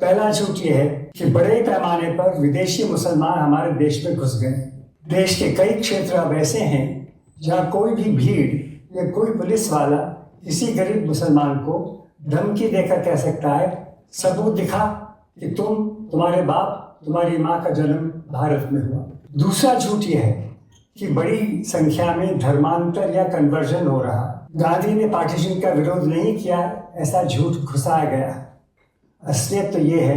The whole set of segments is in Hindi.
पहला झूठ ये है कि बड़े पैमाने पर विदेशी मुसलमान हमारे देश में घुस गए। देश के कई क्षेत्र अब ऐसे हैं जहां कोई भी भीड़ या कोई पुलिस वाला किसी गरीब मुसलमान को धमकी देकर कह सकता है, सबूत दिखा कि तुम्हारे बाप तुम्हारी माँ का जन्म भारत में हुआ। दूसरा झूठ यह है कि बड़ी संख्या में धर्मांतर या कन्वर्जन हो रहा। गांधी ने पार्टीशन का विरोध नहीं किया, ऐसा झूठ घुसाया गया। असलियत तो ये है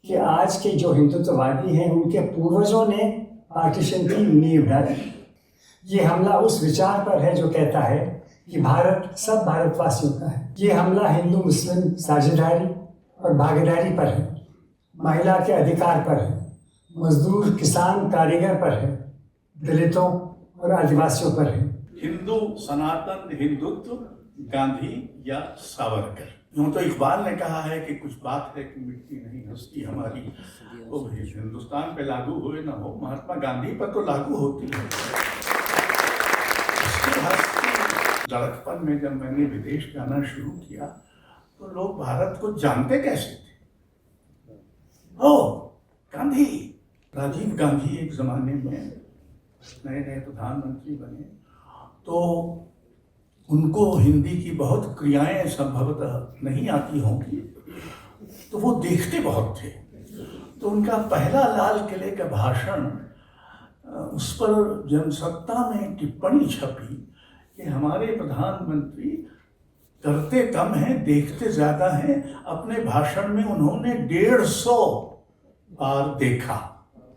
कि आज के जो हिंदुत्ववादी हैं उनके पूर्वजों ने पार्टीशन की नींव डाली। ये हमला उस विचार पर है जो कहता है कि भारत सब भारतवासियों का है। ये हमला हिंदू मुस्लिम साझेदारी और भागीदारी पर है, महिला के अधिकार पर है, मजदूर किसान कारीगर पर है, दलितों और आदिवासियों पर है। हिंदू सनातन हिंदुत्व, गांधी या सावरकर। यूं तो इकबाल ने कहा है कि कुछ बात है कि मिट्टी नहीं हस्ती हमारी, वो हिंदुस्तान पे लागू हुए ना हो, महात्मा गांधी पर तो लागू होती है। लड़कपन में जब मैंने विदेश जाना शुरू किया तो लोग भारत को जानते कैसे थे? ओ गांधी, राजीव गांधी एक जमाने में नए नए प्रधानमंत्री बने तो उनको हिंदी की बहुत क्रियाएं संभवतः नहीं आती होंगी, तो वो देखते बहुत थे। तो उनका पहला लाल किले का भाषण, उस पर जनसत्ता में टिप्पणी छपी कि हमारे प्रधानमंत्री करते कम हैं, देखते ज़्यादा हैं। अपने भाषण में उन्होंने 150 बार देखा।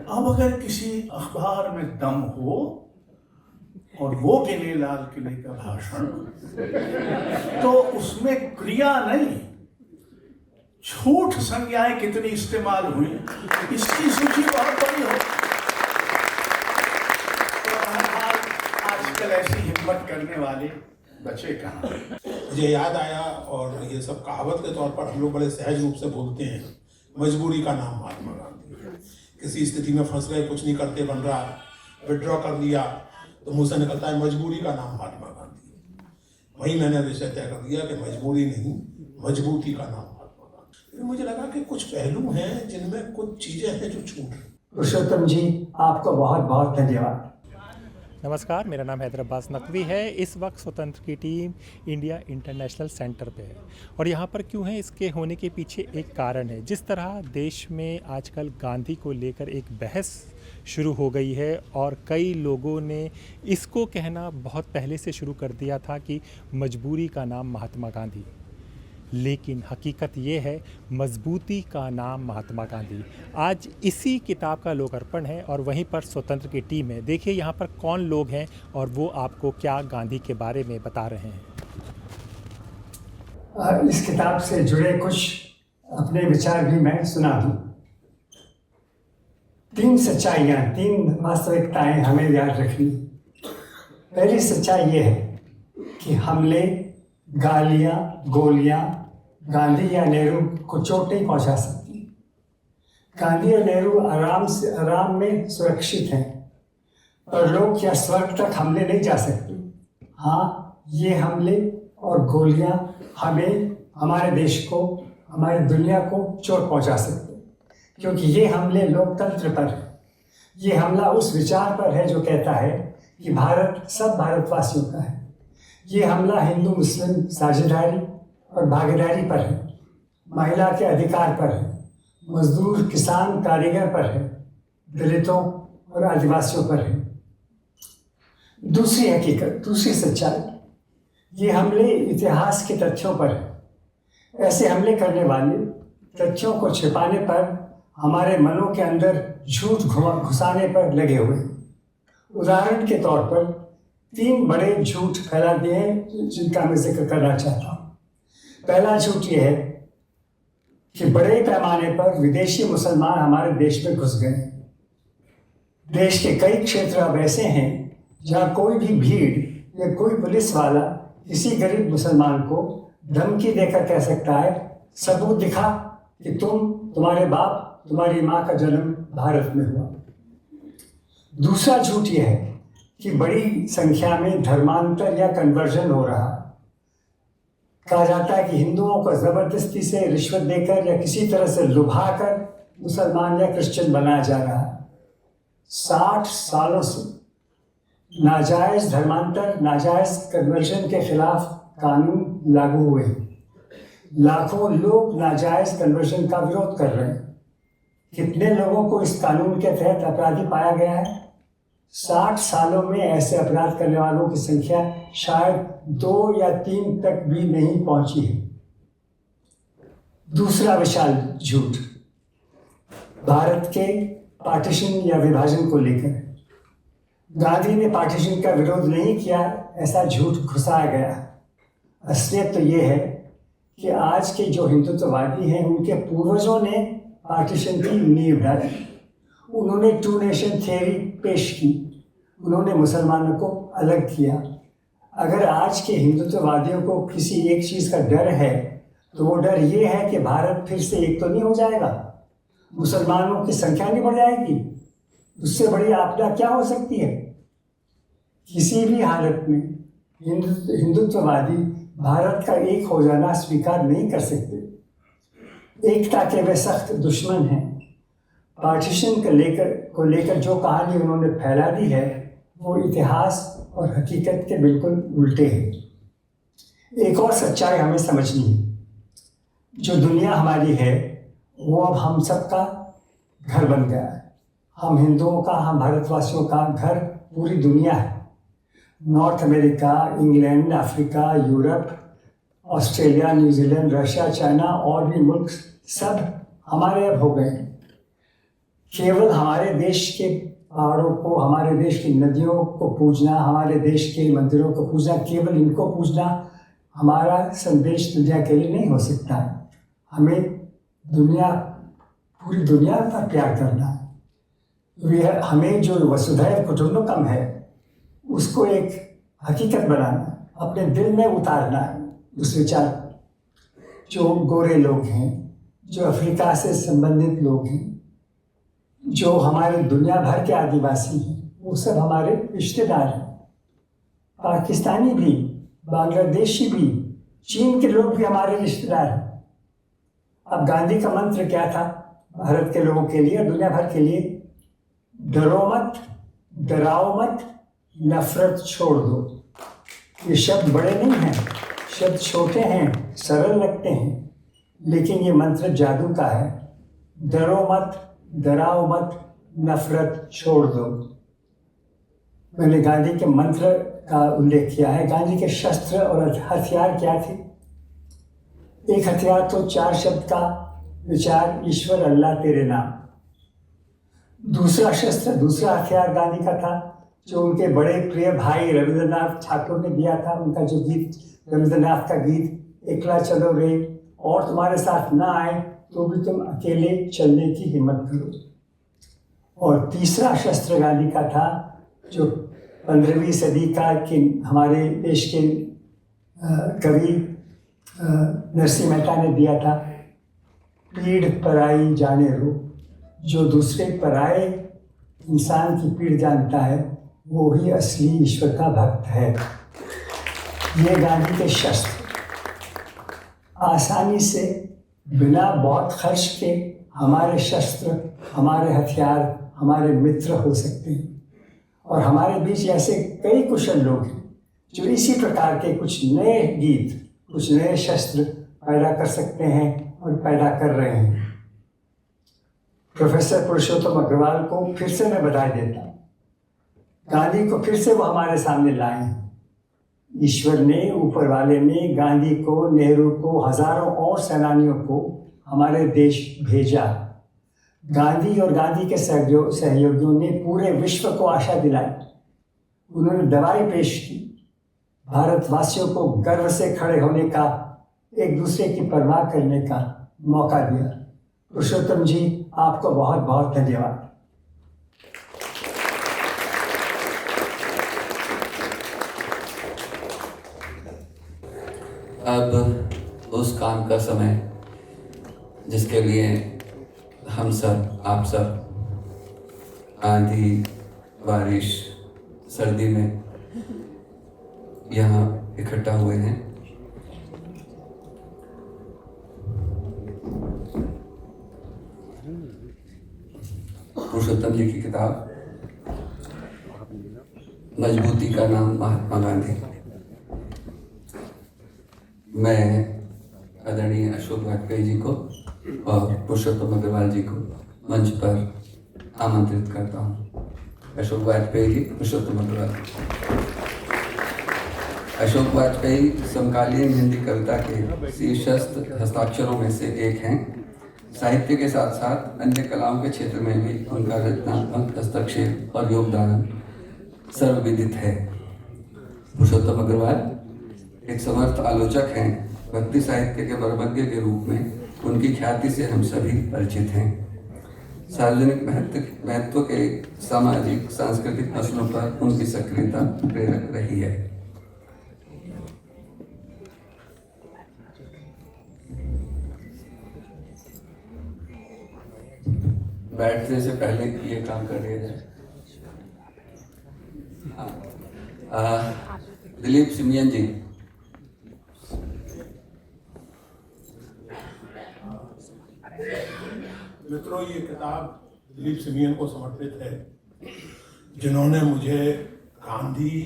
अब अगर किसी अखबार में दम हो और वो गिने लाल किले का भाषण, तो उसमें क्रिया नहीं, झूठ संज्ञाएं कितनी इस्तेमाल हुई, इसकी सूची बहुत बड़ी हो। तो आजकल ऐसी हिम्मत करने वाले बचे कहाँ? मुझे याद आया, और ये सब कहावत के तौर पर हम लोग बड़े सहज रूप से बोलते हैं, मजबूरी का नाम महात्मा गांधी है। किसी स्थिति में फंस गए, कुछ नहीं करते बन रहा, विड्रॉ कर लिया, तो मुंह से निकलता है मजबूरी का नाम महात्मा गांधी है। वही मैंने विषय तय कर दिया कि मजबूरी नहीं, मजबूती का नाम महात्मा गांधी। फिर मुझे लगा कि कुछ पहलू हैं जिनमें कुछ चीजें हैं जो छूट रही। पुरुषोत्तम जी, आपको बहुत बहुत धन्यवाद। नमस्कार, मेरा नाम हैदर अब्बास नकवी है। इस वक्त स्वतंत्र की टीम इंडिया इंटरनेशनल सेंटर पे है, और यहाँ पर क्यों है, इसके होने के पीछे एक कारण है। जिस तरह देश में आजकल गांधी को लेकर एक बहस शुरू हो गई है, और कई लोगों ने इसको कहना बहुत पहले से शुरू कर दिया था कि मजबूरी का नाम महात्मा गांधी, लेकिन हकीकत ये है मजबूती का नाम महात्मा गांधी। आज इसी किताब का लोकार्पण है और वहीं पर स्वतंत्र की टीम है। देखिए यहाँ पर कौन लोग हैं और वो आपको क्या गांधी के बारे में बता रहे हैं। इस किताब से जुड़े कुछ अपने विचार भी मैं सुना दूं। 3 सच्चाइयाँ, 3 वास्तविकताएं हमें याद रखनी। पहली सच्चाई ये है कि हमले, गालियाँ, गोलियाँ गांधी या नेहरू को चोट नहीं पहुंचा सकती। गांधी और नेहरू आराम में सुरक्षित हैं, पर लोग क्या स्वर्ग तक हमले नहीं जा सकते। हाँ, ये हमले और गोलियां हमें, हमारे देश को, हमारी दुनिया को चोट पहुंचा सकते, क्योंकि ये हमले लोकतंत्र पर है। ये हमला उस विचार पर है जो कहता है कि भारत सब भारतवासियों का है। ये हमला हिंदू मुस्लिम साझेदारी और भागीदारी पर है, महिला के अधिकार पर है, मजदूर किसान कारीगर पर है, दलितों और आदिवासियों पर है। दूसरी हकीकत, दूसरी सच्चाई, ये हमले इतिहास के तथ्यों पर है। ऐसे हमले करने वाले तथ्यों को छिपाने पर, हमारे मनों के अंदर झूठ घुसाने पर लगे हुए। उदाहरण के तौर पर 3 बड़े झूठ फैला दिए हैं जिनका मैं जिक्र करना चाहता हूँ। पहला झूठ ये है कि बड़े पैमाने पर विदेशी मुसलमान हमारे देश में घुस गए। देश के कई क्षेत्र अब ऐसे हैं जहां कोई भी भीड़ या कोई पुलिस वाला किसी गरीब मुसलमान को धमकी देकर कह सकता है, सबूत दिखा कि तुम्हारे बाप तुम्हारी माँ का जन्म भारत में हुआ। दूसरा झूठ यह है कि बड़ी संख्या में धर्मांतर या कन्वर्जन हो रहा। कहा जाता है कि हिंदुओं को जबरदस्ती से रिश्वत देकर या किसी तरह से लुभाकर मुसलमान या क्रिश्चियन बनाया जा रहा है। 60 सालों से नाजायज धर्मांतर, नाजायज कन्वर्जन के खिलाफ कानून लागू हुए। लाखों लोग नाजायज कन्वर्जन का विरोध कर रहे हैं। कितने लोगों को इस कानून के तहत अपराधी पाया गया है? 60 सालों में ऐसे अपराध करने वालों की संख्या शायद 2 या 3 तक भी नहीं पहुंची है। दूसरा विशाल झूठ भारत के पार्टीशन या विभाजन को लेकर। गांधी ने पार्टीशन का विरोध नहीं किया, ऐसा झूठ घुसाया गया। असलियत तो ये है कि आज के जो हिंदुत्ववादी हैं उनके पूर्वजों ने पार्टीशन की नींव डाली। उन्होंने 2 नेशन थ्योरी पेश की, उन्होंने मुसलमानों को अलग किया। अगर आज के हिंदुत्ववादियों को किसी एक चीज़ का डर है तो वो डर ये है कि भारत फिर से एक तो नहीं हो जाएगा, मुसलमानों की संख्या नहीं बढ़ जाएगी। उससे बड़ी आपदा क्या हो सकती है? किसी भी हालत में हिंदुत्ववादी भारत का एक हो जाना स्वीकार नहीं कर सकते। एकता के वे सख्त दुश्मन हैं। पार्टीशन को लेकर जो कहानी उन्होंने फैला दी है वो इतिहास और हकीकत के बिल्कुल उल्टे है। एक और सच्चाई हमें समझनी है, जो दुनिया हमारी है वो अब हम सबका घर बन गया है। हम हिंदुओं का, हम भारतवासियों का घर पूरी दुनिया है। North America, England, Africa, Europe, Australia, New Zealand, Russia, China और भी मुल्क सब हमारे अब हो गए। केवल हमारे देश के पहाड़ों को, हमारे देश की नदियों को पूजना, हमारे देश के मंदिरों को पूजना, केवल इनको पूजना हमारा संदेश दुनिया के लिए नहीं हो सकता है। हमें पूरी दुनिया पर प्यार करना है। हमें जो वसुधैव कुटुंबकम है उसको एक हकीकत बनाना, अपने दिल में उतारना है। उस विचार जो गोरे लोग हैं, जो अफ्रीका से संबंधित लोग हैं, जो हमारे दुनिया भर के आदिवासी हैं, वो सब हमारे रिश्तेदार हैं। पाकिस्तानी भी, बांग्लादेशी भी, चीन के लोग भी हमारे रिश्तेदार हैं। अब गांधी का मंत्र क्या था भारत के लोगों के लिए, दुनिया भर के लिए? डरो मत, डराओ मत, नफरत छोड़ दो। ये शब्द बड़े नहीं हैं, शब्द छोटे हैं, सरल लगते हैं, लेकिन ये मंत्र जादू का है। डरो मत, डराओ मत, नफरत छोड़ दो। मैंने गांधी के मंत्र का उल्लेख किया है। गांधी के शस्त्र और हथियार क्या थे? एक हथियार तो 4 शब्द का विचार, ईश्वर, अल्लाह, तेरे नाम। दूसरा शस्त्र, दूसरा हथियार गांधी का था जो उनके बड़े प्रिय भाई रविंद्रनाथ ठाकुर ने दिया था। उनका जो गीत, रविंद्रनाथ का गीत, एकला चलो रे, और तुम्हारे साथ ना आए तो भी तुम अकेले चलने की हिम्मत करो। और तीसरा शस्त्र गांधी का था जो 15वीं सदी का कि हमारे देश के कवि नरसिंह मेहता ने दिया था, पीड़ पराई जाने रो। जो दूसरे पराए इंसान की पीड़ जानता है वो ही असली ईश्वर का भक्त है। ये गांधी के शस्त्र आसानी से बिना बहुत खर्च के हमारे शस्त्र, हमारे हथियार, हमारे मित्र हो सकते हैं। और हमारे बीच ऐसे कई कुशल लोग हैं जो इसी प्रकार के कुछ नए गीत, कुछ नए शस्त्र पैदा कर सकते हैं और पैदा कर रहे हैं। प्रोफेसर पुरुषोत्तम अग्रवाल को फिर से मैं बधाई देता हूँ। गांधी को फिर से वो हमारे सामने लाए। ईश्वर ने, ऊपर वाले ने गांधी को, नेहरू को, हजारों और सेनानियों को हमारे देश भेजा। गांधी और गांधी के सहयोगियों ने पूरे विश्व को आशा दिलाई। उन्होंने दवाई पेश की, भारतवासियों को गर्व से खड़े होने का, एक दूसरे की परवाह करने का मौका दिया। पुरुषोत्तम जी, आपको बहुत बहुत धन्यवाद। अब उस काम का समय जिसके लिए हम सब, आप सब आंधी, बारिश, सर्दी में यहाँ इकट्ठा हुए हैं, पुरुषोत्तम जी की किताब मजबूती का नाम महात्मा गांधी। मैं आदरणीय अशोक वाजपेयी जी को और पुरुषोत्तम अग्रवाल जी को मंच पर आमंत्रित करता हूँ। अशोक वाजपेयी जी, पुरुषोत्तम अग्रवाल। अशोक वाजपेयी समकालीन हिंदी कविता के शीर्षस्थ हस्ताक्षरों में से एक हैं। साहित्य के साथ साथ अन्य कलाओं के क्षेत्र में भी उनका रचनात्मक हस्तक्षेप और योगदान सर्वविदित है। पुरुषोत्तम अग्रवाल एक समर्थ आलोचक हैं। भक्ति साहित्य के बरबज्ञ के रूप में उनकी ख्याति से हम सभी परिचित हैं। सार्वजनिक महत्व के सामाजिक सांस्कृतिक मसलों पर उनकी सक्रियता प्रेरक रही है। बैठने से पहले ये काम कर दिया जाए। दिलीप सिमियन जी। मित्रों, ये किताब दिलीप सिमियन को समर्पित है, जिन्होंने मुझे गांधी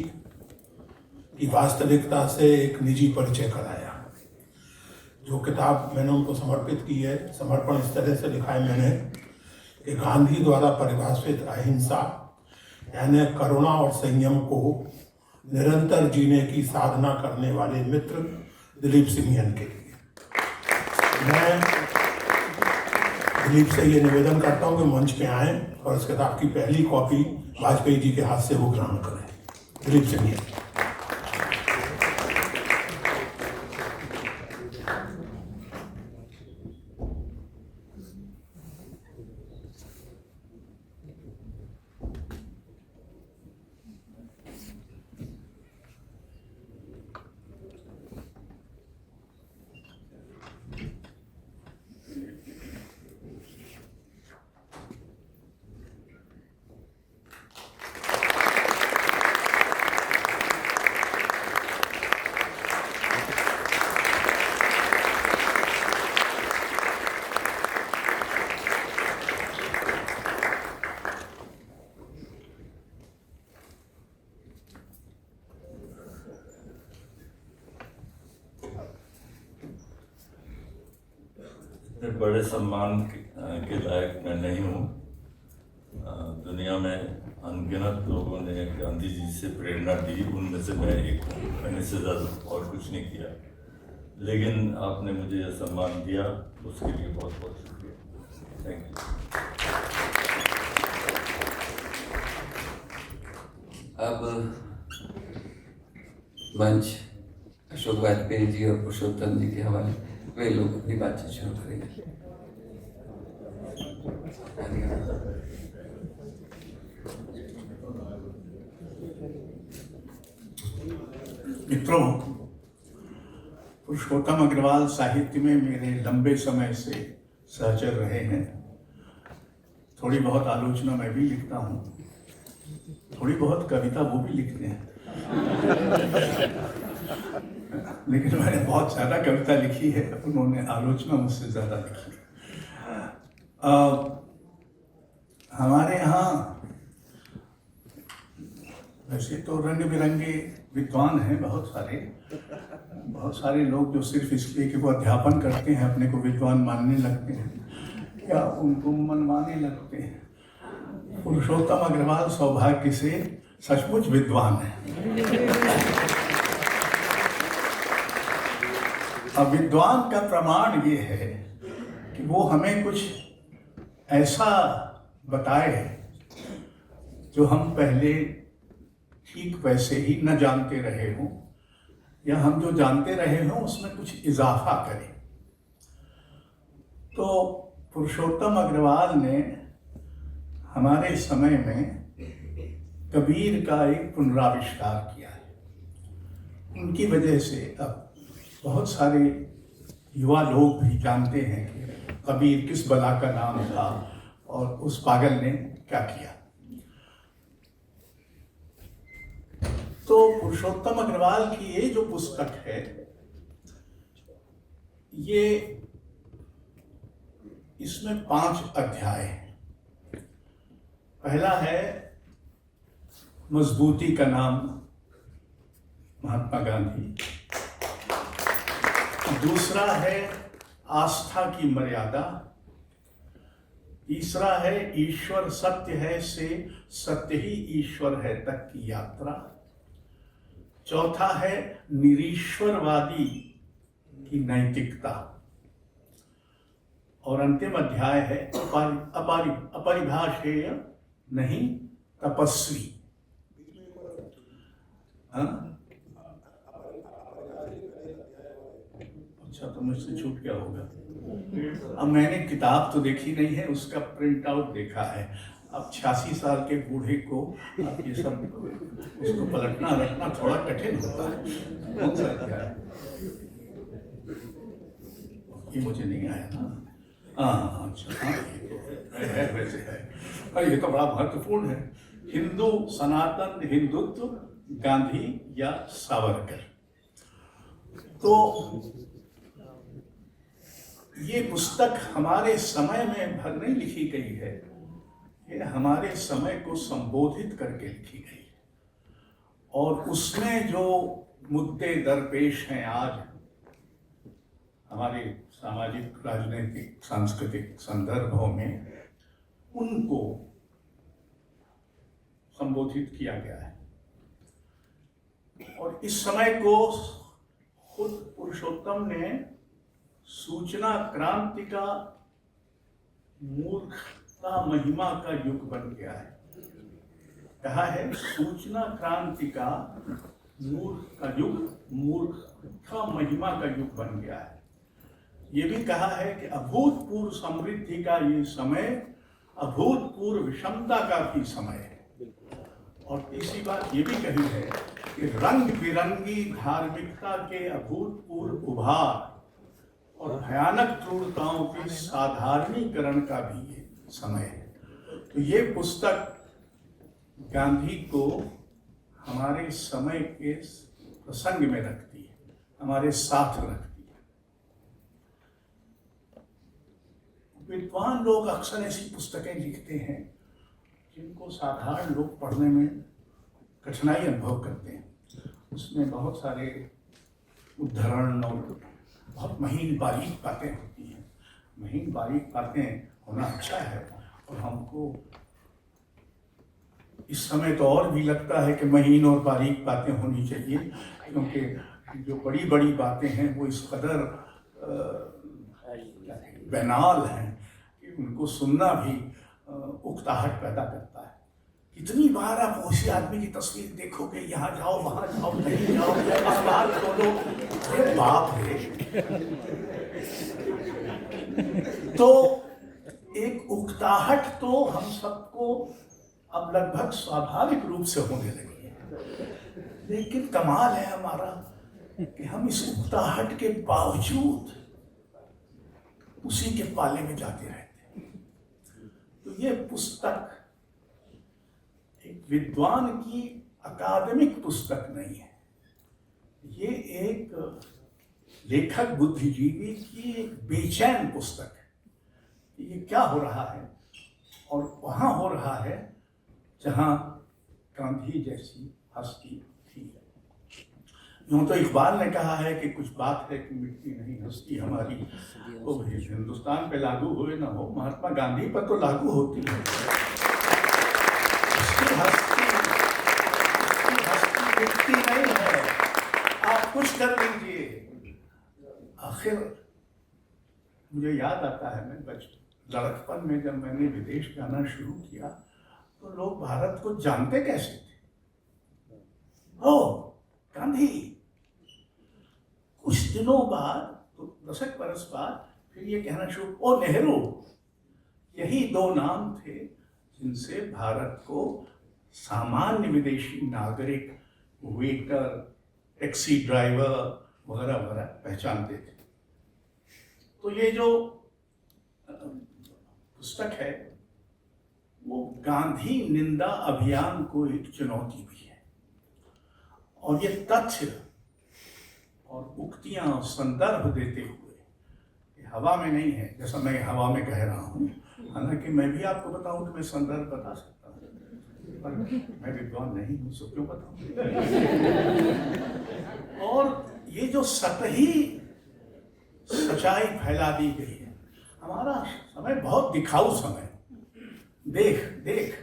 की वास्तविकता से एक निजी परिचय कराया। जो किताब मैंने उनको समर्पित की है, समर्पण इस तरह से लिखा है मैंने कि गांधी द्वारा परिभाषित अहिंसा यानी करुणा और संयम को निरंतर जीने की साधना करने वाले मित्र दिलीप सिमियन के लिए मैं दिलीप से ये निवेदन करता हूँ कि मंच पे आएं और इस किताब की पहली कॉपी वाजपेयी जी के हाथ से वो ग्रहण करें। दिलीप सिमियन। इतने बड़े सम्मान के लायक मैं नहीं हूँ। दुनिया में अनगिनत लोगों ने गांधी जी से प्रेरणा दी, उनमें से मैं एक हूँ। मैंने इससे ज़्यादा और कुछ नहीं किया, लेकिन आपने मुझे यह सम्मान दिया, उसके लिए बहुत बहुत शुक्रिया। Thank you. अब मंच अशोक वाजपेयी जी और पुरुषोत्तम जी के हवाले वे लोग अपनी बातचीत शुरू करेंगे। मित्रों, पुरुषोत्तम अग्रवाल साहित्य में मेरे लंबे समय से सहचर रहे हैं। थोड़ी बहुत आलोचना मैं भी लिखता हूँ, थोड़ी बहुत कविता वो भी लिखते हैं। लेकिन मैंने बहुत ज़्यादा कविता लिखी है, उन्होंने आलोचना मुझसे ज़्यादा लिखी है। हमारे यहाँ वैसे तो रंग बिरंगे विद्वान हैं, बहुत सारे लोग जो सिर्फ इसलिए कि वो अध्यापन करते हैं अपने को विद्वान मानने लगते हैं या उनको मनवाने लगते हैं। पुरुषोत्तम अग्रवाल सौभाग्य से सचमुच विद्वान है। अब विद्वान का प्रमाण ये है कि वो हमें कुछ ऐसा बताए जो हम पहले ठीक वैसे ही न जानते रहे हों, या हम जो जानते रहे हों उसमें कुछ इजाफा करें। तो पुरुषोत्तम अग्रवाल ने हमारे समय में कबीर का एक पुनराविष्कार किया है। उनकी वजह से अब बहुत सारे युवा लोग भी जानते हैं कि कबीर किस बला का नाम था और उस पागल ने क्या किया। तो पुरुषोत्तम अग्रवाल की ये जो पुस्तक है, ये इसमें 5 अध्याय हैं। पहला है मजबूती का नाम महात्मा गांधी, दूसरा है आस्था की मर्यादा, तीसरा है ईश्वर सत्य है से सत्य ही ईश्वर है तक की यात्रा, चौथा है निरीश्वरवादी की नैतिकता, और अंतिम अध्याय है अपरिभाषेय नहीं तपस्वी। अच्छा, तो मुझसे छूट क्या होगा? अब मैंने किताब तो देखी नहीं है, उसका प्रिंट आउट देखा है। अब 86 साल के बूढ़े को अब ये सब उसको पलटना रखना थोड़ा कठिन होता है। ये मुझे नहीं आया ना। हाँ, अच्छा, हाँ, ये तो है, वैसे है। और ये तो बड़ा महत्वपूर्ण है। हिंदू सनातन हिंदुत्व, गांधी या सावरकर। तो ये पुस्तक हमारे समय में भर नहीं लिखी गई है, ये हमारे समय को संबोधित करके लिखी गई है, और उसमें जो मुद्दे दरपेश हैं आज हमारे सामाजिक, राजनीतिक, सांस्कृतिक संदर्भों में, उनको संबोधित किया गया है। और इस समय को खुद पुरुषोत्तम ने सूचना क्रांति का मूर्खता महिमा का युग बन गया है, कहा है। सूचना क्रांति का मूर्खता महिमा का युग बन गया है। ये भी कहा है कि अभूतपूर्व समृद्धि का ये समय अभूतपूर्व विषमता का भी समय है। और तीसरी बात ये भी कही है कि रंग बिरंगी धार्मिकता के अभूतपूर्व उभार और भयानक क्रूरताओं के साधारणीकरण का भी ये समय है। तो ये पुस्तक गांधी को हमारे समय के प्रसंग में रखती है, हमारे साथ रखती है। विद्वान लोग अक्सर ऐसी पुस्तकें लिखते हैं जिनको साधारण लोग पढ़ने में कठिनाई अनुभव करते हैं। उसमें बहुत सारे उद्धरण और बहुत महीन बारीक बातें होती हैं। महीन बारीक बातें होना अच्छा है, और हमको इस समय तो और भी लगता है कि महीन और बारीक बातें होनी चाहिए, क्योंकि जो बड़ी बड़ी बातें हैं वो इस कदर बैनाल हैं कि उनको सुनना भी उकताहट पैदा करता है। कितनी बार आप उसी आदमी की तस्वीर देखोगे, यहाँ जाओ वहाँ जाओ कहीं जाओ, अखबार खोलो, अरे बाप रे। तो एक उकताहट तो हम सबको अब लगभग स्वाभाविक रूप से होने लगी है, लेकिन कमाल है हमारा कि हम इस उकताहट के बावजूद उसी के पाले में जाते रहते हैं। तो ये पुस्तक एक विद्वान की अकादमिक पुस्तक नहीं है, ये एक लेखक बुद्धिजीवी की एक बेचैन पुस्तक है। ये क्या हो रहा है, और वहाँ हो रहा है जहाँ गांधी जैसी हस्ती थी। यूँ तो इकबाल ने कहा है कि कुछ बात है कि मिटती नहीं हस्ती हमारी, तो हिंदुस्तान पे लागू हुए ना हो, महात्मा गांधी पर तो लागू होती है। उसकी हस्ती मिटती नहीं है, आप कुछ कर लीजिए। आखिर मुझे याद आता है, मैं लड़कपन में जब मैंने विदेश जाना शुरू किया तो लोग भारत को जानते कैसे थे? ओ गांधी। कुछ दिनों बाद, तो 10 बरस बाद, फिर ये कहना शुरू, ओ नेहरू। यही 2 नाम थे जिनसे भारत को सामान्य विदेशी नागरिक, वेटर, टैक्सी ड्राइवर वगैरह वगैरह पहचानते थे। तो ये जो पुस्तक है वो गांधी निंदा अभियान को एक चुनौती भी है, और ये तथ्य और उक्तियां और संदर्भ देते हुए कि हवा में नहीं है, जैसा मैं हवा में कह रहा हूँ। हालांकि मैं भी आपको बताऊं तो मैं संदर्भ बता सकता हूँ, पर मैं विद्वान नहीं हूँ, सो क्यों बताऊं। और ये जो सतही सच्चाई फैला दी गई है, हमारा समय बहुत दिखाऊ समय। देख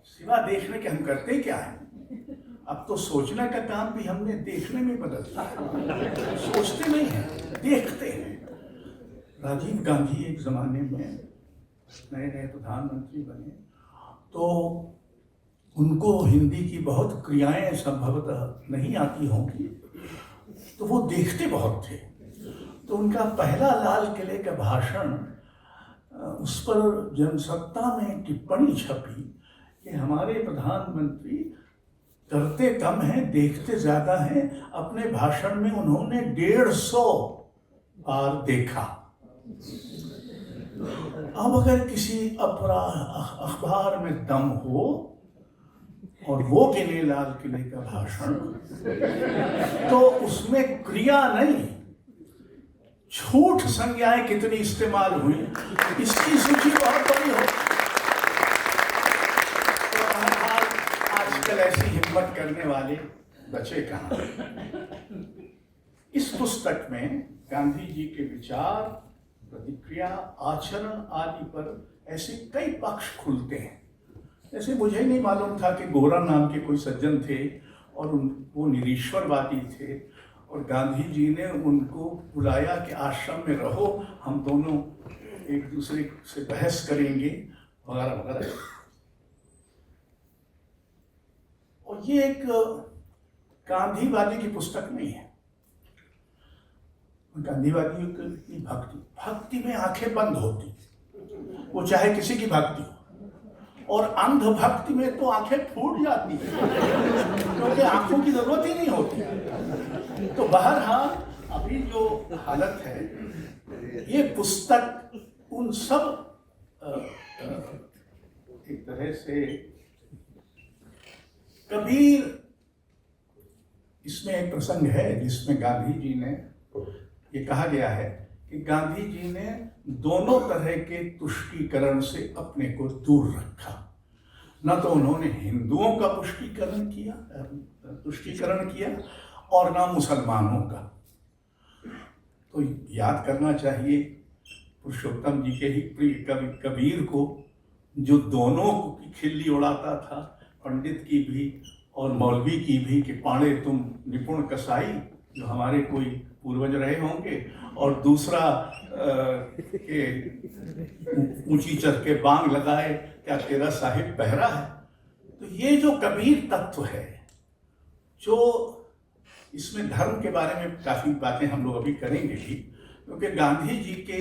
सिवा देखने के हम करते क्या है? अब तो सोचने का काम भी हमने देखने में बदल दिया है। सोचते नहीं हैं, देखते हैं। राजीव गांधी एक जमाने में नए नए प्रधानमंत्री बने तो उनको हिंदी की बहुत क्रियाएं संभवतः नहीं आती होंगी, तो वो देखते बहुत थे। तो उनका पहला लाल किले का भाषण, उस पर जनसत्ता में टिप्पणी छपी कि हमारे प्रधानमंत्री करते कम हैं, देखते ज्यादा हैं। अपने भाषण में उन्होंने 150 बार देखा। अब अगर किसी अखबार में दम हो और वो गिने लाल किले का भाषण, तो उसमें क्रिया नहीं, झूठ संज्ञाएं कितनी इस्तेमाल हुई, इसकी सूची बहुत बड़ी हो। तो आजकल ऐसी हिम्मत करने वाले बचे कहाँ? इस पुस्तक में गांधी जी के विचार, प्रतिक्रिया, आचरण आदि पर ऐसे कई पक्ष खुलते हैं। जैसे मुझे नहीं मालूम था कि गोरा नाम के कोई सज्जन थे और वो निरीश्वरवादी थे, और गांधी जी ने उनको बुलाया कि आश्रम में रहो, हम दोनों एक दूसरे से बहस करेंगे वगैरह वगैरह। और ये एक गांधीवादी की पुस्तक नहीं है। गांधीवादी की भक्ति में आंखें बंद होती, वो चाहे किसी की भक्ति हो, और अंध भक्ति में तो आंखें फूट जाती है, क्योंकि आंखों की जरूरत ही नहीं होती। तो बहरहाल अभी जो हालत है, ये पुस्तक उन सब एक तरह से कबीर, इसमें एक प्रसंग है जिसमें गांधी जी ने, ये कहा गया है कि गांधी जी ने दोनों तरह के तुष्टीकरण से अपने को दूर रखा। न तो उन्होंने हिंदुओं का तुष्टीकरण किया और ना मुसलमानों का। तो याद करना चाहिए पुरुषोत्तम जी के ही प्रिय कवि कबीर को, जो दोनों की खिल्ली उड़ाता था, पंडित की भी और मौलवी की भी, कि पाड़े तुम निपुण कसाई, जो हमारे कोई पूर्वज रहे होंगे, और दूसरा के ऊंची चढ़ के बांग लगाए, क्या तेरा साहिब बहरा है। तो ये जो कबीर तत्व है, जो इसमें धर्म के बारे में काफी बातें हम लोग अभी करेंगे भी, क्योंकि गांधी जी के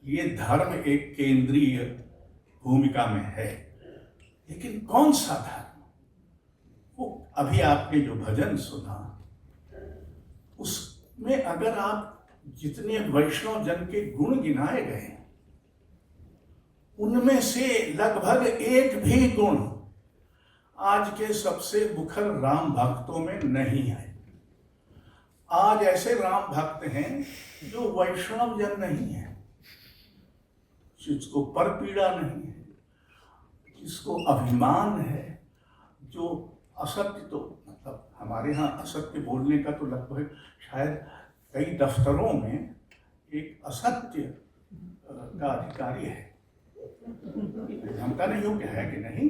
लिए धर्म एक केंद्रीय भूमिका में है। लेकिन कौन सा धर्म? वो अभी आपने जो भजन सुना, उसमें अगर आप जितने वैष्णव जन के गुण गिनाए गए, उनमें से लगभग एक भी गुण आज के सबसे मुखर राम भक्तों में नहीं है। आज ऐसे राम भक्त हैं जो वैष्णव जन नहीं है, जिसको पर पीड़ा नहीं है, जिसको अभिमान है, जो असत्य, तो मतलब हमारे यहाँ असत्य बोलने का तो लगभग शायद कई दफ्तरों में एक असत्य का अधिकारी है। जानता नहीं हूँ कि है कि नहीं,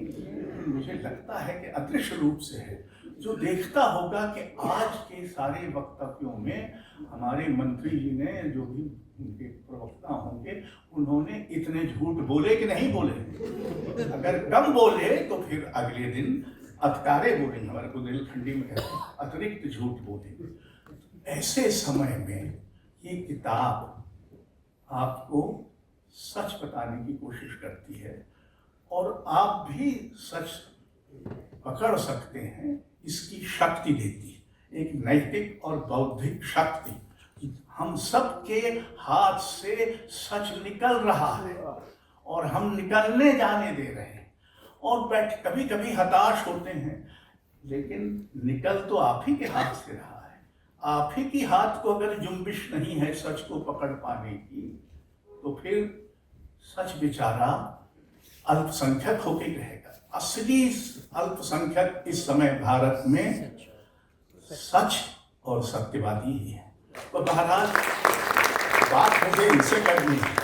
मुझे लगता है कि अदृश्य रूप से है, जो देखता होगा कि आज के सारे वक्तव्यों में हमारे मंत्री जी ने, जो भी उनके प्रवक्ता होंगे, उन्होंने इतने झूठ बोले कि नहीं बोले। अगर कम बोले तो फिर अगले दिन अतकारे बोलेंगे, हमारे बुंदेलखंडी में कहते हैं अतिरिक्त झूठ बोलेंगे। ऐसे समय में ये किताब आपको सच बताने की कोशिश करती है, और आप भी सच पकड़ सकते हैं, इसकी शक्ति देती है, एक नैतिक और बौद्धिक शक्ति। हम सब के हाथ से सच निकल रहा है और हम निकलने जाने दे रहे हैं, और कभी कभी हताश होते हैं, लेकिन निकल तो आप ही के हाथ से रहा है। आप ही की हाथ को अगर जुम्बिश नहीं है सच को पकड़ पाने की, तो फिर सच बेचारा अल्पसंख्यक होकर रहेगा। असली अल्पसंख्यक इस समय भारत में सच और सत्यवादी ही है। तो बहरहाल बात मुझे इनसे करनी है।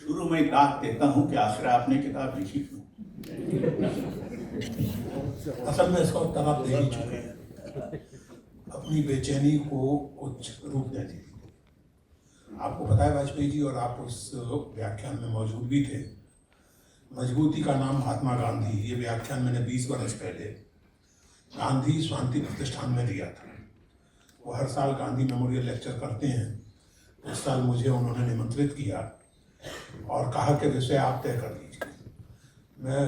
शुरू में दाद देता हूं कि आखिर आपने किताब लिखी क्यों। असल में इसका उत्तर आप दे ही चुके हैं। अपनी बेचैनी को कुछ रूप दे दी। आपको पता है वाजपेयी जी, और आप उस व्याख्यान में मौजूद भी थे, मजबूती का नाम महात्मा गांधी, ये व्याख्यान मैंने 20 वर्ष पहले गांधी शांति प्रतिष्ठान में दिया था। वो हर साल गांधी मेमोरियल लेक्चर करते हैं। इस साल मुझे उन्होंने निमंत्रित किया और कहा कि विषय आप तय कर लीजिए। मैं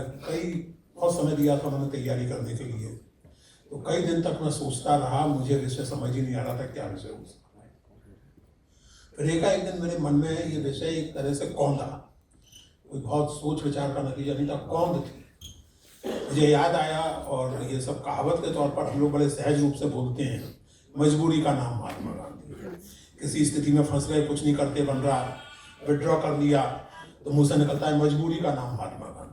बहुत समय दिया था उन्होंने तैयारी करने के लिए, तो कई दिन तक मैं सोचता रहा, मुझे विषय समझ ही नहीं आ रहा था क्या विषय हो सकता है। फिर एक दिन मेरे मन में ये विषय एक तरह से कौंधा, कोई बहुत सोच विचार का नतीजा नहीं था, कौंध थी। मुझे याद आया, और ये सब कहावत के तौर पर हम लोग बड़े सहज रूप से बोलते हैं, मजबूरी का नाम महात्मा गांधी। किसी स्थिति में फंस गए, कुछ नहीं करते बन रहा, विड्रॉ कर लिया, तो मुंह से निकलता है मजबूरी का नाम महात्मा गांधी।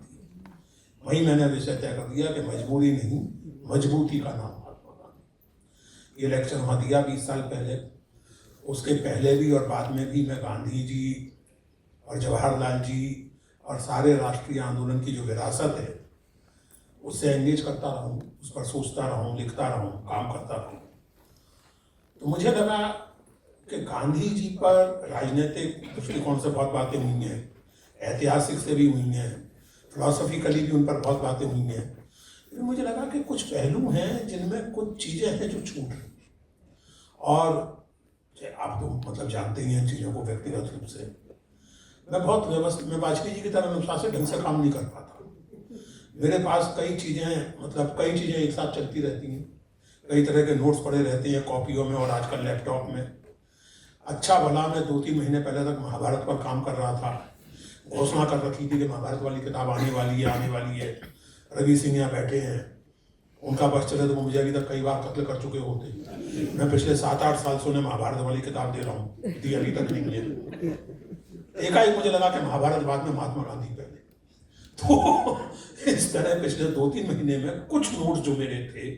वही मैंने विषय तय कर दिया कि मजबूरी नहीं, मजबूती का नाम महात्मा गांधी। ये लेक्चर वहाँ दिया 20 साल पहले। उसके पहले भी और बाद में भी मैं गांधी जी और जवाहरलाल जी और सारे राष्ट्रीय आंदोलन की जो विरासत है उससे एंगेज करता रहूँ, उस पर सोचता रहूँ, लिखता रहूँ, काम करता रहूँ। तो मुझे लगा कि गांधी जी पर राजनीतिक दृष्टिकोण से बहुत बातें हुई हैं, ऐतिहासिक से भी हुई हैं, फिलॉसफिकली भी उन पर बहुत बातें हुई हैं। फिर मुझे लगा कि कुछ पहलू हैं जिनमें कुछ चीज़ें हैं जो छूट रही, और आप तो मतलब जानते ही हैं चीज़ों को व्यक्तिगत रूप से। मैं वाजपेयी जी की तरह अनुशासित ढंग से काम नहीं कर पाता। मेरे पास कई चीज़ें एक साथ चलती रहती हैं, कई तरह के नोट्स पड़े रहते हैं कॉपियों में और आजकल लैपटॉप में। अच्छा भला मैं 2-3 महीने पहले तक महाभारत पर काम कर रहा था, घोषणा कर रखी थी कि महाभारत वाली किताब आने वाली है। रवि सिंह यहाँ बैठे हैं, उनका बस चले तो वो मुझे अभी तक कई बार कत्ल कर चुके होते। मैं पिछले 7-8 साल से उन्हें महाभारत वाली किताब दे रहा हूँ, दी अभी तक नहीं है। एकाएक मुझे लगा कि महाभारत बाद में, महात्मा गांधी पहले। तो इस तरह पिछले 2-3 महीने में कुछ नोट्स जो मेरे थे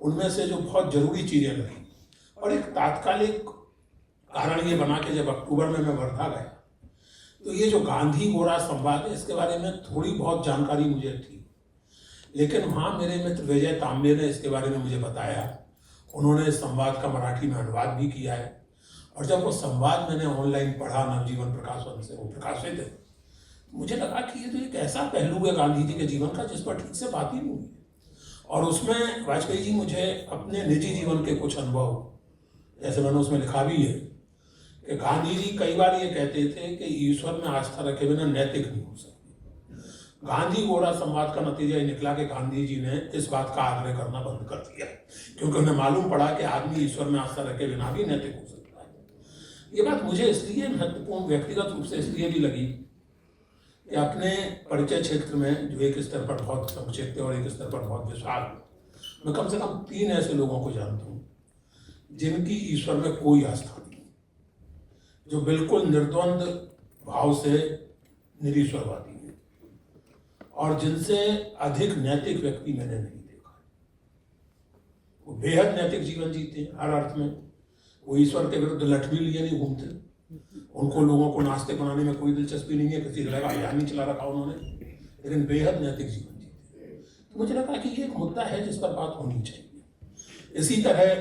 उनमें से जो बहुत जरूरी चीजें लगी, और एक तात्कालिक कारण ये बना कि जब अक्टूबर में मैं वर्धा गया तो ये जो गांधी गोरा संवाद है इसके बारे में थोड़ी बहुत जानकारी मुझे थी, लेकिन वहाँ मेरे मित्र विजय तांबे ने इसके बारे में मुझे बताया। उन्होंने इस संवाद का मराठी में अनुवाद भी किया है, और जब वो संवाद मैंने ऑनलाइन पढ़ा, नवजीवन प्रकाशन से वो प्रकाशित है, मुझे लगा कि ये तो एक ऐसा पहलू है गांधी जी के जीवन का जिस पर ठीक से बात ही नहीं हुई। और उसमें वाजपेयी जी मुझे अपने निजी जीवन के कुछ अनुभव, जैसे मैंने उसमें लिखा भी है कि गांधी जी कई बार ये कहते थे कि ईश्वर में आस्था रखे बिना नैतिक नहीं हो सकते। गांधी गोरा संवाद का नतीजा ये निकला कि गांधी जी ने इस बात का आग्रह करना बंद कर दिया, क्योंकि उन्हें मालूम पड़ा कि आदमी ईश्वर में आस्था रखे बिना भी नैतिक हो सकता है। ये बात मुझे इसलिए महत्वपूर्ण व्यक्तिगत रूप से इसलिए भी लगी कि अपने परिचय क्षेत्र में, जो एक स्तर पर बहुत संक्षिप्त है और एक स्तर पर बहुत विशाल, मैं कम से कम 3 ऐसे लोगों को जानता हूँ जिनकी ईश्वर में कोई आस्था नहीं, जो बिल्कुल निर्द्वंद भाव से निरीश्वरवादी हैं, और जिनसे अधिक नैतिक व्यक्ति मैंने नहीं देखा। वो बेहद नैतिक जीवन जीते हैं हर अर्थ में। वो ईश्वर के विरुद्ध लठ भी लिए नहीं घूमते, उनको लोगों को नास्तिक बनाने में कोई दिलचस्पी नहीं है, किसी तरह का अभियान नहीं चला रखा उन्होंने, लेकिन बेहद नैतिक जीवन जीते हैं। तो मुझे लगा कि ये एक मुद्दा है जिस पर बात होनी चाहिए। इसी तरह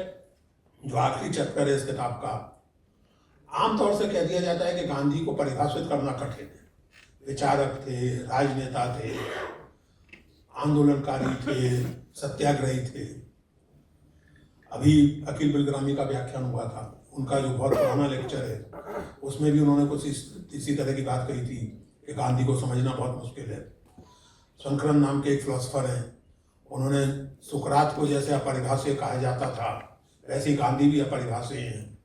जो आखिरी चैप्टर है इस किताब का, आमतौर से कह दिया जाता है कि गांधी को परिभाषित करना कठिन है। विचारक थे, राजनेता थे, आंदोलनकारी थे, सत्याग्रही थे। अभी अखिल बिलग्रामी का व्याख्यान हुआ था, उनका जो बहुत पुराना लेक्चर है उसमें भी उन्होंने कुछ इसी तरह की बात कही थी कि गांधी को समझना बहुत मुश्किल है। शंकरन नाम के एक फिलोसफर हैं, उन्होंने सुकरात को जैसे अपरिभाषित कहा जाता था वैसे ही गांधी भी अपरिभाषित हैं।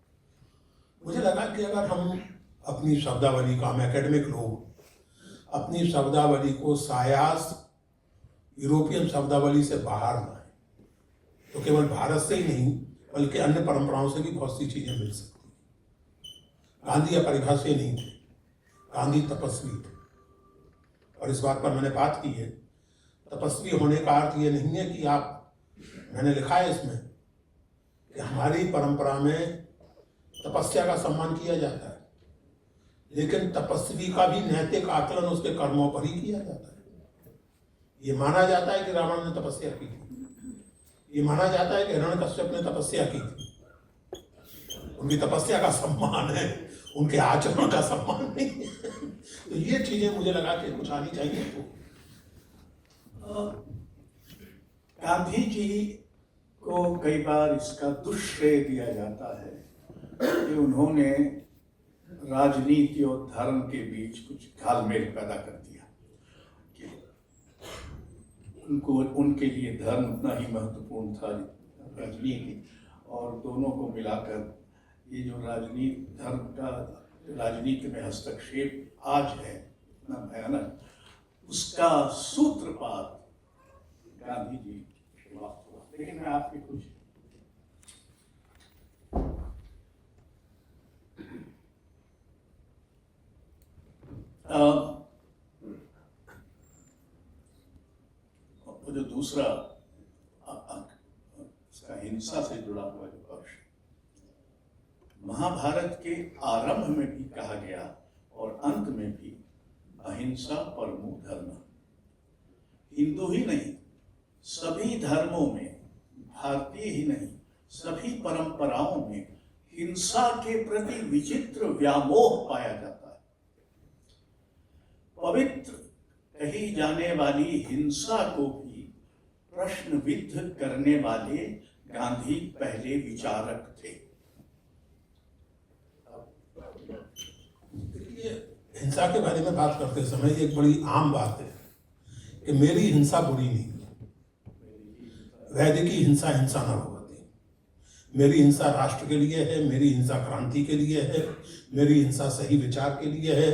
मुझे लगा कि अगर हम अपनी शब्दावली का, हम एकेडमिक लोग अपनी शब्दावली को सायास यूरोपियन शब्दावली से बाहर ना है, तो केवल भारत से ही नहीं बल्कि अन्य परंपराओं से भी बहुत सी चीजें मिल सकती हैं। गांधी अपरिभाषीय नहीं थे, गांधी तपस्वी थे, और इस बात पर मैंने बात की है। तपस्वी होने का अर्थ ये नहीं है कि आप, मैंने लिखा है इसमें कि हमारी परंपरा में तपस्या का सम्मान किया जाता है, लेकिन तपस्वी का भी नैतिक आकलन उसके कर्मों पर ही किया जाता है। ये माना जाता है कि रावण ने तपस्या की थी, ये माना जाता है कि हिरण्यकश्यप ने तपस्या की थी। उनकी तपस्या का सम्मान है, उनके आचरण का सम्मान नहीं है। तो ये चीजें मुझे लगा कि कुछ आनी चाहिए। गांधी जी को कई बार इसका दुष्श्रेय दिया जाता है कि उन्होंने राजनीति और धर्म के बीच कुछ घालमेल पैदा कर दिया, कि उनको, उनके लिए धर्म उतना ही महत्वपूर्ण था राजनीति, और दोनों को मिलाकर ये जो राजनीति, धर्म का राजनीति में हस्तक्षेप आज है इतना भयानक, उसका सूत्रपात गांधी जी के वक्त हुआ। लेकिन मैं आपके कुछ वो जो दूसरा इसका हिंसा से जुड़ा हुआ जो पक्ष, महाभारत के आरंभ में भी कहा गया और अंत में भी अहिंसा परमो धर्म। हिंदू ही नहीं, सभी धर्मों में, भारतीय ही नहीं, सभी परंपराओं में हिंसा के प्रति विचित्र व्यामोह पाया जाता है। पवित्र कही जाने वाली हिंसा को भी प्रश्नविद्ध करने वाले गांधी पहले विचारक थे। हिंसा के बारे में बात करते समय एक बड़ी आम बात है कि मेरी हिंसा बुरी नहीं है। वैदिक हिंसा हिंसा न होती। मेरी हिंसा राष्ट्र के लिए है, मेरी हिंसा क्रांति के लिए है, मेरी हिंसा सही विचार के लिए है,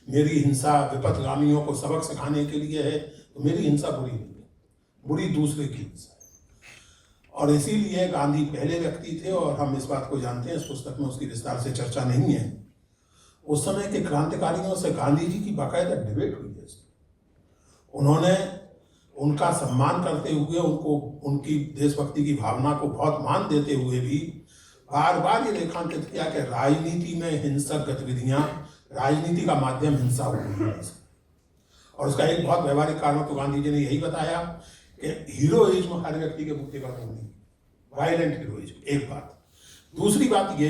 मेरी हिंसा विपथगामियों को सबक सिखाने के लिए है। तो मेरी हिंसा बुरी नहीं है, बुरी दूसरे की हिंसा है। और इसीलिए गांधी पहले व्यक्ति थे, और हम इस बात को जानते हैं, इस पुस्तक में उसकी विस्तार से चर्चा नहीं है। उस समय के क्रांतिकारियों से गांधी जी की बाकायदा डिबेट हुई है। उन्होंने उनका सम्मान करते हुए, उनको, उनकी देशभक्ति की भावना को बहुत मान देते हुए भी बार बार ये रेखांकित किया कि राजनीति में हिंसक गतिविधियां, राजनीति का माध्यम हिंसा होती है। और उसका एक बहुत व्यवहारिक कारण तो गांधी जी ने यही बताया कि हीरोइज्म हर व्यक्ति के बूते का नहीं, वायलेंट हीरोइज्म, एक बात। दूसरी बात ये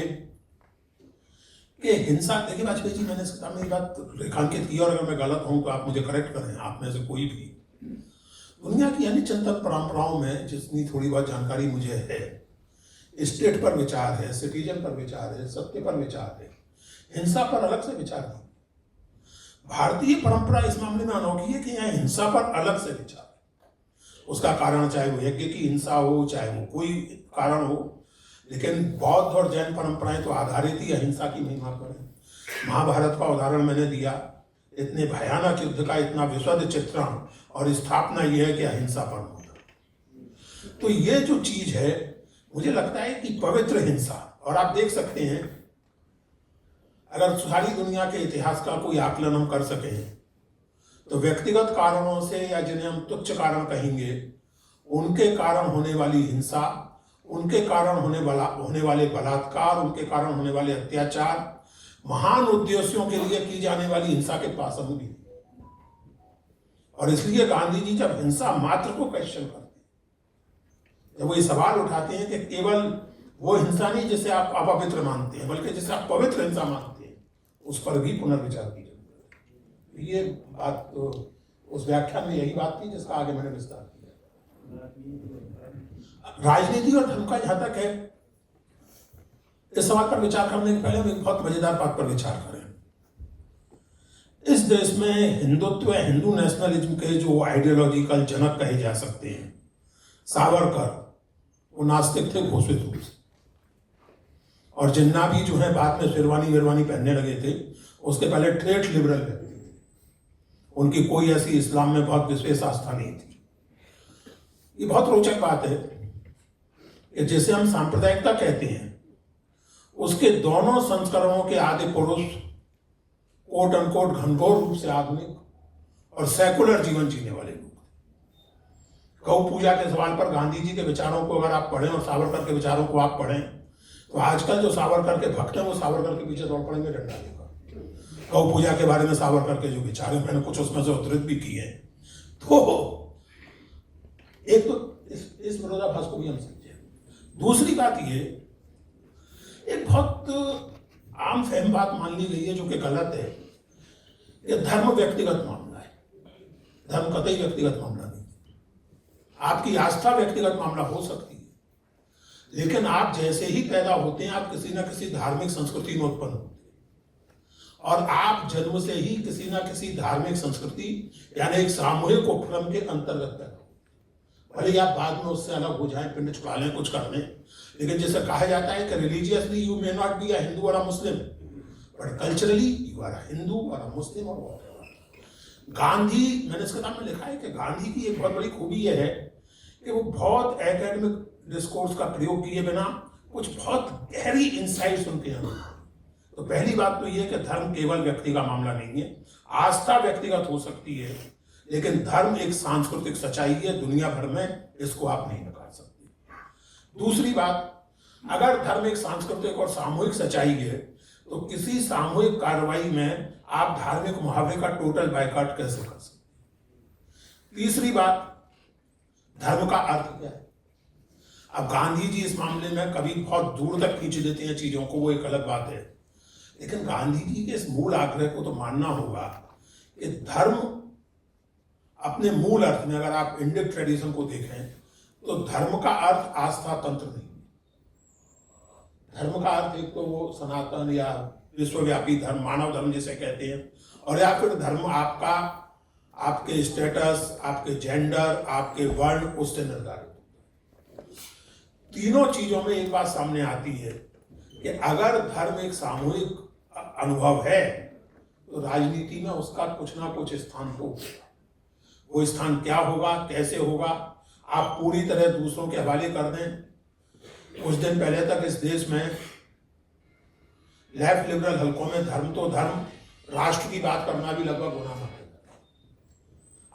कि हिंसा, देखिए वाजपेयी जी, मैंने इसके सामने ये बात रेखांकित की, और अगर मैं गलत हूं तो आप मुझे करेक्ट करें, आप में से कोई भी। दुनिया की अन्य चिंतन परंपराओं में जितनी थोड़ी बहुत जानकारी मुझे है, स्टेट पर विचार है, सिटीजन पर विचार है, सत्य पर विचार है, हिंसा पर अलग से विचार नहीं। भारतीय परंपरा इस मामले में अनोखी है कि यहाँ हिंसा पर अलग से विचार है। उसका कारण चाहे वो यज्ञ की हिंसा हो, चाहे वो कोई कारण हो, लेकिन बौद्ध और जैन परंपराएं तो आधारित ही अहिंसा की महिमा पर है। महाभारत का उदाहरण मैंने दिया, इतने भयानक युद्ध का इतना विशद चित्रण, और स्थापना यह है कि अहिंसा परमो धर्म। तो ये जो चीज है, मुझे लगता है कि पवित्र हिंसा, और आप देख सकते हैं, अगर सारी दुनिया के इतिहास का कोई आकलन हम कर सकें तो व्यक्तिगत कारणों से, या जिन्हें हम तुच्छ कारण कहेंगे, उनके कारण होने वाली हिंसा, उनके कारण होने वाले बलात्कार, उनके कारण होने वाले अत्याचार, महान उद्देश्यों के लिए की जाने वाली हिंसा के पास हम भी। और इसलिए गांधी जी जब हिंसा मात्र को क्वेश्चन करते हैं, जब वो ये सवाल उठाते हैं कि केवल वो हिंसा नहीं जिसे आप अपवित्र मानते हैं, बल्कि जिसे आप पवित्र हिंसा मानते हैं, उस पर भी पुनर्विचार की जरूरत है। ये बात तो उस व्याख्यान में यही बात थी जिसका आगे मैंने विस्तार किया। राजनीति और धर्म का जहां तक है, इस सवाल पर विचार करने के पहले हम एक बहुत मजेदार बात पर विचार करें। इस देश में हिंदुत्व, हिंदू नेशनलिज्म के जो आइडियोलॉजिकल जनक कहे जा सकते हैं, सावरकर, वो नास्तिक थे घोषित रूप से, और जिन्ना भी जो है बाद में शेरवानी वेरवानी पहनने लगे थे, उसके पहले ठेठ लिबरल व्यक्ति थे। उनकी कोई ऐसी इस्लाम में बहुत विशेष आस्था नहीं थी। ये बहुत रोचक बात है कि जिसे हम सांप्रदायिकता कहते हैं उसके दोनों संस्करणों के आदि पुरुष कोट अनकोट घनघोर रूप से आधुनिक और सेकुलर जीवन जीने वाले लोग। गौ पूजा के सवाल पर गांधी जी के विचारों को अगर आप पढ़ें और सावरकर के विचारों को आप पढ़ें तो आजकल जो सावरकर के भक्त हैं वो सावरकर के पीछे दौड़ पड़ेंगे डंडा लेकर। गौ पूजा के बारे में सावरकर के जो विचार हैं मैंने कुछ उसमें से उद्धृत भी किए हैं। तो एक तो इस विरोधाभास को भी हम समझे। दूसरी बात ये, एक बहुत आम फहम बात मान ली गई है जो कि गलत है कि धर्म व्यक्तिगत मामला है। धर्म कतई व्यक्तिगत मामला नहीं। आपकी आस्था व्यक्तिगत मामला हो सकती है, लेकिन आप जैसे ही पैदा होते हैं आप किसी न किसी धार्मिक संस्कृति में उत्पन्न होते हैं और आप जन्म से ही किसी न किसी धार्मिक संस्कृति यानी एक सामूहिक उपक्रम के अंतर्गत पैदा होते हैं। भले आप बाद में उससे अलग हो जाएं, पिंड छुड़ा लें, कुछ कर लें, लेकिन जैसे कहा जाता है कि religiously you may not be a Hindu और a Muslim but culturally you are a Hindu और अ मुस्लिम और गांधी, मैंने इस किताब में लिखा है कि गांधी की एक बहुत बड़ी खूबी यह है कि वो बहुत एकेडमिक डिस्कोर्स का प्रयोग किए बिना कुछ बहुत गहरी इंसाइट्स उनके अंदर। तो पहली बात तो ये कि धर्म केवल व्यक्ति का मामला नहीं है। आस्था व्यक्तिगत हो सकती है, लेकिन धर्म एक सांस्कृतिक सच्चाई है, दुनिया भर में इसको आप नहीं नकार सकते। दूसरी बात, अगर धर्म एक सांस्कृतिक और सामूहिक सच्चाई है तो किसी सामूहिक कार्रवाई में आप धार्मिक मुहावरे का टोटल बायकॉट कैसे कर सकते। तीसरी बात, धर्म का अर्थ क्या है। अब गांधी जी इस मामले में कभी बहुत दूर तक खींच देते हैं चीजों को, वो एक अलग बात है, लेकिन गांधी जी के इस मूल आग्रह को तो मानना होगा कि धर्म अपने मूल अर्थ में, अगर आप इंडियन ट्रेडिशन को देखें तो धर्म का अर्थ आस्था तंत्र नहीं। धर्म का अर्थ एक तो वो सनातन या विश्वव्यापी धर्म, मानव धर्म जिसे कहते हैं, और या फिर धर्म आपका आपके स्टेटस, आपके जेंडर, आपके वर्ण उससे निर्धारित। तीनों चीजों में एक बात सामने आती है कि अगर धर्म एक सामूहिक अनुभव है तो राजनीति में उसका कुछ ना कुछ स्थान तो होगा। वो स्थान क्या होगा, कैसे होगा, आप पूरी तरह दूसरों के हवाले कर दें। कुछ दिन पहले तक इस देश में लेफ्ट लिबरल हलकों में धर्म तो धर्म, राष्ट्र की बात करना भी लगभग गुनाह है।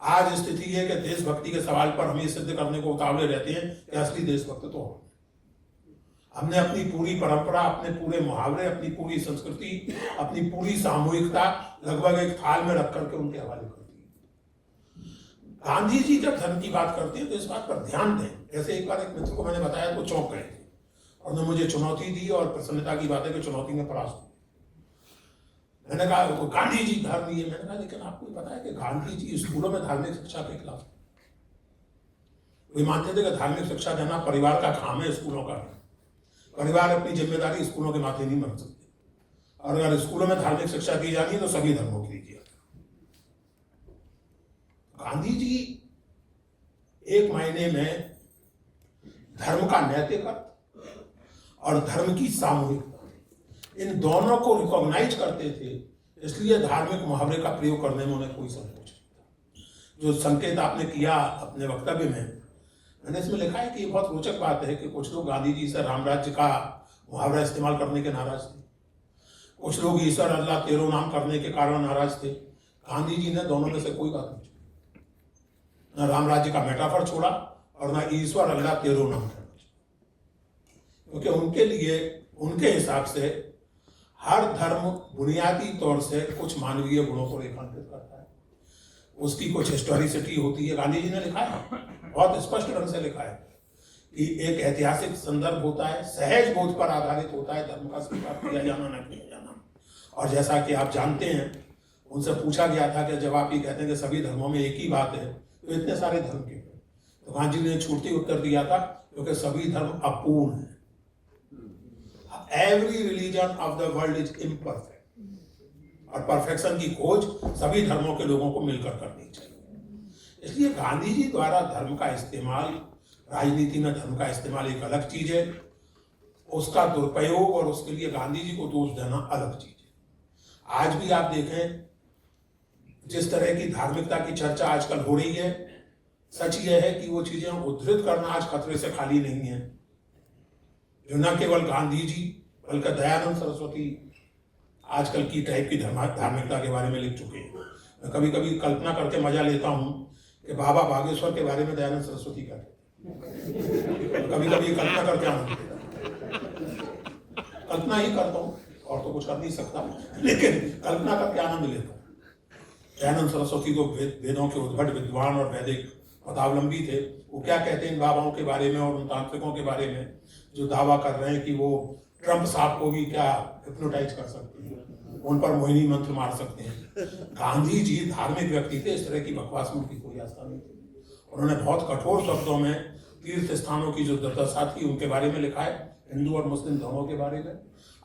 आज स्थिति है कि देशभक्ति के सवाल पर हम ये सिद्ध करने को उतावले रहते हैं कि असली देशभक्त तो हमने अपनी पूरी परंपरा, अपने पूरे मुहावरे, अपनी पूरी संस्कृति, अपनी पूरी सामूहिकता लगभग एक थाल में रख करके उनके हवाले कर दी। गांधी जी जब धर्म की बात करते हैं तो इस बात पर ध्यान दें। जैसे एक बार एक मित्र को मैंने बताया तो चौंक गए थे और उन्होंने मुझे चुनौती दी और प्रसन्नता की बात है कि चुनौती में परास्त हुई। मैंने कहा गांधी जी धर्म नहीं है। मैंने कहा लेकिन आपको पता है कि गांधी जी स्कूलों में धार्मिक शिक्षा के खिलाफ वे मानते थे कि धार्मिक शिक्षा देना परिवार का काम है, स्कूलों का। परिवार अपनी जिम्मेदारी स्कूलों के माथे नहीं बन सकते, और अगर स्कूलों में धार्मिक शिक्षा दी जानी है तो सभी धर्मों की दीजिए। गांधी जी एक मायने में धर्म का नैतिक अर्थ और धर्म की सामूहिकता, इन दोनों को रिकॉग्नाइज करते थे, इसलिए धार्मिक मुहावरे का प्रयोग करने में उन्हें कोई संकोच नहीं था। जो संकेत आपने किया अपने वक्तव्य में, मैंने इसमें लिखा है कि ये बहुत रोचक बात है कि कुछ लोग गांधी जी से राम राज्य का मुहावरा इस्तेमाल करने के नाराज थे, कुछ लोग ईश्वर अल्लाह तेरो नाम करने के कारण नाराज थे। गांधी जी ने दोनों में से कोई बात नहीं छोड़ी, न राम राज्य का मेटाफर छोड़ा और न ईश्वर अल्लाह तेरो नाम करना, क्योंकि उनके लिए, उनके हिसाब से हर धर्म बुनियादी तौर से कुछ मानवीय गुणों को रेखांकित करता है, उसकी कुछ हिस्टोरिसिटी होती है। गांधी जी ने लिखा है, बहुत स्पष्ट ढंग से लिखा है कि एक ऐतिहासिक संदर्भ होता है, सहज बोध पर आधारित होता है धर्म का स्वीकार किया जाना न किया जाना। और जैसा कि आप जानते हैं, उनसे पूछा गया था कि जब आप ये कहते हैं कि सभी धर्मों में एक ही बात है तो इतने सारे धर्म क्यों? तो गांधी जी ने छूटती उत्तर दिया था क्योंकि सभी धर्म अपूर्ण है। Every religion of the world is imperfect, और परफेक्शन की खोज सभी धर्मों के लोगों को मिलकर करनी चाहिए। इसलिए गांधी जी द्वारा धर्म का इस्तेमाल, राजनीति में धर्म का इस्तेमाल एक अलग चीज है, उसका दुरुपयोग और उसके लिए गांधी जी को दोष देना अलग चीज है। आज भी आप देखें जिस तरह की धार्मिकता की चर्चा आजकल हो रही है, सच यह है कि वो चीजें उद्धृत करना आज खतरे से खाली नहीं है, जो न केवल गांधी जी बल्कि दयानंद सरस्वती आजकल की टाइप की धार्मिकता के बारे में लिख चुके हैं। मैं कभी कभी कल्पना करके मजा लेता हूँ कि बाबा बागेश्वर के बारे में दयानंद सरस्वती का कभी कभी कल्पना करके आनंद लेता हूँ, कल्पना ही करता हूँ और तो कुछ कर नहीं सकता, लेकिन कल्पना करके आनंद लेता हूँ। दयानंद सरस्वती तो वेदों के उद्भट विद्वान और वैदिक पदावलंबी थे। वो क्या कहते हैं इन बाबाओं के बारे में और उन तांत्रिकों के बारे में जो दावा कर रहे हैं कि वो ट्रंप साहब को भी क्या हिप्नोटाइज कर सकते हैं, उन पर मोहिनी मंत्र मार सकते हैं। गांधी जी धार्मिक व्यक्ति थे, इस तरह की बकवास में उनकी कोई आस्था नहीं थी। उन्होंने बहुत कठोर शब्दों में तीर्थ स्थानों की जो दुर्दशा थी उनके बारे में लिखा है, हिंदू और मुस्लिम दोनों के बारे में,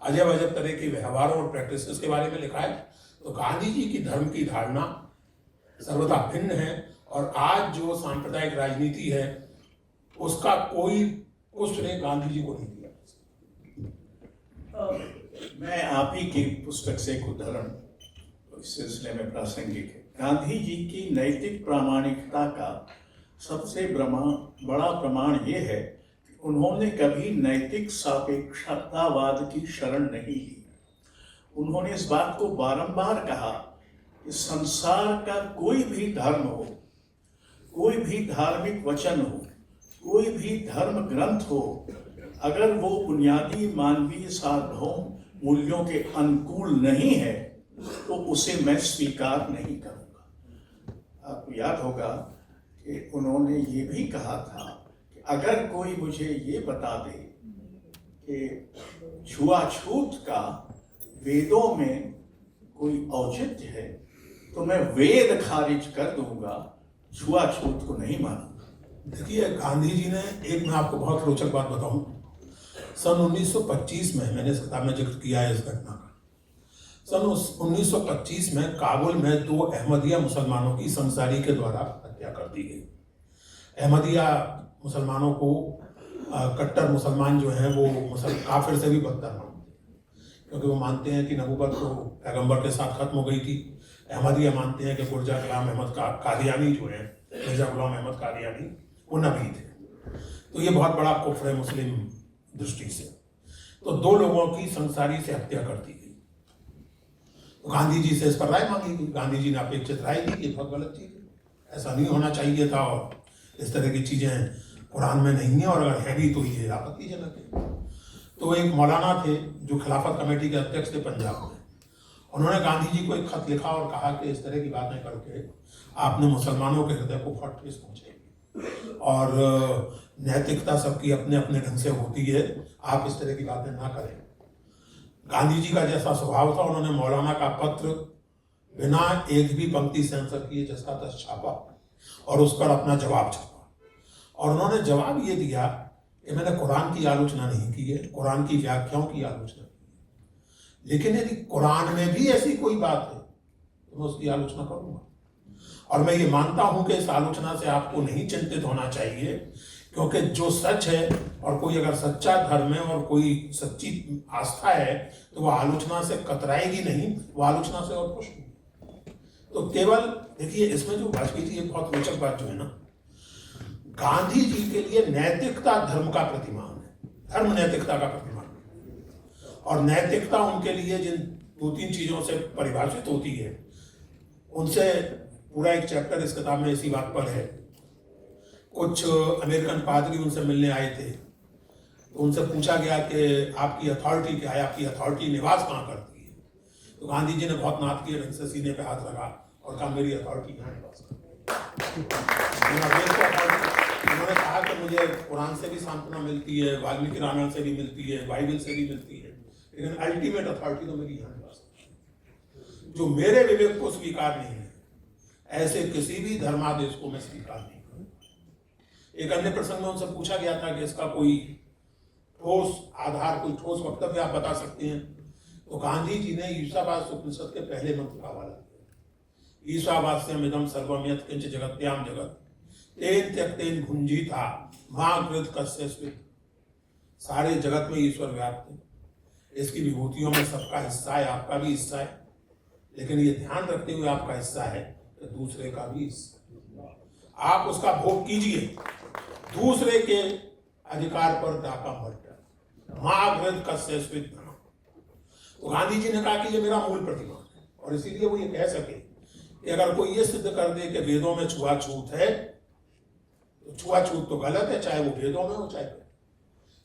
अजब अजब तरह के व्यवहारों और प्रैक्टिसेस के बारे में लिखा है। तो गांधी जी की धर्म की धारणा सर्वथा भिन्न है और आज जो सांप्रदायिक राजनीति है उसका कोई उसने गांधी जी को नहीं दिया। मैं आप ही की पुस्तक से एक उदाहरण इस सिलसिले में प्रासंगिक है। गांधी जी की नैतिक प्रामाणिकता का सबसे बड़ा प्रमाण ये है कि उन्होंने कभी नैतिक सापेक्षतावाद की शरण नहीं ली। उन्होंने इस बात को बारंबार कहा कि संसार का कोई भी धर्म हो, कोई भी धार्मिक वचन हो, कोई भी धर्म ग्रंथ हो, अगर वो बुनियादी मानवीय सार्वभौम मूल्यों के अनुकूल नहीं है तो उसे मैं स्वीकार नहीं करूँगा। आपको याद होगा कि उन्होंने ये भी कहा था कि अगर कोई मुझे ये बता दे कि छुआछूत का वेदों में कोई औचित्य है तो मैं वेद खारिज कर दूंगा, छुआछूत को नहीं मानूंगा। देखिए गांधी जी ने एक, मैं आपको बहुत रोचक बात बताऊं, सन 1925 में, मैंने इस किताब में जिक्र किया है इस घटना का, सन 1925 में काबुल में 2 अहमदिया मुसलमानों की संसारी के द्वारा हत्या कर दी गई। अहमदिया मुसलमानों को कट्टर मुसलमान जो हैं वो काफिर से भी बदतर मानते हैं, क्योंकि वो मानते हैं कि नबूवत तो पैगंबर के साथ खत्म हो गई थी। अहमदिया मानते हैं कि मिर्जा गुलाम अहमद कादियानी जो है, मिर्जा गुलाम अहमद कादियानी, वो नबी थे। तो ये बहुत बड़ा कुफ्र है मुस्लिम दृष्टि से। तो 2 लोगों की संसारी से हत्या कर दी गई। तो गांधी जी से इस पर राय मांगी गई। गांधी जी ने अपेक्षित राय दी, ये बहुत गलत चीज है, ऐसा नहीं होना चाहिए था और इस तरह की चीजें कुरान में नहीं है और अगर है भी तो ये आपत्तिजनक है। तो एक मौलाना थे जो खिलाफत कमेटी के अध्यक्ष थे पंजाब में, उन्होंने गांधी जी को एक खत लिखा और कहा कि इस तरह की बातें करके आपने मुसलमानों के हृदय को बहुत ठेस पहुंचाई और नैतिकता सबकी अपने अपने ढंग से होती है, आप इस तरह की बातें ना करें। गांधी जी का जैसा स्वभाव था, उन्होंने मौलाना का पत्र बिना एक भी पंक्ति सेंसर किए जैसा तस छापा और उस पर अपना जवाब छापा। और उन्होंने जवाब ये दिया कि मैंने कुरान की आलोचना नहीं की है, कुरान की व्याख्याओं की आलोचना की है, लेकिन यदि कुरान में भी ऐसी कोई बात है तो मैं उसकी आलोचना करूंगा। और मैं ये मानता हूं कि इस आलोचना से आपको नहीं चिंतित होना चाहिए, क्योंकि जो सच है और कोई अगर सच्चा धर्म है और कोई सच्ची आस्था है तो वह आलोचना से कतराएगी नहीं, वो आलोचना से और खुश होगी। तो केवल देखिए इसमें जो वाजपेयी जी, एक बहुत रोचक बात जो है ना, गांधी जी के लिए नैतिकता धर्म का प्रतिमान है, धर्म नैतिकता का प्रतिमान है। और नैतिकता उनके लिए जिन 2-3 चीजों से परिभाषित होती है, उनसे पूरा एक चैप्टर इस किताब में इसी बात पर है। कुछ अमेरिकन पादरी उनसे मिलने आए थे, तो उनसे पूछा गया कि आपकी अथॉरिटी क्या है, आपकी अथॉरिटी निवास कहाँ करती है। तो गांधी जी ने बहुत नाथ किए ढंग से सीने पे हाथ लगा और कहा मेरी अथॉरिटी यहाँ निवास करती है। उन्होंने कहा कि मुझे कुरान से भी सांत्वना मिलती है, वाल्मीकि रामायण से भी मिलती है, बाइबल से भी मिलती है, लेकिन अल्टीमेट अथॉरिटी तो मेरी यहाँ निवास करती है। जो मेरे विवेक को स्वीकार नहीं है, ऐसे किसी भी धर्मादेश को मैं स्वीकार नहीं करूँगा। एक अन्य प्रसंग में उनसे पूछा गया था कि इसका कोई ठोस आधार, कोई ठोस वक्तव्य आप बता सकते हैं। तो गांधी जी ने ईसावास उपनिषद के पहले मंत्र का हवाला दिया, ईसावास्यम इदं सर्वम यत् किंच जगत्याम जगत तेन त्यक्तेन भुंजीता मां कृत कस्य स्वित्। सारे जगत में ईश्वर व्याप्त है, इसकी विभूतियों में सबका हिस्सा है, आपका भी हिस्सा है, लेकिन ये ध्यान रखते हुए आपका हिस्सा है कि दूसरे का भी हिस्सा। आप उसका भोग कीजिए, दूसरे के अधिकार पर डाका मत डालो। माँ ग्रंथ कस्य स्वित। तो गांधी जी ने कहा कि ये मेरा मूल प्रतिमान है, और इसीलिए वो ये कह सके कि अगर कोई ये सिद्ध कर दे कि वेदों में छुआछूत है, तो छुआछूत तो गलत है, चाहे वो वेदों में हो चाहे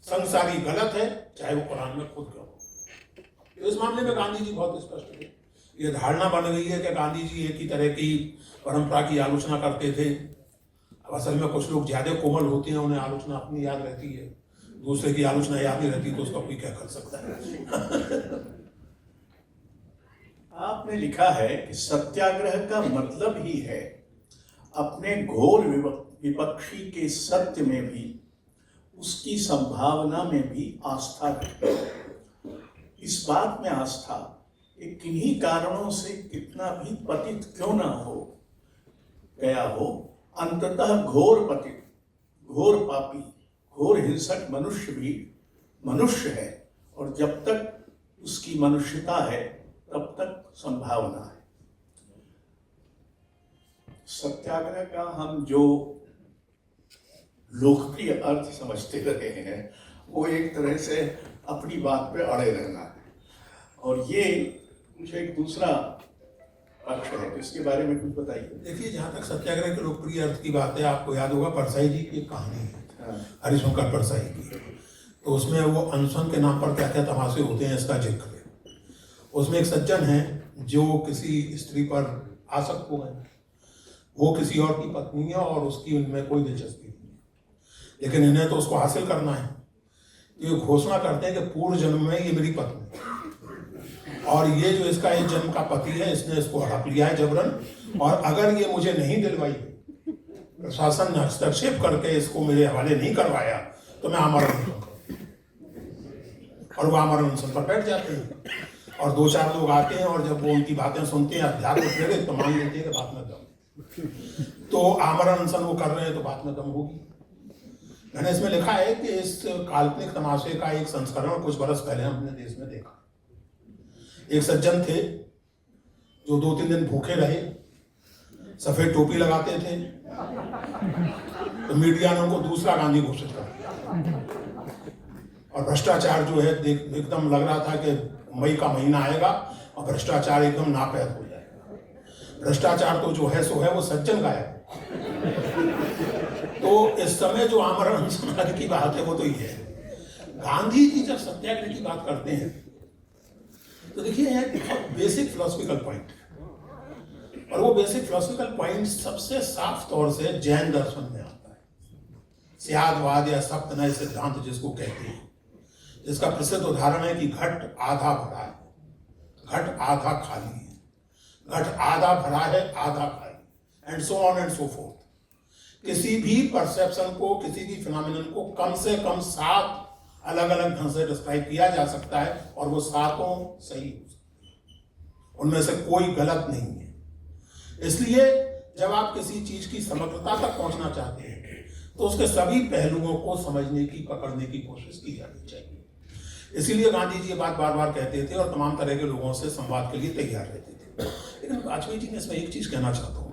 संसारी गलत है, चाहे वो कुरान में खुद हो। तो इस मामले में गांधी जी बहुत स्पष्ट थे। ये धारणा बन गई है कि गांधी जी एक ही तरह की परंपरा की आलोचना करते थे। अब असल में कुछ लोग ज्यादा कोमल होते हैं, उन्हें आलोचना अपनी याद रहती है, दूसरे की आलोचना याद नहीं रहती, तो उसका कोई क्या कर सकता है। आपने लिखा है कि सत्याग्रह का मतलब ही है अपने घोर विपक्षी के सत्य में भी, उसकी संभावना में भी आस्था रखना। इस बात में आस्था कि किन्हीं कारणों से कितना भी पतित क्यों ना हो गया हो, अंततः घोर पतित, घोर पापी, घोर हिंसक मनुष्य भी मनुष्य है, और जब तक उसकी मनुष्यता है तब तक संभावना है। सत्याग्रह का हम जो लोकप्रिय अर्थ समझते रहे हैं, वो एक तरह से अपनी बात पे अड़े रहना है, और ये मुझे एक दूसरा पक्ष है, इसके बारे में कुछ बताइए। देखिए, जहाँ तक सत्याग्रह के लोकप्रिय अर्थ की बात है, आपको याद होगा परसाई जी की एक कहानी है, हरिशंकर परसाई की। तो उसमें वो अनशन के नाम पर क्या क्या तमाशे होते हैं इसका जिक्र है। उसमें एक सज्जन है जो किसी स्त्री पर आसक्त हो गए, वो किसी और की पत्नी है और उसकी उनमें कोई दिलचस्पी नहीं है, लेकिन इन्हें तो उसको हासिल करना है। ये घोषणा करते हैं कि पूर्व जन्म में ये मेरी पत्नी है, और ये जो इसका एक जन्म का पति है, इसने इसको हड़प लिया है जबरन, और अगर ये मुझे नहीं दिलवाई, प्रशासन ने हस्तक्षेप करके इसको मेरे हवाले नहीं करवाया, तो मैं आमरण अनशन करूंगा। और वो आमरण अनशन पर बैठ जाते हैं, और 2-4 लोग आते हैं, और जब वो उनकी बातें सुनते हैं, अध्यात्म प्रेरित, तो मान लेते हैं कि बात में दम। तो आमरण अनशन वो कर रहे हैं तो बात में दम होगी। मैंने इसमें लिखा है कि इस काल्पनिक तमाशे का एक संस्करण कुछ बरस पहले हम अपने देश में देखा। एक सज्जन थे जो 2-3 दिन भूखे रहे, सफेद टोपी लगाते थे, तो मीडिया ने उनको दूसरा गांधी घोषित कर दिया। और भ्रष्टाचार जो है एकदम लग रहा था कि मई का महीना आएगा और भ्रष्टाचार एकदम नापैद हो जाएगा। भ्रष्टाचार तो जो है सो है, वो सज्जन गायब। तो इस समय जो आमरण अनशन की बात है वो तो ये है। गांधी जी जब सत्याग्रह की बात करते हैं तो देखिए यह बहुत बेसिक फिलोसफिकल पॉइंट है, और वो बेसिक फिलोसफिकल पॉइंट सबसे साफ तौर से जैन दर्शन में आता है। स्यादवाद या सप्तनय सिद्धांत जिसको कहते हैं, जिसका प्रसिद्ध उदाहरण है कि घट आधा भरा है, घट आधा खाली है, घट आधा भरा है आधा खाली, and so on and so fourth. किसी भी परसेप्शन को, किसी भी फिनोमिनन को कम से कम 7 अलग अलग ढंग से डिस्क्राइब किया जा सकता है, और वो 7 सही हो सकते हैं, उनमें से कोई गलत नहीं है। इसलिए जब आप किसी चीज की समग्रता तक पहुंचना चाहते हैं तो उसके सभी पहलुओं को समझने की, पकड़ने की कोशिश की जानी चाहिए। इसीलिए गांधी जी ये बात बार बार कहते थे और तमाम तरह के लोगों से संवाद के लिए तैयार रहते थे। लेकिन वाजपेयी जी ने इसमें एक चीज कहना चाहता हूँ।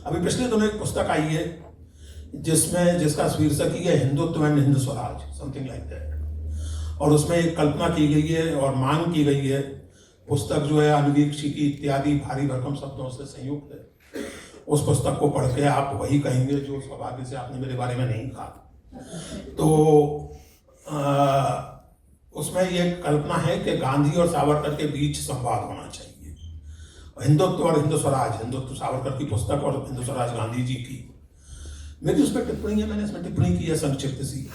अभी पिछले दिनों एक पुस्तक आई है जिसका शीर्षक ही है Hindutva and Hind Swaraj, something like that, और उसमें एक कल्पना की गई है और मांग की गई है। पुस्तक जो है अनुवीक्षिकी इत्यादि भारी भरकम शब्दों से संयुक्त है। उस पुस्तक को पढ़ के आप वही कहेंगे जो सौभाग्य से आपने मेरे बारे में नहीं कहा। तो उसमें ये कल्पना है कि गांधी और सावरकर के बीच संवाद होना चाहिए। हिंदुत्व और हिंदू स्वराज, हिंदुत्व सावरकर की पुस्तक और हिंदू स्वराज गांधी जी की। मेरी उस पर टिप्पणी है, मैंने इसमें टिप्पणी की है संक्षिप्त सी।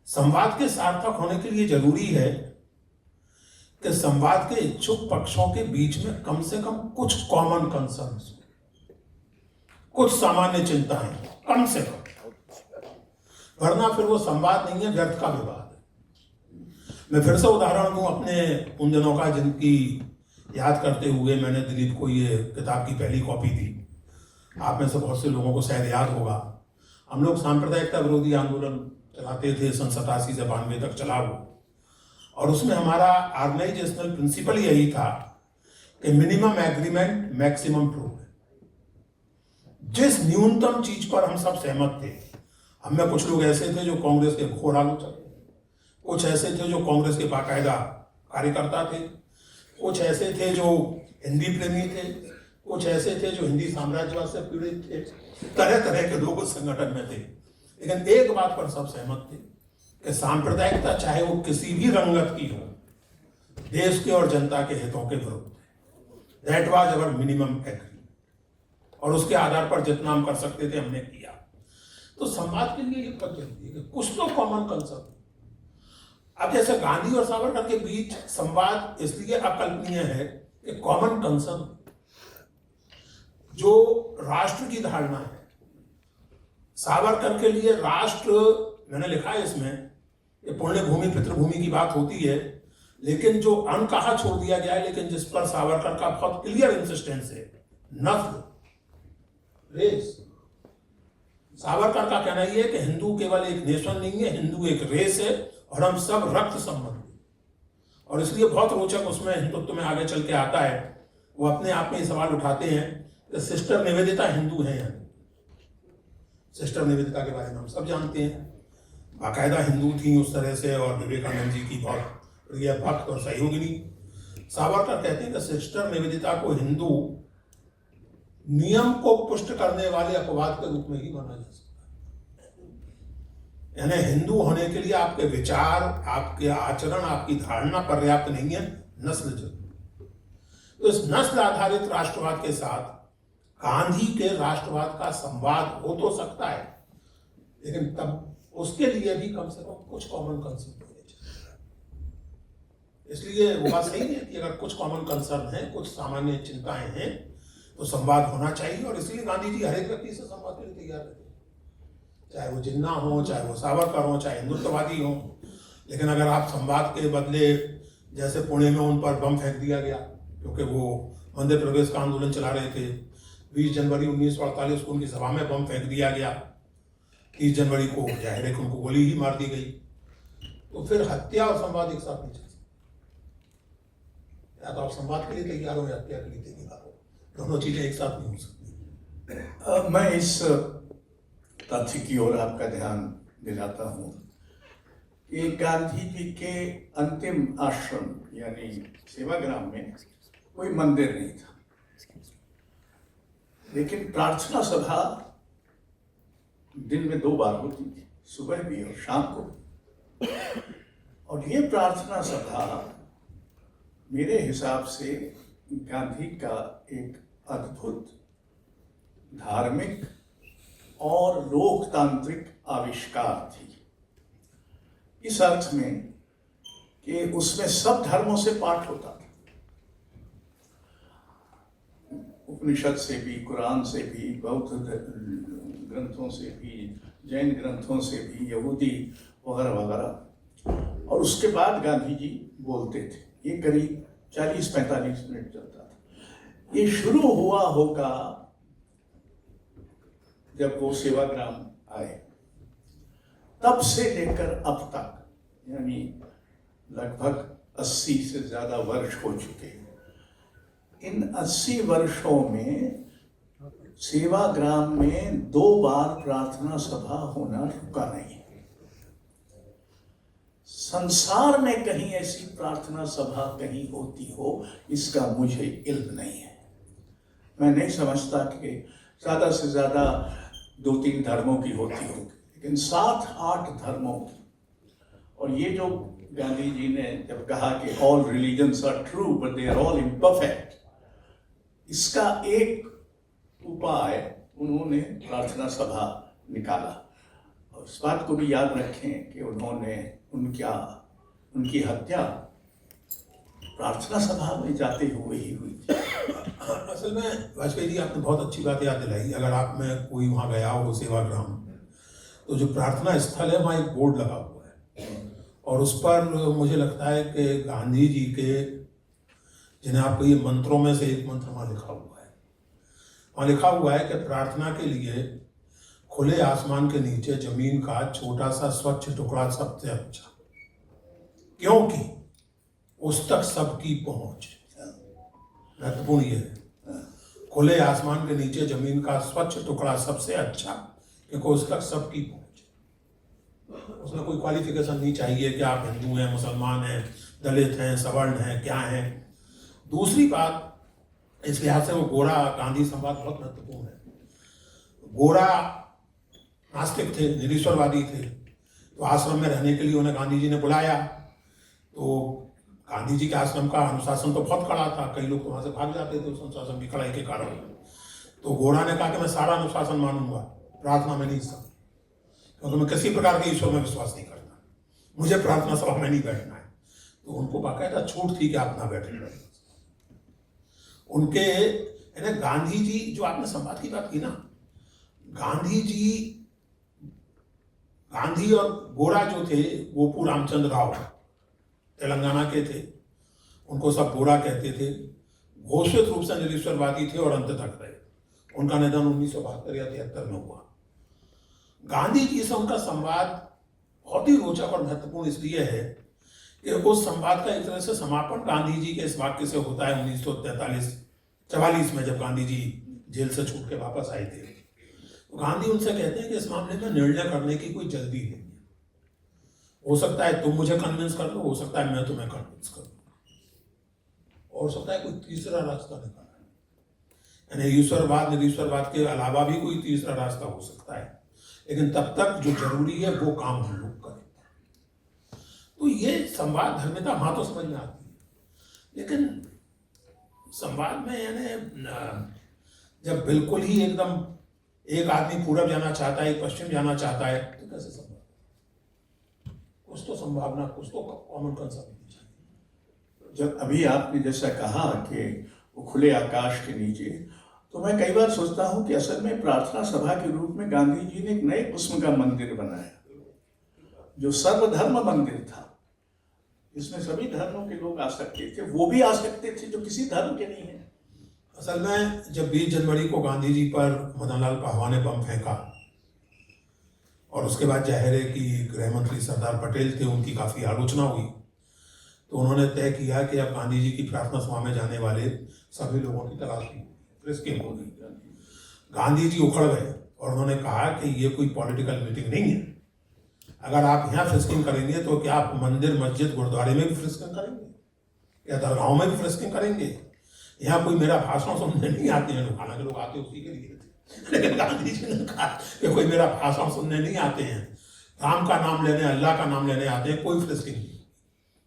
संवाद के सार्थक होने के लिए जरूरी है कि संवाद के इच्छुक पक्षों के बीच में कम से कम कुछ कॉमन कंसर्न्स, कुछ सामान्य चिंताएं, कम से कम, वरना फिर वो संवाद नहीं है, व्यर्थ का विवाद है। मैं फिर से उदाहरण दूं अपने उन दिनों का जिनकी याद करते हुए मैंने दिलीप को ये किताब की पहली कॉपी दी। आप में से बहुत से लोगों को शायद याद होगा, हम लोग सांप्रदायिकता विरोधी आंदोलन चलाते थे, सन 87 से 92 तक चला वो। और उसमें हमारा ऑर्गेनाइजेशनल प्रिंसिपल यही था कि मिनिमम एग्रीमेंट मैक्सिमम प्रूफ है। जिस न्यूनतम चीज पर हम सब सहमत थे, हम में कुछ लोग ऐसे थे जो कांग्रेस के घोर आलोचक, कुछ ऐसे थे जो कांग्रेस के बाकायदा कार्यकर्ता थे, कुछ ऐसे थे जो हिंदी प्रेमी थे, कुछ ऐसे थे जो हिंदी साम्राज्यवाद से पीड़ित थे, तरह तरह के लोग उस संगठन में थे। लेकिन एक बात पर सब सहमत थे कि सांप्रदायिकता चाहे वो किसी भी रंगत की हो, देश के और जनता के हितों के विरुद्ध है। That was our minimum agree, और उसके आधार पर जितना हम कर सकते थे हमने किया। तो संवाद के लिए ये बहुत जरूरी है कि कुछ तो कॉमन कंसेप्ट। अब जैसे गांधी और सावरकर के बीच संवाद इसलिए अकल्पनीय है कि कॉमन कंसर्न, जो राष्ट्र की धारणा है, सावरकर के लिए राष्ट्र, मैंने लिखा है इसमें, ये पुण्य भूमि पितृभूमि की बात होती है, लेकिन जो अनकहा छोड़ दिया गया है, लेकिन जिस पर सावरकर का बहुत क्लियर इंसिस्टेंस है, नस्ल, रेस। सावरकर का कहना यह है कि हिंदू केवल एक नेशन नहीं है, हिंदू एक रेस है और हम सब रक्त संबंधी। और इसलिए बहुत रोचक उसमें हिंदुत्व में आगे चल के आता है, वो अपने आप में ये सवाल उठाते हैं कि सिस्टर निवेदिता हिंदू है या नहीं। सिस्टर निवेदिता के बारे में हम सब जानते हैं, बाकायदा हिंदू थी उस तरह से, और विवेकानंद जी की बहुत प्रिय भक्त और सहयोगिनी। सावरकर कहते हैं कि सिस्टर निवेदिता को हिंदू नियम को पुष्ट करने वाले अपवाद के रूप में ही माना जा सकता है। यानी हिंदू होने के लिए आपके विचार, आपके आचरण, आपकी धारणा पर्याप्त नहीं है, नस्ल जरूरी। तो इस नस्ल आधारित राष्ट्रवाद के साथ गांधी के राष्ट्रवाद का संवाद हो तो सकता है, लेकिन तब उसके लिए भी कम से कम कुछ कॉमन कंसेप्ट होने चाहिए। इसलिए वो बात सही है कि अगर कुछ कॉमन कंसर्न है, कुछ सामान्य चिंताएं हैं, तो संवाद होना चाहिए। और इसलिए गांधी जी हर एक व्यक्ति से संवाद के लिए तैयार रहते, चाहे वो जिन्ना हो, चाहे वो सावरकर हो, चाहे हिंदुत्ववादी हो। लेकिन अगर आप संवाद के बदले, जैसे पुणे में उन पर बम फेंक दिया गया क्योंकि वो मंदिर प्रवेश का आंदोलन चला रहे थे, 20 जनवरी 1948 को उनकी सभा में बम फेंक दिया गया, 30 जनवरी को जाहिर है कि उनको गोली ही मार दी गई, तो फिर हत्या और संवाद एक साथ नहीं चल सकते। या तो आप संवाद के लिए तैयार हो या हत्या के लिए तैयार हो, दोनों चीजें एक साथ नहीं हो सकती। मैं इस तथ्य की ओर आपका ध्यान दिलाता हूँ कि गांधी जी के अंतिम आश्रम यानी सेवाग्राम में कोई मंदिर नहीं था, लेकिन प्रार्थना सभा दिन में 2 बार होती थी, सुबह भी और शाम को। और ये प्रार्थना सभा मेरे हिसाब से गांधी का एक अद्भुत धार्मिक और लोकतांत्रिक आविष्कार थी, इस अर्थ में कि उसमें सब धर्मों से पाठ होता था, उपनिषद से भी, कुरान से भी, बौद्ध ग्रंथों से भी, जैन ग्रंथों से भी, यहूदी वगैरह वगैरह। और उसके बाद गांधी जी बोलते थे, ये करीब 40-45 मिनट चलता था। ये शुरू हुआ होगा जब वो सेवाग्राम आए, तब से लेकर अब तक, यानी लगभग 80 से ज्यादा वर्ष हो चुके हैं। इन 80 वर्षों में सेवाग्राम में 2 बार प्रार्थना सभा होना रुका नहीं है। संसार में कहीं ऐसी प्रार्थना सभा कहीं होती हो, इसका मुझे इल्म नहीं है। मैं नहीं समझता कि ज़्यादा से ज़्यादा 2-3 धर्मों की होती होगी, लेकिन 7-8 धर्मों की। और ये जो गांधी जी ने जब कहा कि all religions are true but they are all imperfect, इसका एक उपाय उन्होंने प्रार्थना सभा निकाला। और इस बात को भी याद रखें कि उन्होंने उनकी हत्या प्रार्थना सभा में जाते हुए ही हुई थी। असल में वाजपेयी जी, आपने बहुत अच्छी बात याद दिलाई। अगर आप में कोई वहाँ गया हो सेवाग्राम, तो जो प्रार्थना स्थल है वहाँ एक बोर्ड लगा हुआ है, और उस पर मुझे लगता है कि गांधी जी के, जिन्हें आपको ये मंत्रों में से एक मंत्र वहाँ लिखा हुआ है, वहाँ लिखा हुआ है कि प्रार्थना के लिए खुले आसमान के नीचे जमीन का छोटा सा स्वच्छ टुकड़ा सबसे अच्छा, क्योंकि उस तक सबकी पहुंच। महत्वपूर्ण ये है, खुले आसमान के नीचे जमीन का स्वच्छ टुकड़ा सबसे अच्छा, क्योंकि उस तक सबकी पहुंच। उसमें कोई क्वालिफिकेशन नहीं चाहिए कि आप हिंदू हैं, मुसलमान हैं, दलित हैं, सवर्ण हैं, क्या हैं। दूसरी बात, इस लिहाज से वो गोरा गांधी संवाद बहुत महत्वपूर्ण है। गोरा नास्तिक थे, निरीश्वरवादी थे, तो आश्रम में रहने के लिए उन्हें गांधी जी ने बुलाया। तो गांधी जी के आश्रम का अनुशासन तो बहुत कड़ा था, कई लोग तो वहाँ से भाग जाते थे उस अनुशासन की कड़ाई के कारण। तो गोरा ने कहा कि मैं सारा अनुशासन मानूंगा, प्रार्थना में नहीं सकता, क्योंकि मैं किसी प्रकार के ईश्वर में विश्वास नहीं करता, मुझे प्रार्थना सभा में नहीं बैठना है। तो उनको बाकायदा छूट थी कि आप ना बैठे। उनके यानी गांधी जी, जो आपने संवाद की बात की ना, गांधी और गोरा जो थे, गोपू रामचंद्र राव तेलंगाना के थे, उनको सब गोरा कहते थे। घोषित रूप से निरीश्वरवादी थे और अंत तक रहे। उनका निधन 1972 या 73 में हुआ। गांधी जी से उनका संवाद बहुत ही रोचक और महत्वपूर्ण इसलिए है कि उस संवाद का एक तरह से समापन गांधी जी के इस वाक्य से होता है 1943-44 में, जब गांधी जी जेल से छूट के वापस आए थे। तो गांधी उनसे कहते हैं कि इस मामले में निर्णय करने की कोई जल्दी नहीं है। हो सकता है तुम मुझे कन्विंस कर लो, हो सकता है मैं तुम्हें कन्विंस कर लूँ, हो सकता है कोई तीसरा रास्ता निकालना है। यानी ईश्वरवाद निरीश्वरवाद के अलावा भी कोई तीसरा रास्ता हो सकता है, लेकिन तब तक जो जरूरी है वो काम हम लोग करें। तो ये संवाद धर्मिता वहां तो समझ में आती है, लेकिन संवाद में यानी जब बिल्कुल ही एकदम एक आदमी पूरब जाना चाहता है, एक पश्चिम जाना चाहता है, तो कैसे संभव? कुछ तो संभावना, कुछ तो कॉमन कंसेप्ट होनी चाहिए। जब अभी आपने जैसा कहा कि वो खुले आकाश के नीचे, तो मैं कई बार सोचता हूँ कि असल में प्रार्थना सभा के रूप में गांधी जी ने एक नए किस्म का मंदिर बनाया, जो सर्वधर्म मंदिर था। इसमें सभी धर्मों के लोग आ सकते थे, वो भी आ सकते थे जो किसी धर्म के नहीं है। असल में जब 20 जनवरी को गांधी जी पर मदन लाल पहलवान ने बम फेंका, और उसके बाद जाहिर है कि गृह मंत्री सरदार पटेल थे, उनकी काफ़ी आलोचना हुई, तो उन्होंने तय किया कि अब गांधी जी की प्रार्थना सभा में जाने वाले सभी लोगों की तलाश की, फ्रिस्किंग होगी। गांधी जी उखड़ गए और उन्होंने कहा कि ये कोई पॉलिटिकल मीटिंग नहीं है। अगर आप यहाँ फ्रिस्किंग करेंगे तो क्या आप मंदिर, मस्जिद, गुरुद्वारे में भी फ्रिस्किंग करेंगे, या दरगाहों में भी फ्रिस्किंग करेंगे? यहाँ कोई मेरा भाषण सुनने नहीं आते हैं लोग, हालांकि लोग आते उसी के लिए थे, लेकिन गांधी जी ने कहा कि कोई मेरा भाषण सुनने नहीं आते हैं, राम का नाम लेने, अल्लाह का नाम लेने आते हैं, कोई फ्रिस्किंग नहीं।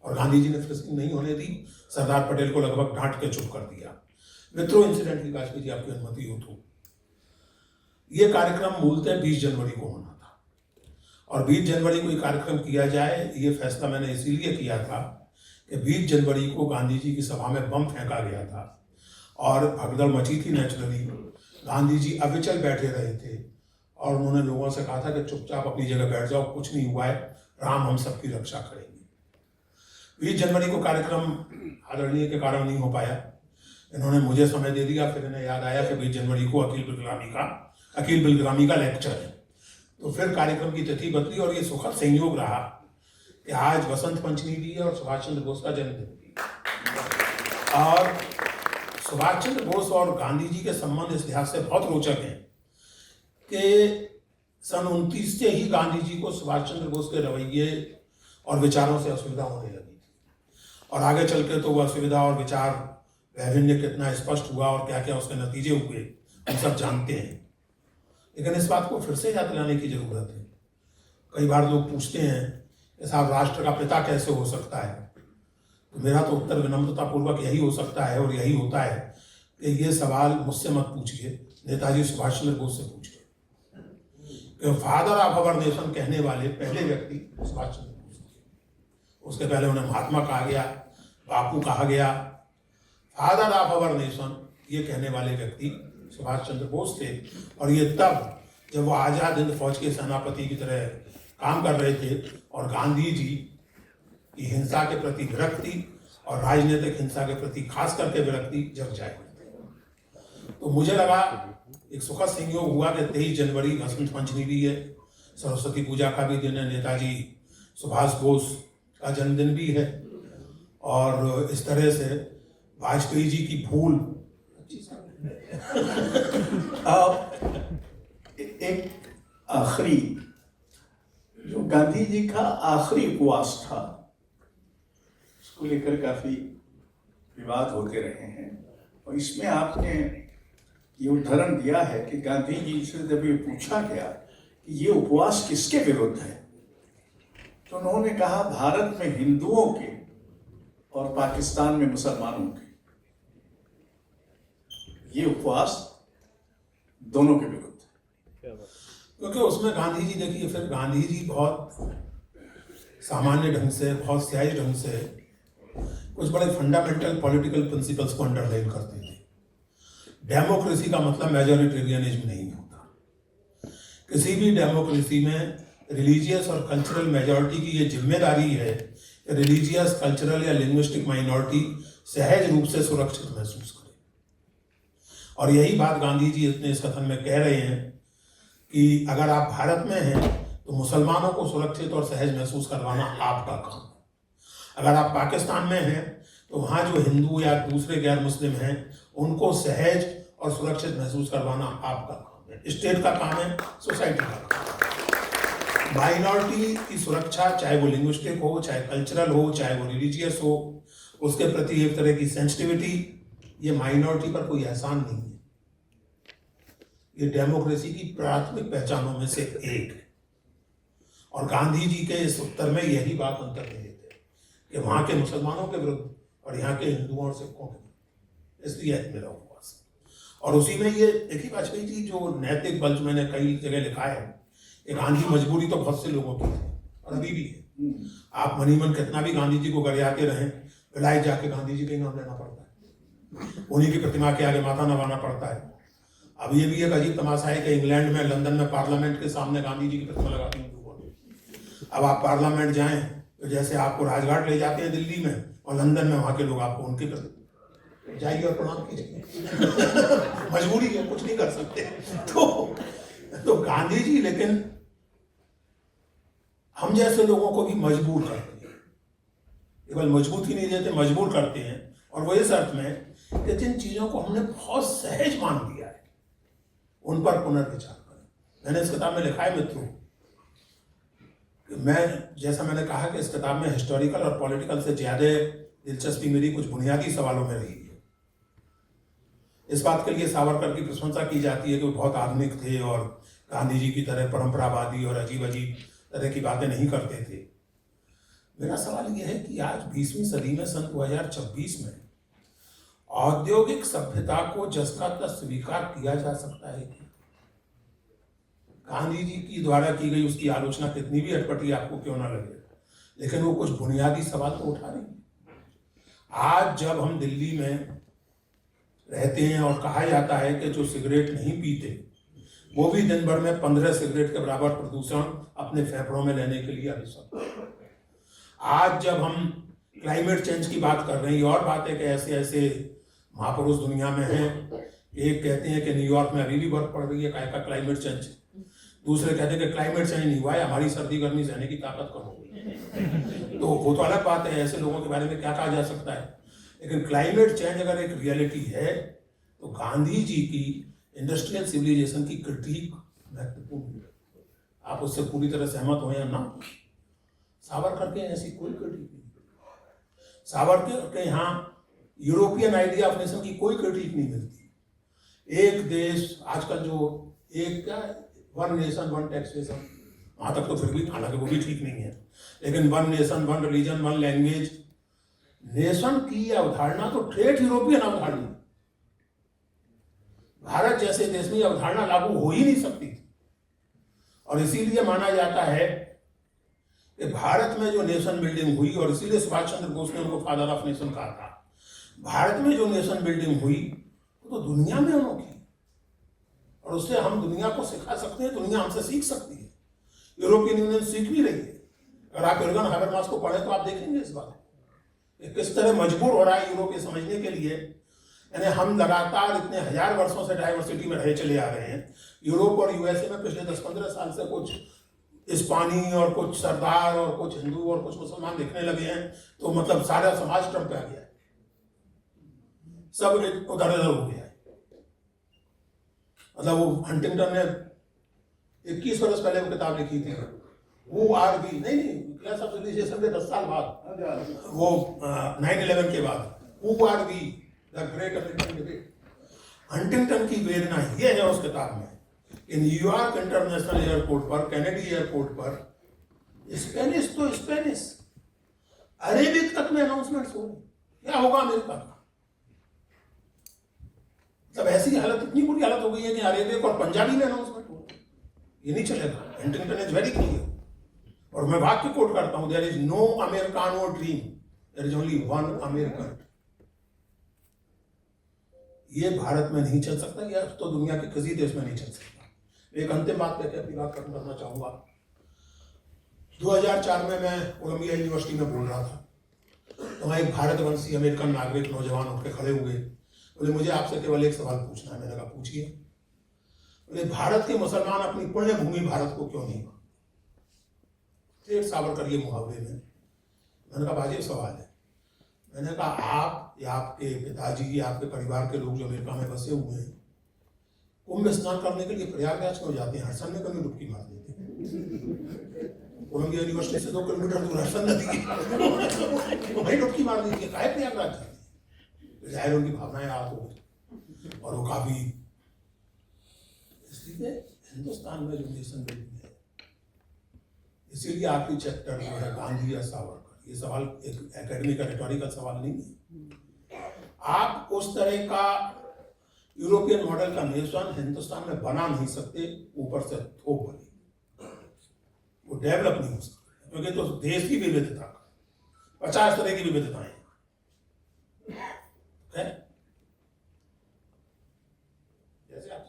और गांधी जी ने फ्रिस्किंग नहीं होने दी, सरदार पटेल को लगभग डांट के चुप कर दिया। मित्रों, इंसिडेंटली काशवी जी, आपकी अनुमति हो तो ये कार्यक्रम मूलतः 20 जनवरी को होना था, और 20 जनवरी को ये कार्यक्रम किया जाए, ये फैसला मैंने इसीलिए किया था कि 20 जनवरी को गांधी जी की सभा में बम फेंका गया था और भगदड़ मची थी। नेचुरली गांधी जी अविचल बैठे रहे थे और उन्होंने लोगों से कहा था कि चुपचाप अपनी जगह बैठ जाओ, कुछ नहीं हुआ है, राम हम सबकी रक्षा करेंगे। 20 जनवरी को कार्यक्रम आदरणीय के कारण नहीं हो पाया। इन्होंने मुझे समय दे दिया, फिर इन्हें याद आया कि 20 जनवरी को अकील बिलग्रामी का लेक्चर है, तो फिर कार्यक्रम की तिथि बदली, और ये सुखद संयोग रहा कि आज वसंत पंचमी भी है और सुभाष चंद्र बोस का जन्मदिन भी है। और सुभाष चंद्र बोस और गांधी जी के संबंध इस लिहाज से बहुत रोचक हैं कि सन 29 से ही गांधी जी को सुभाष चंद्र बोस के रवैये और विचारों से असुविधा होने लगी थी, और आगे चल के तो वह असुविधा और विचार वैभिन्य कितना स्पष्ट हुआ और क्या क्या उसके नतीजे हुए हम सब जानते हैं। लेकिन इस बात को फिर से याद दिलाने की जरूरत है। कई बार लोग पूछते हैं कि साहब राष्ट्र का पिता कैसे हो सकता है, तो मेरा तो उत्तर विनम्रतापूर्वक यही हो सकता है और यही होता है कि ये सवाल मुझसे मत पूछिए, नेताजी सुभाष चंद्र बोस से पूछिए, कि फादर ऑफ आवर नेशन कहने वाले पहले व्यक्ति सुभाष चंद्र बोस थे। उसके पहले उन्हें महात्मा कहा गया, बापू कहा गया, फादर ऑफ आवर नेशन ये कहने वाले व्यक्ति सुभाष चंद्र बोस थे। और ये तब जब वो आजाद हिंद फौज के सेनापति की तरह काम कर रहे थे और गांधी जी की हिंसा के प्रति विरक्ति और राजनीतिक हिंसा के प्रति खास करके विरक्ति जग जाए। तो मुझे लगा एक सुखद संयोग हुआ कि 23 जनवरी वसंत पंचमी भी है, सरस्वती पूजा का भी दिन है, नेताजी सुभाष बोस का जन्मदिन भी है, और इस तरह से वाजपेयी जी की भूल अच्छी एक आखिरी, जो गांधी जी का आखिरी उपवास था, उसको लेकर काफी विवाद होते रहे हैं, और इसमें आपने ये उदाहरण दिया है कि गांधी जी से जब ये पूछा गया कि ये उपवास किसके विरुद्ध है, तो उन्होंने कहा भारत में हिंदुओं के और पाकिस्तान में मुसलमानों के, ये उपवास दोनों के विरुद्ध है। क्योंकि उसमें गांधी जी, देखिए, फिर गांधी जी बहुत सामान्य ढंग से, बहुत स्याही ढंग से कुछ बड़े फंडामेंटल पॉलिटिकल प्रिंसिपल्स को अंडरलाइन करते थे। डेमोक्रेसी का मतलब मेजॉरिटेरियनिज्म नहीं होता। किसी भी डेमोक्रेसी में रिलीजियस और कल्चरल मेजॉरिटी की ये जिम्मेदारी है कि रिलीजियस, कल्चरल या लिंग्विस्टिक माइनॉरिटी सहज रूप से सुरक्षित महसूस करे। और यही बात गांधी जी अपने इस कथन में कह रहे हैं कि अगर आप भारत में हैं तो मुसलमानों को सुरक्षित और सहज महसूस करवाना आपका काम है। अगर आप पाकिस्तान में हैं तो वहाँ जो हिंदू या दूसरे गैर मुस्लिम हैं उनको सहज और सुरक्षित महसूस करवाना आपका काम है। स्टेट का काम है, सोसाइटी का काम है। माइनॉरिटी की सुरक्षा, चाहे वो लिंग्विस्टिक हो, चाहे कल्चरल हो, चाहे वो रिलीजियस हो, उसके प्रति एक तरह की सेंसिटिविटी, ये माइनॉरिटी पर कोई एहसान नहीं है। ये डेमोक्रेसी की प्राथमिक पहचानों में से एक है। और गांधी जी के इस उत्तर में यही बात अंतर्निहित है कि वहाँ के मुसलमानों के विरुद्ध और यहाँ के हिंदुओं और सिखों के विरुद्ध, इसलिए मेरा उपवास। और उसी में ये देखिए वाजपेयी जी, जो नैतिक बल, मैंने कई जगह लिखा है कि गांधी मजबूरी तो बहुत से लोगों की थी और अभी भी है। आप मनीमन कितना भी गांधी जी को गरियाते रहें, विलायत जाके गांधी जी का ही नाम लेना पड़ता है, उन्हीं की प्रतिमा के आगे माथा नवाना पड़ता है। अब ये भी एक अजीब तमाशा है कि इंग्लैंड में, लंदन में पार्लियामेंट के सामने गांधी जी की प्रतिमा लगाती हैं लोगों ने। अब आप पार्लियामेंट जाएं तो जैसे आपको राजघाट ले जाते हैं दिल्ली में, और लंदन में वहाँ के लोग आपको उनकी प्रतिमा, जाइए और प्रणाम कीजिए। मजबूरी है, कुछ नहीं कर सकते। तो गांधी जी, लेकिन हम जैसे लोगों को भी मजबूर करते हैं। केवल मजबूत ही नहीं देते, मजबूर करते हैं। और वो इस अर्थ में कि जिन चीजों को हमने बहुत सहज मान लिया है उन पर पुनर्विचार करें। मैंने इस किताब में लिखा है मित्रों, जैसा मैंने कहा कि इस किताब में हिस्टोरिकल और पॉलिटिकल से ज्यादा दिलचस्पी मेरी कुछ बुनियादी सवालों में रही है। इस बात के लिए सावरकर की प्रशंसा की जाती है कि वो बहुत आधुनिक थे और गांधी जी की तरह परंपरावादी और अजीब अजीब तरह की बातें नहीं करते थे। मेरा सवाल यह है कि आज 20वीं सदी में, सन 2026 में, औद्योगिक सभ्यता को जसका तस स्वीकार किया जा सकता है क्या? गांधी जी की द्वारा की गई उसकी आलोचना कितनी भी अटपटी आपको क्यों ना लगे, लेकिन वो कुछ बुनियादी सवाल तो उठा रही है। आज जब हम दिल्ली में रहते हैं और कहा जाता है कि जो सिगरेट नहीं पीते वो भी दिन भर में 15 सिगरेट के बराबर प्रदूषण अपने फेफड़ों में लेने के लिए अभिशप्त। आज जब हम क्लाइमेट चेंज की बात कर रहे हैं, और बात है कि ऐसे ऐसे महापुरुष दुनिया में हैं। एक कहते हैं कि न्यूयॉर्क में अभी भी बर्फ पड़ रही है, काय का क्लाइमेट चेंज। दूसरे कहते हैं कि क्लाइमेट चेंज नहीं हुआ है, हमारी सर्दी गर्मी सहने की ताकत कम हो गई। तो वो तो अलग बात है, ऐसे लोगों के बारे में क्या कहा जा सकता है। लेकिन क्लाइमेट चेंज अगर एक रियलिटी है तो गांधी जी की इंडस्ट्रियल सिविलाइजेशन की क्रिटिक महत्वपूर्ण है। आप उससे पूरी तरह सहमत हो या ना, सावरकर के ऐसी कोई क्रिटिक नहीं। सावरकर के यहाँ यूरोपियन आइडिया ऑफ नेशन की कोई क्रिटिक नहीं मिलती। एक देश, आजकल जो एक क्या, वन नेशन वन टैक्सेशन, वहाँ तक तो फिर भी, हालांकि वो भी ठीक नहीं है, लेकिन one nation one religion one language, nation की अवधारणा तो ठेठ यूरोपियन अवधारणा, भारत जैसे देश में अवधारणा लागू हो ही नहीं सकती थी। और इसीलिए माना जाता है कि भारत में जो नेशन बिल्डिंग हुई, और इसीलिए सुभाष चंद्र बोस ने उनको फादर ऑफ नेशन कहा था, भारत में जो नेशन बिल्डिंग हुई वो तो दुनिया में अनोखी, और उससे हम दुनिया को सिखा सकते हैं, दुनिया हमसे सीख सकती है। यूरोपियन यूनियन सीख भी रही है। अगर आप एर्गन हाबरमास को पढ़े तो आप देखेंगे इस बात किस तरह मजबूर हो रहा है यूरोप ये समझने के लिए। यानी हम लगातार इतने हजार वर्षों से डाइवर्सिटी में रहे चले आ रहे हैं। यूरोप और यूएसए में पिछले 10-15 साल से कुछ हिस्पानी और कुछ सरदार और कुछ हिंदू और कुछ मुसलमान दिखने लगे हैं, तो मतलब सारा समाज ट्रंप पे आ गया है, सब उधर उधर हो गया है। मतलब वो हंटिंगटन ने 21 वर्ष पहले वो किताब लिखी थी, वो आर भी नहीं क्लास ऑफ सिविलाइजेशन के 10 साल बाद, वो 9/11 के बाद, वो आर भी the great American debate. Huntington की वेदना ये है उस किताब में कि न्यूयॉर्क इंटरनेशनल एयरपोर्ट पर, केनेडी एयरपोर्ट पर स्पेनिश तो स्पेनिश, अरेबिक तक में अनाउंसमेंट्स हो, क्या होगा अमेरिका का? तब ऐसी हालत, इतनी बुरी हालत हो गई है कि अरेबिक और पंजाबी में अनाउंसमेंट हो, ये नहीं चलेगा। हंटिंगटन इज वेरी क्लियर, और मैं वाक्य कोट करता हूं, there is no Americano dream, there is only one American. ये भारत में नहीं चल सकता, या तो दुनिया के किसी देश में नहीं चल सकता। एक अंतिम बात कहकर अपनी बात खत्म करना चाहूंगा। 2004 में मैं कोलंबिया यूनिवर्सिटी में बोल रहा था, तो वहाँ एक भारतवंशी अमेरिकन नागरिक नौजवान उठकर खड़े हुए, बोले मुझे आपसे केवल एक सवाल पूछना है। मैंने कहा पूछिए। बोले भारत के मुसलमान अपनी पुण्य भूमि भारत को क्यों नहीं मानते? एक सावरकर ये मुहावरे में। मैंने कहा वाजिब सवाल है। मैंने कहा आप या आपके पिताजी या आपके परिवार के लोग जो अमेरिका में बसे हुए हैं, कुंभ स्नान करने के लिए प्रयागराज क्यों जाते हैं? हरसन में क्यों डुबकी मार देते हैं? कोलंबिया यूनिवर्सिटी से 2 किलोमीटर दूर हरसन नदी है, तो भाई डुबकी मार दीजिए, काहे प्रयागराज जाते हैं? जाहिर उनकी भावनाएं याद हो, और वो काफी, इसलिए हिंदुस्तान में जो नेशन बिल्डिंग है, इसीलिए आखिरी चैप्टर जो है गांधी या सावरकर, ये सवाल एक एकेडमी का रिटोरिकल सवाल नहीं है। आप उस तरह का यूरोपियन मॉडल का नेशन हिंदुस्तान में बना नहीं सकते, ऊपर से थोक बने, वो डेवलप नहीं हो सकता, क्योंकि तो देश की विविधता का 50 तरह की विविधताएं है। जैसे आप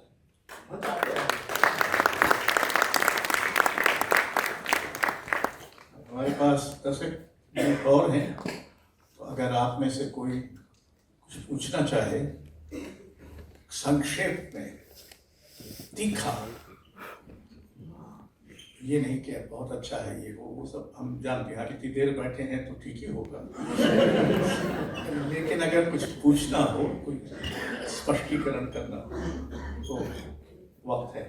हमारे पास 10 मिनट और हैं, तो अगर आप में से कोई कुछ पूछना चाहे, संक्षेप में, तीखा, ये नहीं कि बहुत अच्छा है ये वो सब हम जानते हैं, इतनी देर बैठे हैं तो ठीक ही होगा। लेकिन अगर कुछ पूछना हो, कोई स्पष्टीकरण करना हो, तो वक्त है।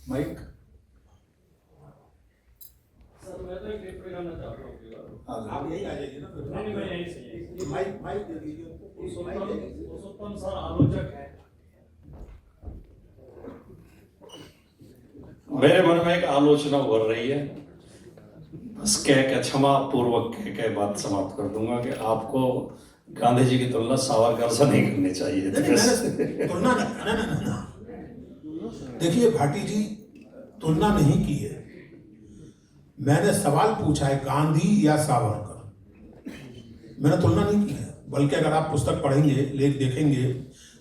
माइक मैं तो एक रिप्लाई करना चाहता हूँ। आप यही आ जाइए ना, नहीं मैं यही सही है। माइक दे दीजिए। पुरुषोत्तम सर आलोचक है। मेरे मन में एक आलोचना उभर रही है, बस कह के क्षमा पूर्वक कह के बात समाप्त कर दूंगा कि आपको गांधी जी की तुलना सावरकर से नहीं करनी चाहिए। तुलना नहीं, देखिए भाटी जी, तुलना नहीं की है। मैंने सवाल पूछा है गांधी या सावरकर, मैंने तुलना नहीं की है। बल्कि अगर आप पुस्तक पढ़ेंगे, लेख देखेंगे,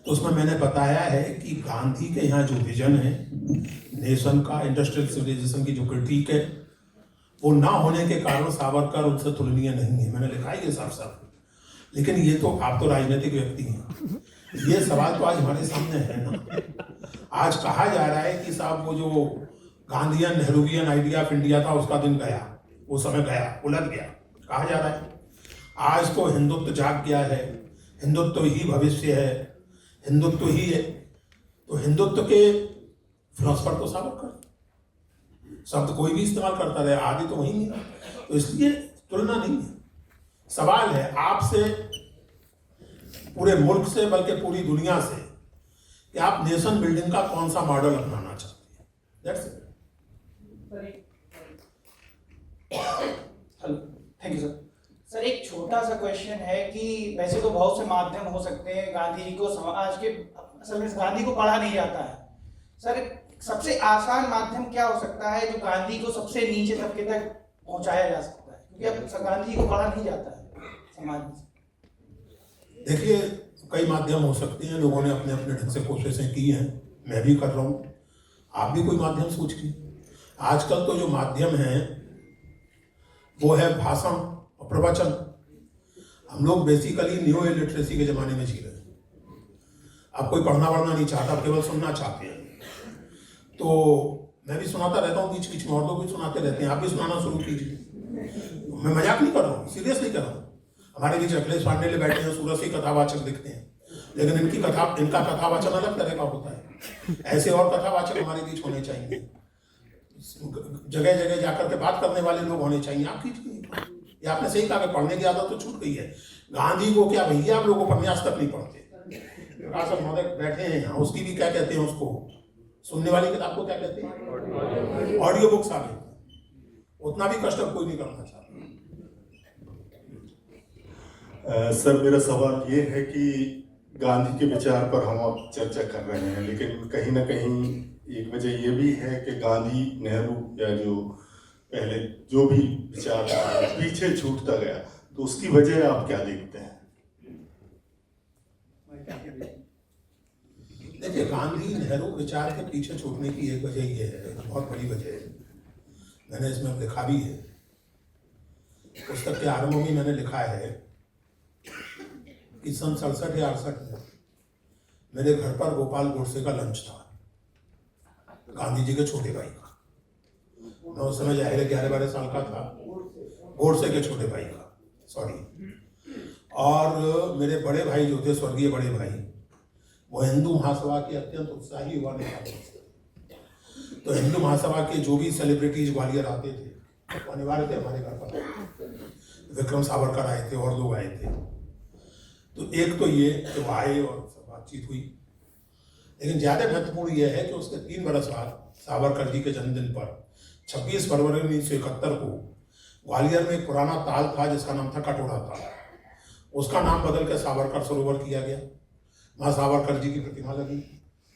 तो उसमें मैंने बताया है कि गांधी के यहाँ जो विजन है नेशन का, इंडस्ट्रियल सिविलाइजेशन की जो क्रिटिक है, वो ना होने के कारण सावरकर उनसे तुलनीय नहीं है। मैंने लिखा है ये साफ साफ। लेकिन ये तो आप तो राजनीतिक व्यक्ति हैं, ये सवाल तो आज हमारे सामने है ना। आज कहा जा रहा है कि साहब वो जो Gandhian Nehruvian idea of India था, उसका दिन गया, वो समय गया, उलट गया, कहा जा रहा है। आज तो हिंदुत्व जाग गया है, हिंदुत्व ही भविष्य है, हिंदुत्व ही है। तो हिंदुत्व के फिलोसफर तो सावरकर, शब्द कोई भी इस्तेमाल करता रहे, आदि तो वही नहीं। तो इसलिए तुलना नहीं है। सवाल है आपसे, पूरे मुल्क से, बल्कि पूरी दुनिया से, कि आप नेशन बिल्डिंग का कौन सा मॉडल अपनाना चाहते हैं। That's it. Hello, thank you sir. Sir एक छोटा सा क्वेश्चन है कि वैसे तो बहुत से माध्यम हो सकते हैं, गांधी जी को समाज के, असल में गांधी को पढ़ा नहीं जाता है। सर सबसे आसान माध्यम क्या हो सकता है जो गांधी को सबसे नीचे तबके तक पहुंचाया जा सकता है, क्योंकि अब गांधी को पढ़ा नहीं जाता है समाज में। देखिए कई माध्यम हो सकते हैं, लोगों ने अपने अपने ढंग से कोशिशें की हैं, मैं भी कर रहा हूँ, आप भी कोई माध्यम सोचिए। आजकल तो जो माध्यम है वो है भाषण और प्रवचन। हम लोग बेसिकली न्यू इलिटरेसी के ज़माने में जी रहे हैं। अब कोई पढ़ना वढ़ना नहीं चाहता, केवल सुनना चाहते हैं। तो मैं भी सुनाता रहता हूँ बीच बीच में, और लोग भी सुनाते रहते हैं, आप भी सुनाना शुरू कीजिए। मैं मजाक नहीं कर रहा हूँ, सीरियसली कर रहा हूँ। हमारे बीच अखिलेश पांडे बैठे हैं, सूरज के कथावाचक दिखते हैं, लेकिन इनका कथावाचन अलग तरह का होता है। ऐसे और कथावाचक हमारे बीच होने चाहिए, जगह जगह जाकर के बात करने वाले लोग होने चाहिए। आप कीजिए, ये आपने सही कहा कि पढ़ने की आदत तो छूट गई है। गांधी को क्या भैया, आप लोग उपन्यास तक नहीं पढ़ते। प्रकाश महोदय बैठे हैं यहाँ, उसकी भी क्या कहते हैं, उसको सुनने वाली किताब को क्या कहते हैं, ऑडियो बुक्स आ गई। उतना भी कष्ट कोई नहीं करना चाहता। सर मेरा सवाल ये है कि गांधी के विचार पर हम अब चर्चा कर रहे हैं, लेकिन कहीं ना कहीं एक वजह ये भी है कि गांधी, नेहरू या जो पहले जो भी विचार पीछे छूटता गया, तो उसकी वजह आप क्या देखते हैं? देखिए, गांधी नेहरू विचार के पीछे छूटने की एक वजह ये है, बहुत बड़ी वजह है, मैंने इसमें लिखा भी है, पुस्तक के आरंभ में मैंने लिखा है कि सन 67 या 68 में मेरे घर पर गोपाल गोडसे का लंच था, गांधी जी के छोटे भाई का। मैं उस समय जाहिर 11-12 साल का था, गोडसे के छोटे भाई का, सॉरी। और मेरे बड़े भाई जो थे, स्वर्गीय बड़े भाई, वो हिंदू महासभा के अत्यंत उत्साही युवा नेता थे। तो हिंदू महासभा के जो भी सेलिब्रिटीज ग्वालियर आते थे वो अनिवार्य थे हमारे घर पर। विक्रम सावरकर आए थे और लोग आए थे। तो एक तो ये कि वो आए और बातचीत हुई, लेकिन ज़्यादा महत्वपूर्ण यह है कि उसके 3 बरस बाद सावरकर जी के जन्मदिन पर 26 फरवरी 1971 को ग्वालियर में एक पुराना ताल था जिसका नाम था कटोरा ताल, उसका नाम बदल के सावरकर सरोवर किया गया। वहाँ सावरकर जी की प्रतिमा लगी,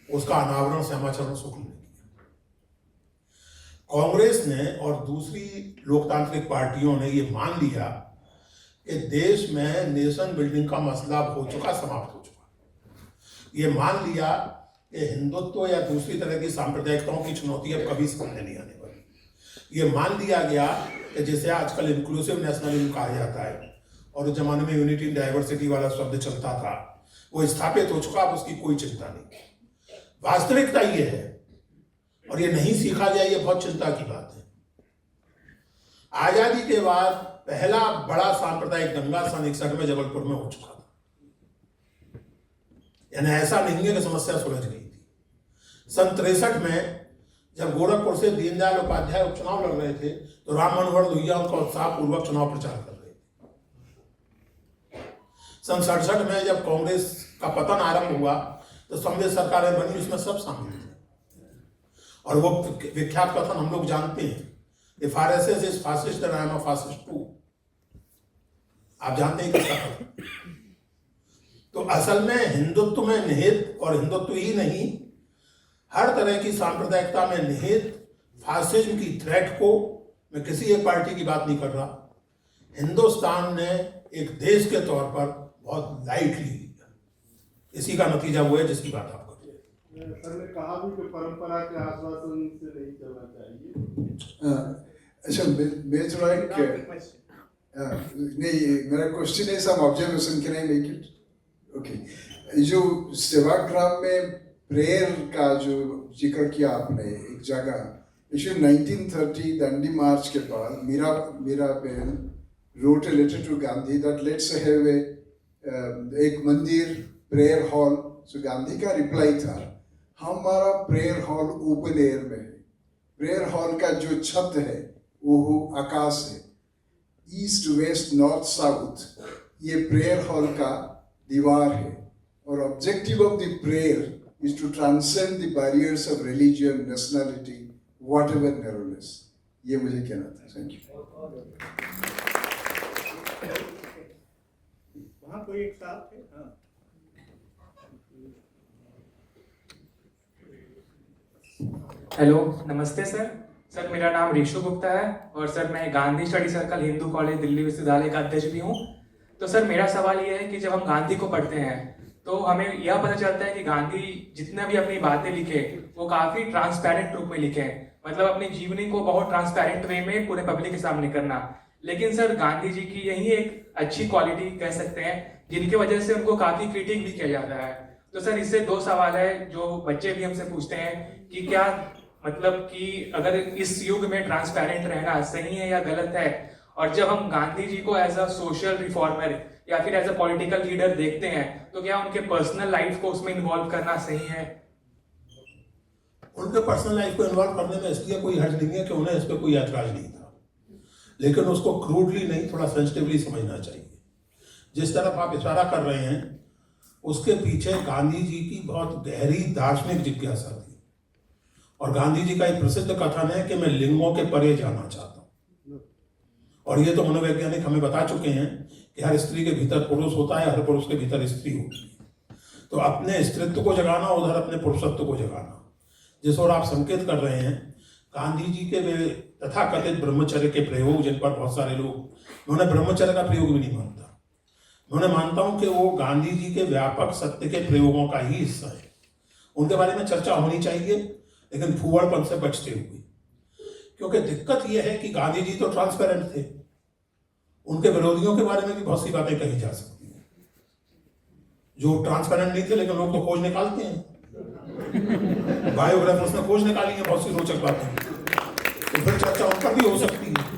उसका अनावरण श्यामाचरण शुक्ल ने किया। कांग्रेस ने और दूसरी लोकतांत्रिक पार्टियों ने ये मान लिया कि देश में नेशन बिल्डिंग का मसला हो चुका, समाप्त हो चुका। ये मान लिया कि हिंदुत्व या दूसरी तरह की सांप्रदायिकताओं की चुनौती अब कभी सामने नहीं आने वाली। ये मान लिया गया कि जिसे आजकल इंक्लूसिव नेशनलिज्म कहा जाता है और उस जमाने में यूनिटी इन डाइवर्सिटी वाला शब्द चलता था, वो स्थापित हो चुका, अब उसकी कोई चिंता नहीं। वास्तविकता ये है, और ये नहीं सीखा जाए, ये बहुत चिंता की बात है। आजादी के बाद पहला बड़ा सांप्रदायिक दंगा सन 61 में जबलपुर में हो चुका था। यानी ऐसा नहीं है कि समस्या सुलझ गई थी। सन 63 में जब गोरखपुर से दीनदयाल उपाध्याय उपचुनाव लड़ रहे थे तो राम मनोहर लोहिया उनका उत्साहपूर्वक चुनाव प्रचार कर रहे थे। सन 67 में जब कांग्रेस का पतन आरंभ हुआ तो समवेत सरकारें बनी, उसमें सब शामिल थे। और वो विख्यात कथन हम लोग जानते हैं, If RSS is fascist, then I am a fascist too. आप जानते हैं किसका कथन? तो असल में हिंदुत्व में निहित, और हिंदुत्व ही नहीं, हर तरह की सांप्रदायिकता में निहित फासिज्म की थ्रेट को, मैं किसी एक पार्टी की बात नहीं कर रहा, हिंदुस्तान ने एक देश के तौर पर बहुत लाइटली लिया। इसी का नतीजा वो है जिसकी बात आप कर रहे हैं। सर ने कहा भी कि परंपरा के आश्वासन से नहीं चलना चाहिए। अच्छा, मैं थोड़ा नहीं, मेरा क्वेश्चन है some observation, can I make it? Okay, जो सेवाग्राम में प्रेयर का जो जिक्र किया आपने एक जगह, एक्चुअली 1930 दांडी मार्च के बाद मीरा बहन wrote a letter to Gandhi that let's have एक मंदिर प्रेयर हॉल। सो गांधी का रिप्लाई था, हमारा प्रेयर हॉल ओपन एयर में है, प्रेयर हॉल का जो छत है वो आकाश है, ईस्ट वेस्ट नॉर्थ साउथ ये प्रेयर हॉल का दीवार है, और objective of the prayer is to transcend the barriers of religion, nationality, whatever narrowness. ये मुझे कहना था। Thank you. वहाँ कोई एक साथ थे? हाँ। हेलो, नमस्ते सर। सर मेरा नाम ऋषु गुप्ता है और सर मैं Gandhi study circle Hindu college Delhi विश्वविद्यालय का अध्यक्ष भी हूँ। तो सर मेरा सवाल ये है कि जब हम गांधी को पढ़ते हैं तो हमें यह पता चलता है कि गांधी जितने भी अपनी बातें लिखे वो काफी ट्रांसपेरेंट रूप में लिखे हैं, मतलब अपनी जीवनी को बहुत ट्रांसपेरेंट वे में पूरे पब्लिक के सामने करना। लेकिन सर गांधी जी की यही एक अच्छी क्वालिटी कह सकते हैं जिनकी वजह से उनको काफी क्रिटिक भी किया जाता है। तो सर इससे 2 सवाल है जो बच्चे भी हमसे पूछते हैं कि क्या मतलब कि अगर इस युग में ट्रांसपेरेंट रहना सही है या गलत है, और जब हम गांधी जी को एज अ सोशल रिफॉर्मर या फिर एज अ पॉलिटिकल लीडर देखते हैं, तो क्या उनके पर्सनल लाइफ को उसमें इन्वॉल्व करना सही है? उनके पर्सनल लाइफ को इन्वॉल्व करने में इसलिए कोई हर्ज नहीं है कि उन्हें इस पर कोई ऐतराज नहीं था, लेकिन उसको क्रूडली नहीं, थोड़ा सेंसिटिवली समझना चाहिए। जिस तरफ आप इशारा कर रहे हैं उसके पीछे गांधी जी की बहुत गहरी दार्शनिक जिज्ञासा थी, और गांधी जी का एक प्रसिद्ध कथन है कि मैं लिंगों के परे जाना चाहता हूँ, और ये तो मनोवैज्ञानिक हमें बता चुके हैं कि हर स्त्री के भीतर पुरुष होता है, हर पुरुष के भीतर स्त्री होती है। तो अपने स्त्रीत्व को जगाना, उधर अपने पुरुषत्व को जगाना, जिस ओर आप संकेत कर रहे हैं, गांधी जी के वे तथाकथित ब्रह्मचर्य के प्रयोग, जिन पर बहुत सारे लोग, उन्हें ब्रह्मचर्य का प्रयोग भी नहीं मानता, मैं मानता हूं कि वो गांधी जी के व्यापक सत्य के प्रयोगों का ही हिस्सा है। उनके बारे में चर्चा होनी चाहिए, लेकिन फूहड़पन से बचते हुए, क्योंकि दिक्कत यह है कि गांधी जी तो ट्रांसपेरेंट थे, उनके विरोधियों के बारे में भी बहुत सी बातें कही जा सकती हैं जो ट्रांसपेरेंट नहीं थे, लेकिन लोग तो खोज निकालते हैं, बायोग्राफर्स ने खोज निकाली है बहुत सी रोचक बातें, तो फिर चर्चा उन पर भी हो सकती है।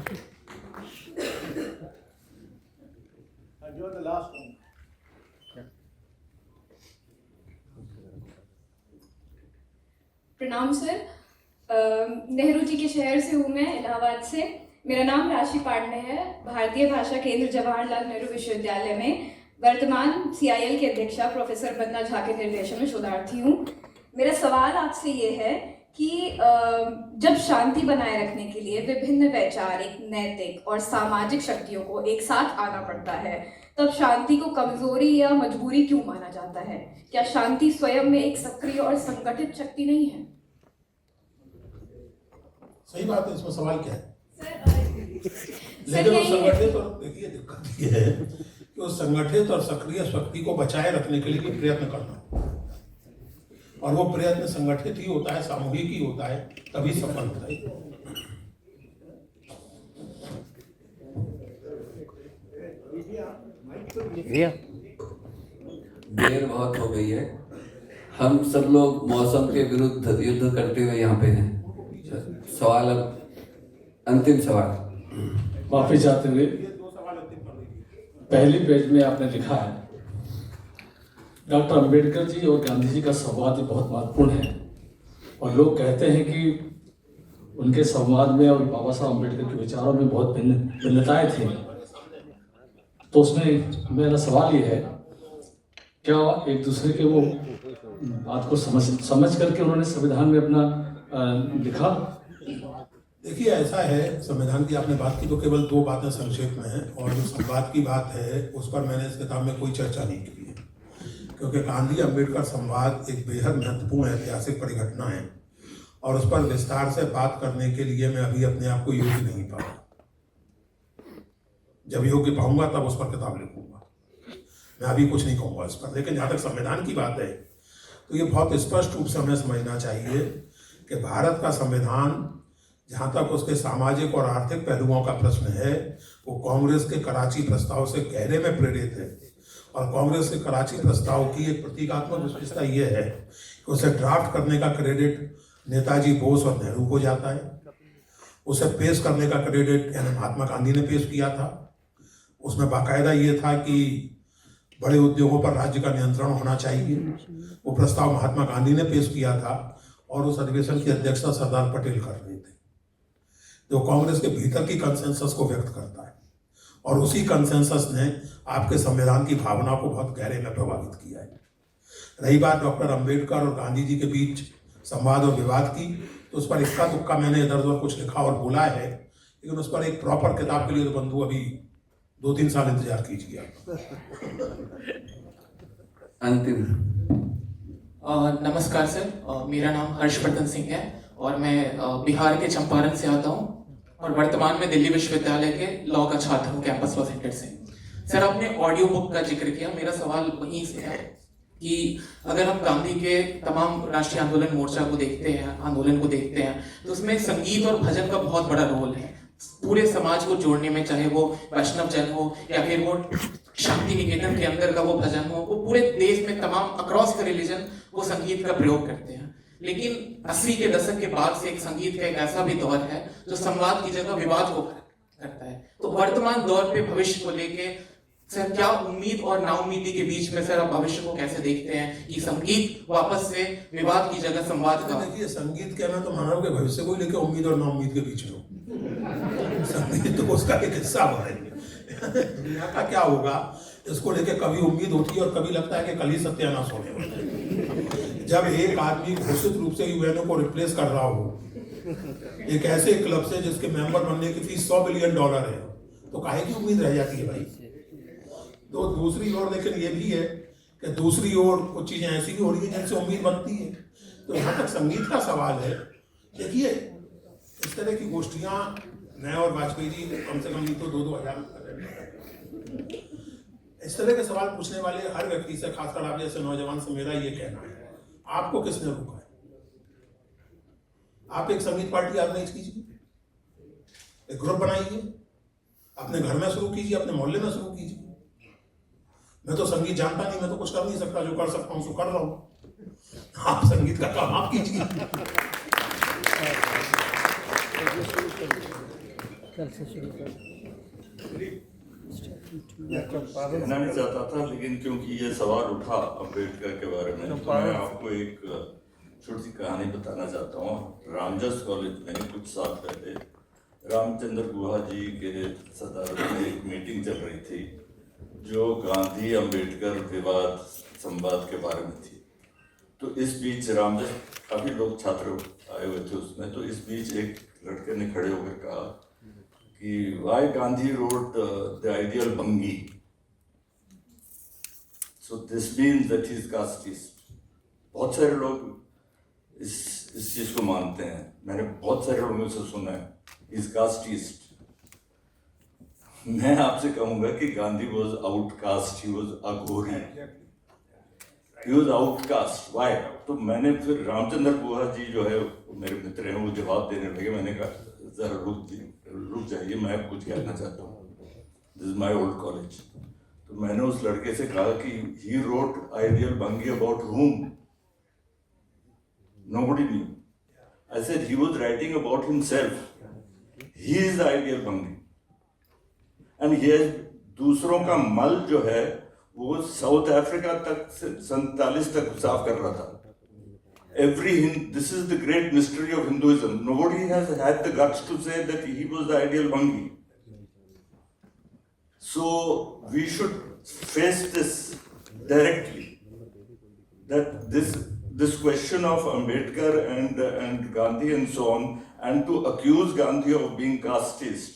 प्रणाम सर, नेहरू जी के शहर से हूँ मैं, इलाहाबाद से। मेरा नाम राशि पांडे है। भारतीय भाषा केंद्र जवाहरलाल नेहरू विश्वविद्यालय में वर्तमान CIL के अध्यक्षा प्रोफेसर बन्ना झा के निर्देशन में शोधार्थी हूँ। मेरा सवाल आपसे ये है कि जब शांति बनाए रखने के लिए विभिन्न वैचारिक, नैतिक और सामाजिक शक्तियों को एक साथ आना पड़ता है, तब शांति को कमजोरी या मजबूरी क्यों माना जाता है? क्या शांति स्वयं में एक सक्रिय और संगठित शक्ति नहीं है? सही बात है, इसमें सवाल क्या है? लेकिन वो संगठित, और देखिए दिक्कत ये है कि उस संगठित और सक्रिय शक्ति को बचाए रखने के लिए प्रयत्न करना, और वो प्रयत्न संगठित ही होता है, सामूहिक ही होता है, तभी सफल होता है। देर बहुत हो गई है, हम सब लोग मौसम के विरुद्ध युद्ध करते हुए यहाँ पे हैं। सवाल अब अंतिम सवाल। वापस जाते हुए पहली पेज में आपने लिखा है, डॉक्टर अंबेडकर जी और गांधी जी का संवाद बहुत महत्वपूर्ण है, और लोग कहते हैं कि उनके संवाद में और बाबा साहब अंबेडकर के विचारों में बहुत भिन्नताएं थी। तो उसमें मेरा सवाल ये है, क्या एक दूसरे के वो बात को समझ करके उन्होंने संविधान में अपना लिखा? देखिए, ऐसा है, संविधान की आपने बात की तो केवल 2 बातें संक्षेप में हैं, और जो संवाद की बात है उस पर मैंने इस किताब में कोई चर्चा नहीं की है, क्योंकि गांधी अम्बेडकर संवाद एक बेहद महत्वपूर्ण ऐतिहासिक परिघटना है, और उस पर विस्तार से बात करने के लिए मैं अभी अपने आप को योग्य नहीं पाऊंगा। जब योग्य पाऊंगा तब उस पर किताब लिखूंगा, मैं अभी कुछ नहीं कहूँगा इस पर। लेकिन जहाँ तक संविधान की बात है, तो ये बहुत स्पष्ट रूप से हमें समझना चाहिए कि भारत का संविधान, जहाँ तक उसके सामाजिक और आर्थिक पहलुओं का प्रश्न है, वो कांग्रेस के कराची प्रस्ताव से गहरे में प्रेरित है, और कांग्रेस के कराची प्रस्ताव की एक प्रतीकात्मक विशेषता ये है कि उसे ड्राफ्ट करने का क्रेडिट नेताजी बोस और नेहरू को जाता है, उसे पेश करने का क्रेडिट यानी महात्मा गांधी ने पेश किया था। उसमें बाकायदा ये था कि बड़े उद्योगों पर राज्य का नियंत्रण होना चाहिए, वो प्रस्ताव महात्मा गांधी ने पेश किया था, और उस अधिवेशन की अध्यक्षता सरदार पटेल कर रहे थे, जो कांग्रेस के भीतर की कंसेंसस को व्यक्त करता है, और उसी कंसेंसस ने आपके संविधान की भावना को बहुत गहरे में प्रभावित किया है। रही बात डॉक्टर अंबेडकर और गांधी जी के बीच संवाद और विवाद की, तो उस पर इक्का दुक्का मैंने इधर उधर कुछ लिखा और बोला है, लेकिन उस पर एक प्रॉपर किताब के लिए तो बंधु अभी 2-3 साल इंतजार कीजिए। अंतिम। नमस्कार सर, मेरा नाम हर्षवर्धन सिंह है, और मैं बिहार के चंपारण से आता हूँ, और वर्तमान में दिल्ली विश्वविद्यालय के लॉ का छात्र हूँ, कैंपस लॉ सेंटर से। सर, आपने ऑडियो बुक का जिक्र किया, मेरा सवाल वहीं से है कि अगर हम गांधी के तमाम राष्ट्रीय आंदोलन मोर्चा को देखते हैं, आंदोलन को देखते हैं, तो उसमें संगीत और भजन का बहुत बड़ा रोल है पूरे समाज को जोड़ने में, चाहे वो वैष्णव जन हो या फिर वो शांति निकेतन के अंदर का वो भजन हो, वो पूरे देश में तमाम अक्रॉस द रिलीजन वो संगीत का प्रयोग करते हैं। लेकिन 80 के दशक के बाद से एक संगीत का एक ऐसा भी दौर है जो संवाद की जगह विवाद को करता है। तो वर्तमान दौर पे भविष्य को लेके सर क्या उम्मीद और नाउम्मीदी के बीच में सर आप भविष्य को कैसे देखते हैं कि संगीत वापस से विवाद की जगह संवाद का? देखिए, संगीत कहना तो मानव के भविष्य को लेकर उम्मीद और नाउम्मीद के बीच में संगीत तो उसका एक हिस्सा है। दुनिया का क्या होगा इसको लेकर कभी उम्मीद होती है और कभी लगता है कि कल ही सत्यानाश होने वाला है। जब एक आदमी घोषित रूप से यूएनओ को रिप्लेस कर रहा हो एक ऐसे क्लब से जिसके मेंबर बनने की फीस $100 बिलियन है, तो काहे की उम्मीद रह जाती है भाई। तो दूसरी ओर लेकिन ये भी है कि दूसरी ओर कुछ चीजें ऐसी भी हो रही है जिनसे उम्मीद बनती है। तो यहाँ तक संगीत का सवाल है, देखिए इस तरह की गोष्ठियां मैं और वाजपेयी जी कम से कम नहीं तो 2-2 हजार इस तरह के सवाल पूछने वाले हर व्यक्ति से, खासकर आप जैसे नौजवान से मेरा ये कहना है, आपको किसने रोका है? आप एक संगीत पार्टी ऑर्गेनाइज कीजिए, एक ग्रुप बनाइए, अपने घर में शुरू कीजिए, अपने मोहल्ले में शुरू कीजिए। मैं तो संगीत जानता नहीं, मैं तो कुछ कर नहीं सकता, जो कर सकता हूं सो कर रहा हूं। आप संगीत का काम आप कीजिए। कहना नहीं चाहता था, लेकिन क्योंकि ये सवाल उठा अम्बेडकर के बारे में, तो मैं आपको एक छोटी सी कहानी बताना चाहता हूँ। रामजस कॉलेज में कुछ साल पहले रामचंद्र गुहा जी के सदारत में एक मीटिंग चल रही थी जो गांधी अम्बेडकर विवाद संवाद के बारे में थी। तो इस बीच रामजस, काफ़ी लोग छात्र आए हुए थे उसमें, तो इस बीच एक लड़के ने खड़े होकर कहा कि why Gandhi wrote the ideal बंगी, so this means that he is castist. बहुत सारे लोग इस चीज को मानते हैं, मैंने बहुत सारे लोगों से सुना है इज कास्टिस्ट। मैं आपसे कहूंगा कि Gandhi was outcast, he was Aghori, he was outcast. Why? तो मैंने फिर रामचंद्र गुहा जी जो है मेरे मित्र हैं, वो जवाब देने लगे। मैंने कहा जरा रुक जाइए, मैं कुछ कहना चाहता हूँ, this is my old college. तो मैंने उस लड़के से कहा कि he wrote ideal बंगी about whom? Nobody knew. I said he was writing about himself. He is the ideal Bangi. And he has दूसरों का मल जो है वो साउथ अफ्रीका तक 47 तक साफ कर रहा था। This is the great mystery of Hinduism. Nobody has had the guts to say that he was the ideal Bangi. So we should face this directly. That this question of Ambedkar and Gandhi and so on, and to accuse Gandhi of being casteist,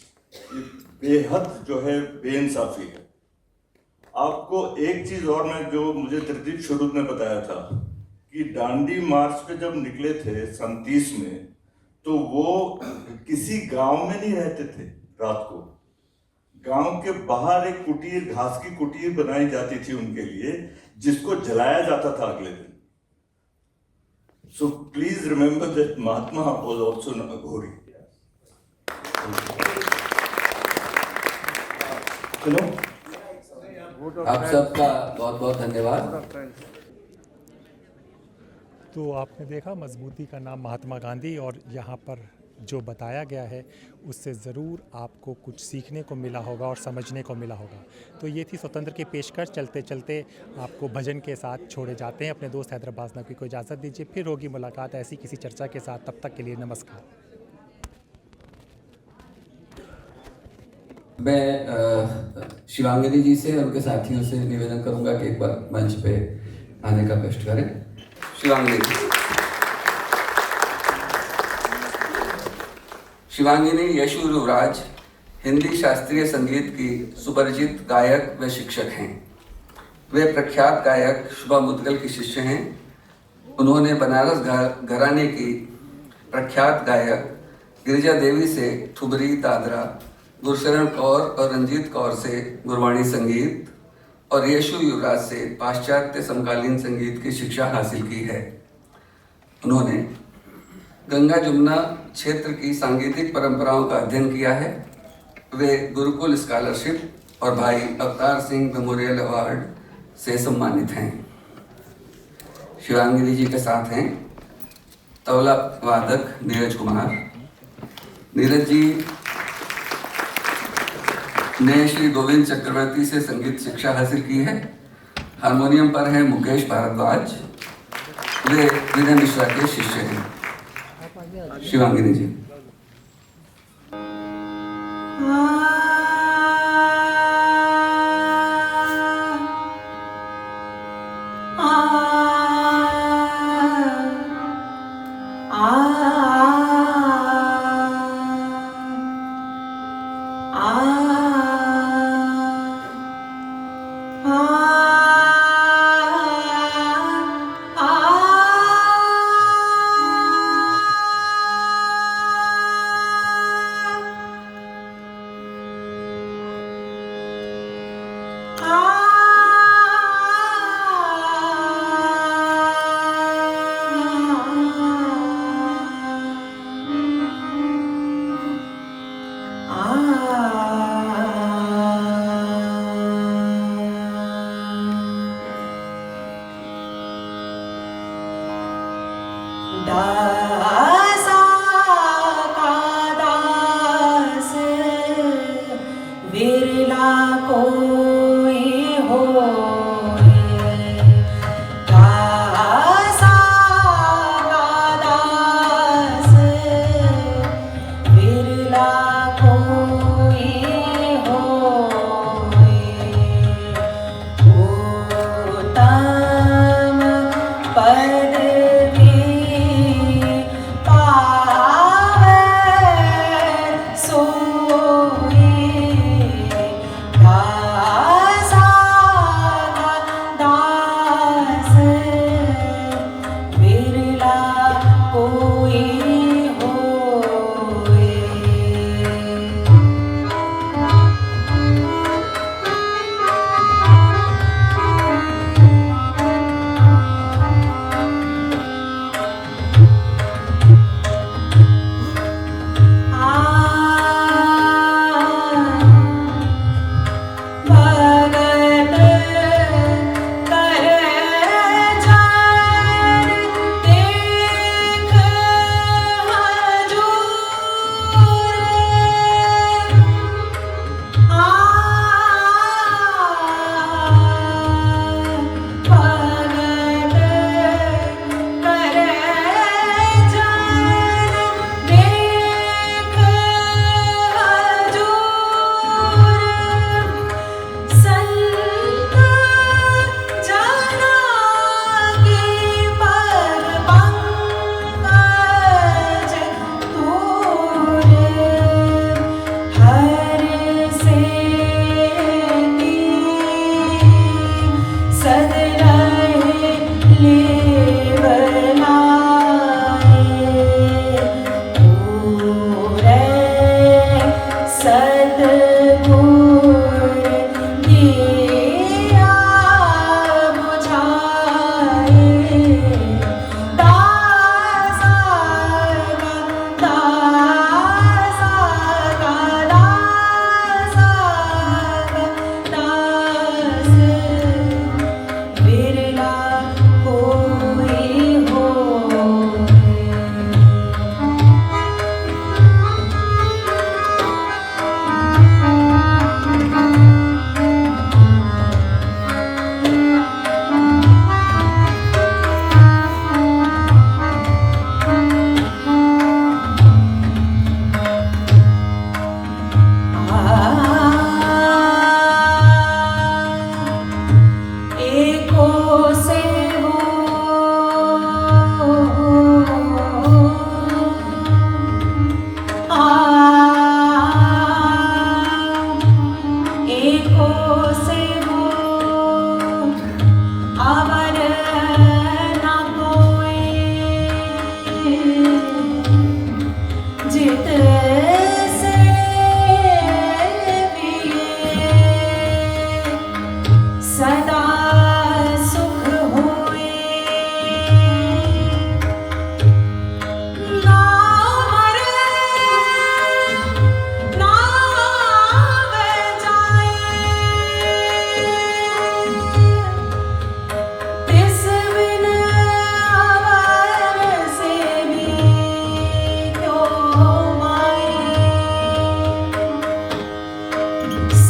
बेहद जो है बेइंसाफी है। आपको एक चीज और मैं, जो मुझे त्रिदीप शुरू ने बताया था कि दांडी मार्च पे जब निकले थे 37 में, तो वो किसी गांव में नहीं रहते थे। रात को गांव के बाहर एक कुटीर, घास की कुटीर बनाई जाती थी उनके लिए, जिसको जलाया जाता था अगले दिन। So please remember that Mahatma was also an Aghori. चलो, आप सबका बहुत बहुत धन्यवाद। तो आपने देखा मजबूती का नाम महात्मा गांधी, और यहाँ पर जो बताया गया है उससे ज़रूर आपको कुछ सीखने को मिला होगा और समझने को मिला होगा। तो ये थी स्वतंत्र की पेशकश। चलते चलते आपको भजन के साथ छोड़े जाते हैं। अपने दोस्त हैदराबाद नकवी को इजाज़त दीजिए, फिर होगी मुलाकात ऐसी किसी चर्चा के साथ। तब तक के लिए नमस्कार। मैं शिवांगिनी जी से और उनके साथियों से निवेदन करूंगा कि एक बार मंच पे आने का कष्ट करें। शिवांगिनी यशु युवराज हिंदी शास्त्रीय संगीत की सुपरिचित गायक व शिक्षक हैं। वे प्रख्यात गायक शुभा मुद्गल की शिष्य हैं। उन्होंने बनारस घराने की प्रख्यात गायक गिरिजा देवी से ठुबरी, दादरा, गुरशरण कौर और रंजीत कौर से गुरबाणी संगीत और यशु युवराज से पाश्चात्य समकालीन संगीत की शिक्षा हासिल की है। उन्होंने गंगा जमुना क्षेत्र की सांगीतिक परंपराओं का अध्ययन किया है। वे गुरुकुल स्कॉलरशिप और भाई अवतार सिंह मेमोरियल अवार्ड से सम्मानित हैं। शिवांगिनी जी के साथ हैं तबला वादक नीरज कुमार। नीरज जी ने श्री गोविंद चक्रवर्ती से संगीत शिक्षा हासिल की है। हारमोनियम पर है मुकेश भारद्वाज, वे विनय मिश्रा के शिष्य हैं। शिवांगिनी जी।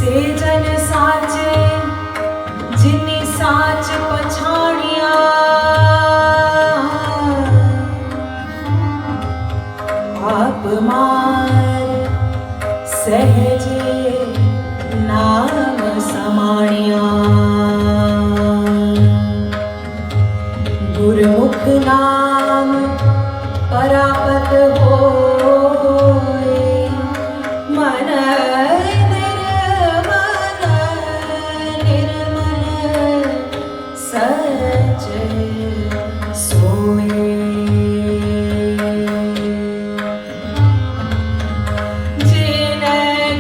से जन साचे जिन्नी साच पछाणिया आप मार सहजे नाम समाणिया गुरमुख नाम परापत होए मन निर्मल सच सोए जिन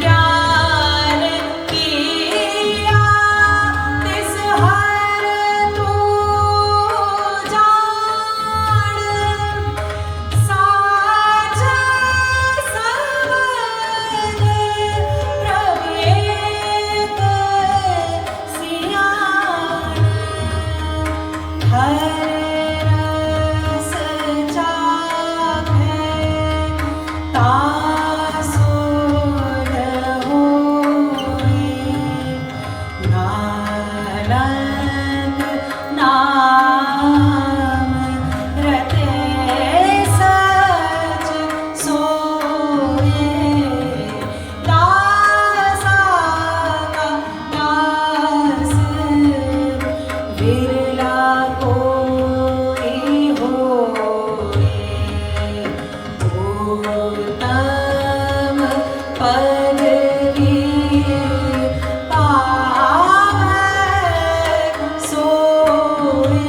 ज्ञान किया तिस हर तू जान साच सबद प्रवेक सियान हर रस चाखे तासुर होए नानक नाम रते सच सोए दासा का दास विरला कोई होए उत्तम पदवी पावे सोए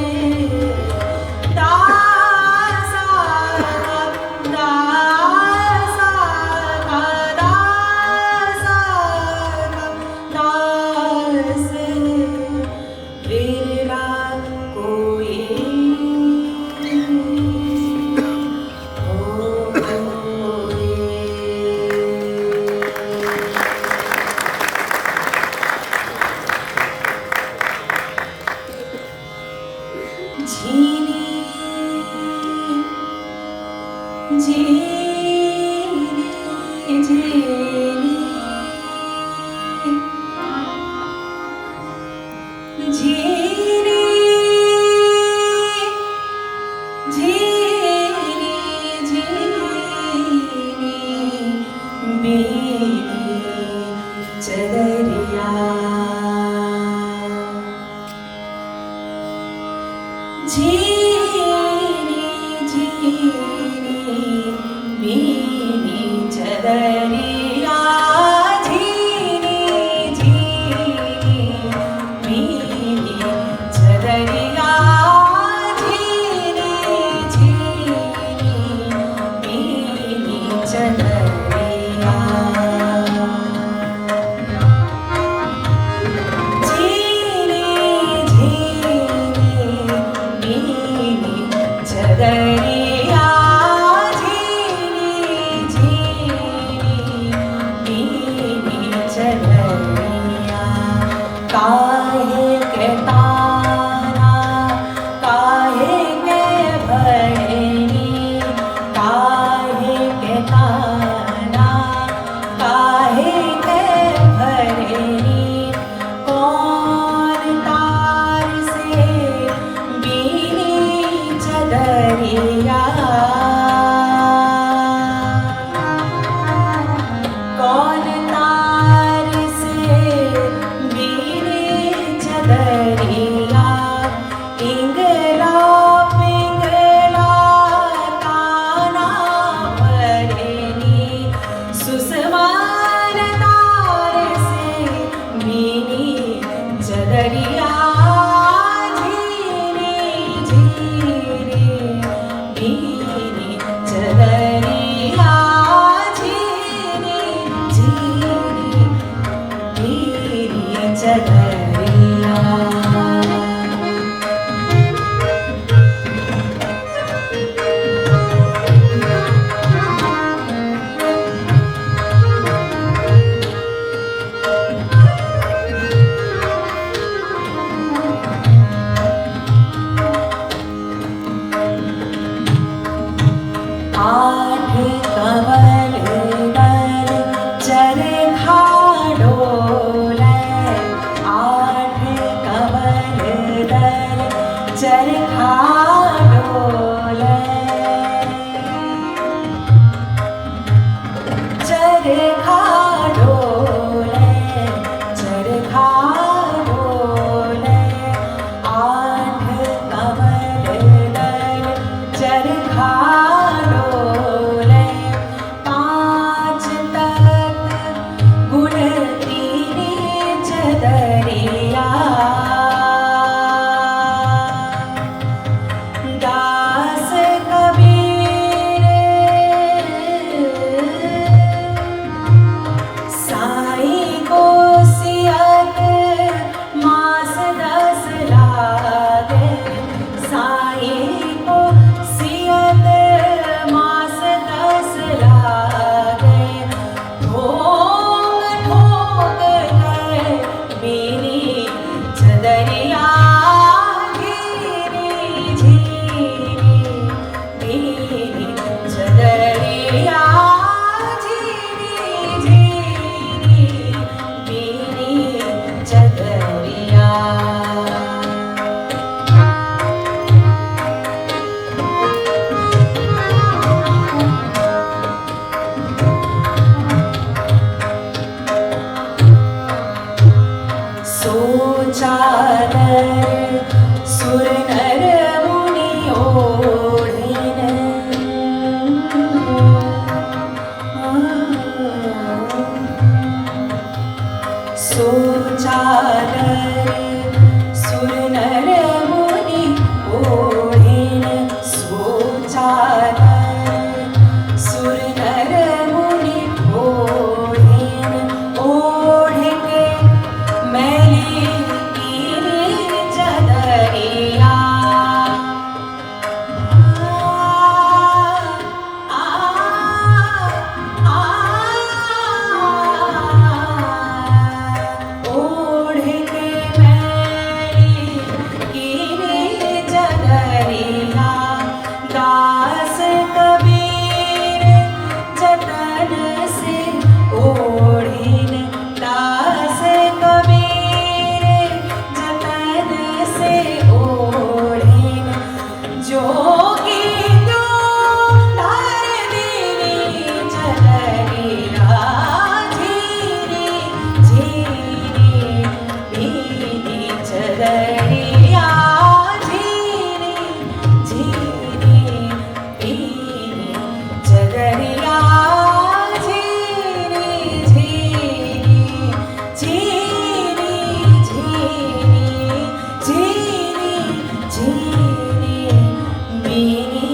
दासा दासा दास विरला कोई काहे के ताना काहे के भड़नी काहे के ताना काहे के भड़नी कौन तार से बीनी चदरिया कौन तार से बीनी चदरिया इंगला पिंगला ताना भरनी सुसमान तार से बीनी चदरिया झीरी झीरी बीनी चदरिया झीरी झीरी बीनी चदरिया आठ कमल दल चरखा डोल सोचादर सुर नर मुनि ओढ़िन सोचादर सुर नर मुनि ओढ़िन ओढ़ के मैली कीनी चदरिया ओढ़ के मैली कीनी चदरिया दास कबीर जतन से ओढ़िन दास कबीर जतन से ओढ़िन जोगी जो धार देवी चदरिया झीरी झीरी भीनी चदरिया झीरी झीरी भीनी चदरिया झीरी झीरी झीरी झीरी झीरी भीनी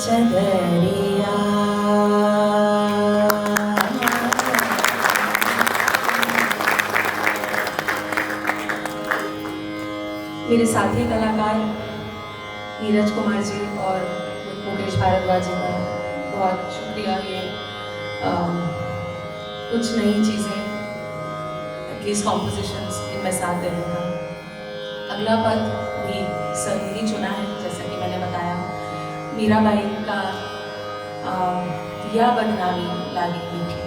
चदरिया। मेरे साथी कलाकार नीरज कुमार जी और मुकेश भारद्वाज जी का बहुत शुक्रिया। ये कुछ नई चीज़ें एटलीस्ट कॉम्पोजिशंस इनमें साथ देने का। अगला पद भी सर ने ही चुना है, जैसा कि मैंने बताया। मीराबाई का या बदनामी लागी मीठी।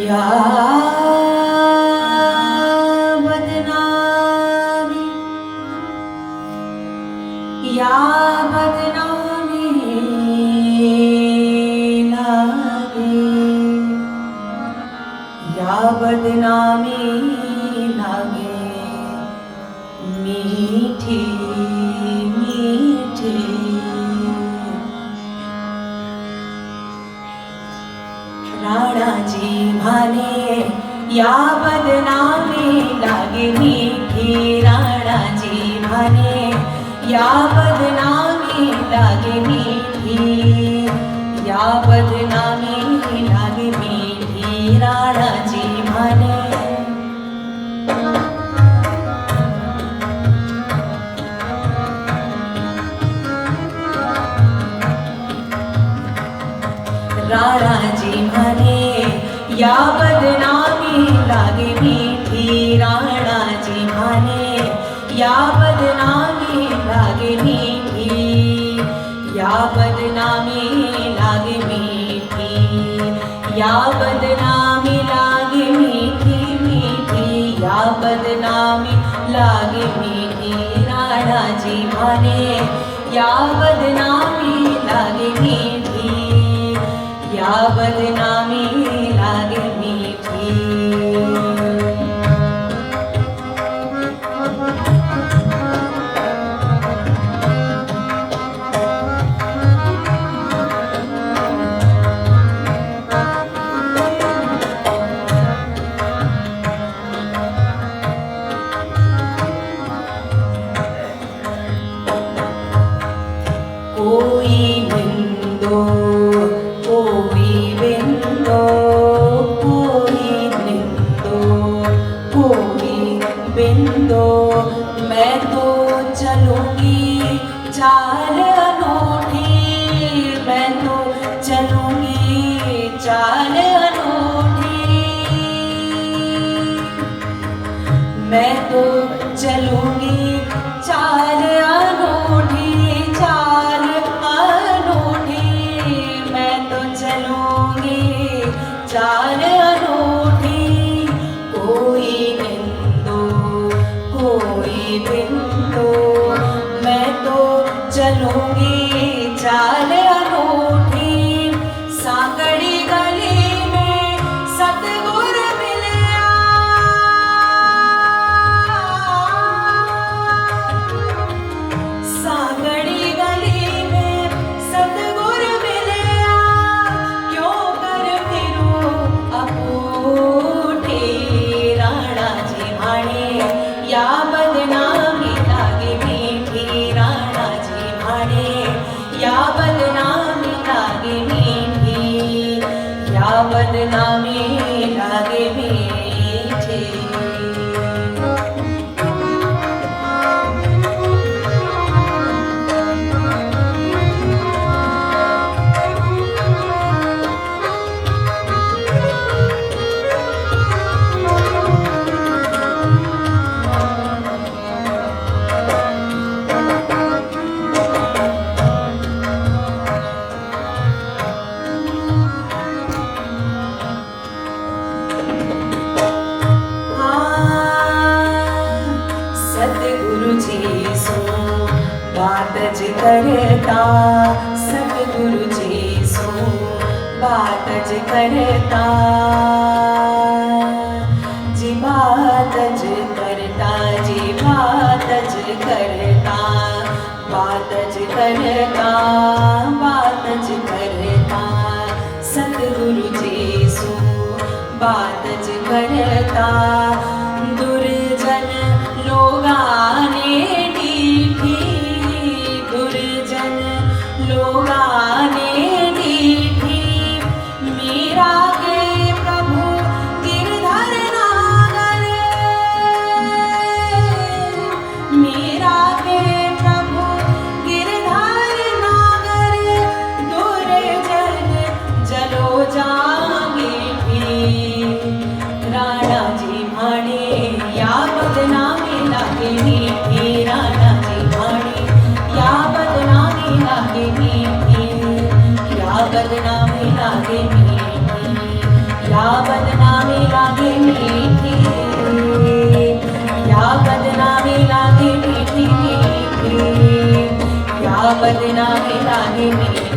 या बदनामी या बदनामी लागे या बदनामी लागे मीठी मीठी राणा जी भाने या बदनामी लागे मीठी राणा जी भाने या बदनामी लागे मीठी या बदनामी लागे मीठी राणा जी भाने राणा जी भाने या बदनामी लागे मीठी राणा जी भाने या बदनामी लागे मीठी या बदनामी लागे मीठी या बदनामी लागे मीठी मीठी या बदनामी लागे मीठी राणा जी भाने या बदनामी लागे मीठी या बदनामी लागे मीठी। कोई निंदो कोई बिंदो कोई निंदो कोई बिंदो मैं तो चलूंगी चाल अनूठी मैं तो चलूंगी चाल अनूठी मैं तो चलूंगी चाल अनूठी चाल अनूठी मैं तो चलूंगी चाल अनूठी कोई निंदो कोई बिंदो मैं तो चलूंगी चाल अनूठी सांकड़ी गली में सतगुर मिलया भाणे या बदनामी लागे मीठी राणा जी भाणे या बदनामी लागे मीठी या बदनामी लागे मीठी करता सतगुरु जी सो बात ज करता जी बात ज करता जी बात ज करता बात ज करता बात ज करता सतगुरु जी सो बात ज करता दुर्जन लोगाने लोगाने दीठी मीरा के प्रभु गिरधर नागर मीरा के प्रभु गिरधर नागर दुर्जन जलो जागे भी राणा जी भाणे या बदनामी लागे मीठी राणा जी भाणे या बदनामी लागे मीठी या बदनामी लागे मीठी या बदनामी लागे मीठी या बदनामी लागे मीठी या बदनामी लागे मीठी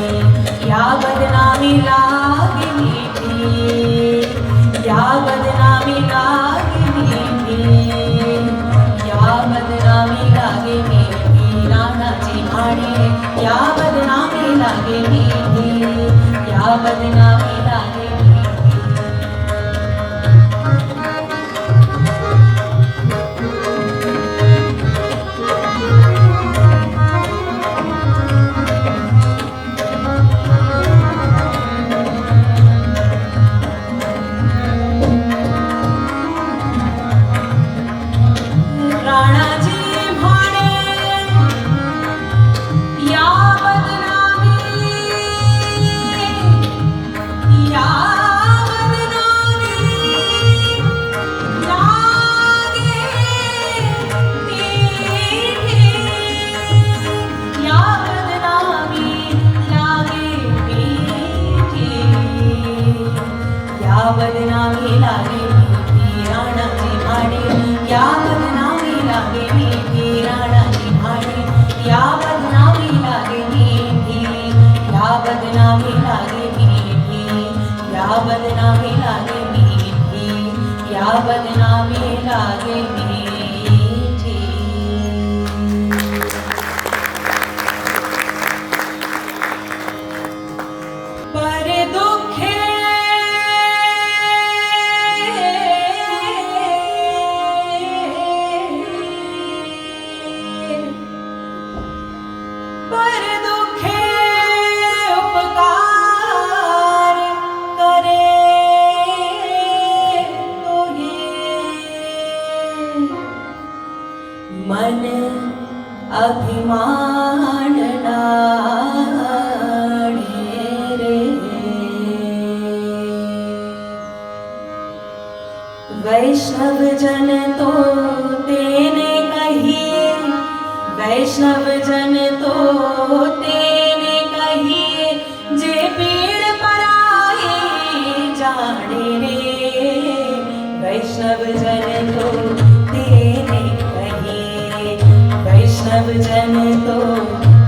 या बदनामी लागे मीठी या बदनामी लागे मीठी या बदनामी लागे मीठी राणा जी भाणे या बदनामी लागे मीठी या बदनामी लागे राणा जी भाणे या बदनामी या बदनामी लागे मीठी या बदनामी लागे मीठी या बदनामी लागे मीठी राणा जी भाणे या बदनामी लागे मीठी राणा जी भाणे या बदनामी लागे मीठी या बदनामी लागे मीठी या बदनामी लागे मीठी या बदनामी लागे मीठी पर दुखे पर दुखे उपकार करे तो ये मन अभिमान नाड़े रे वैष्णव जन तो तेने कहिए वैष्णव जन तो तेने कहिए जे पीड़ पराए जाने रे वैष्णव जन तो तेने कहिए वैष्णव जन तो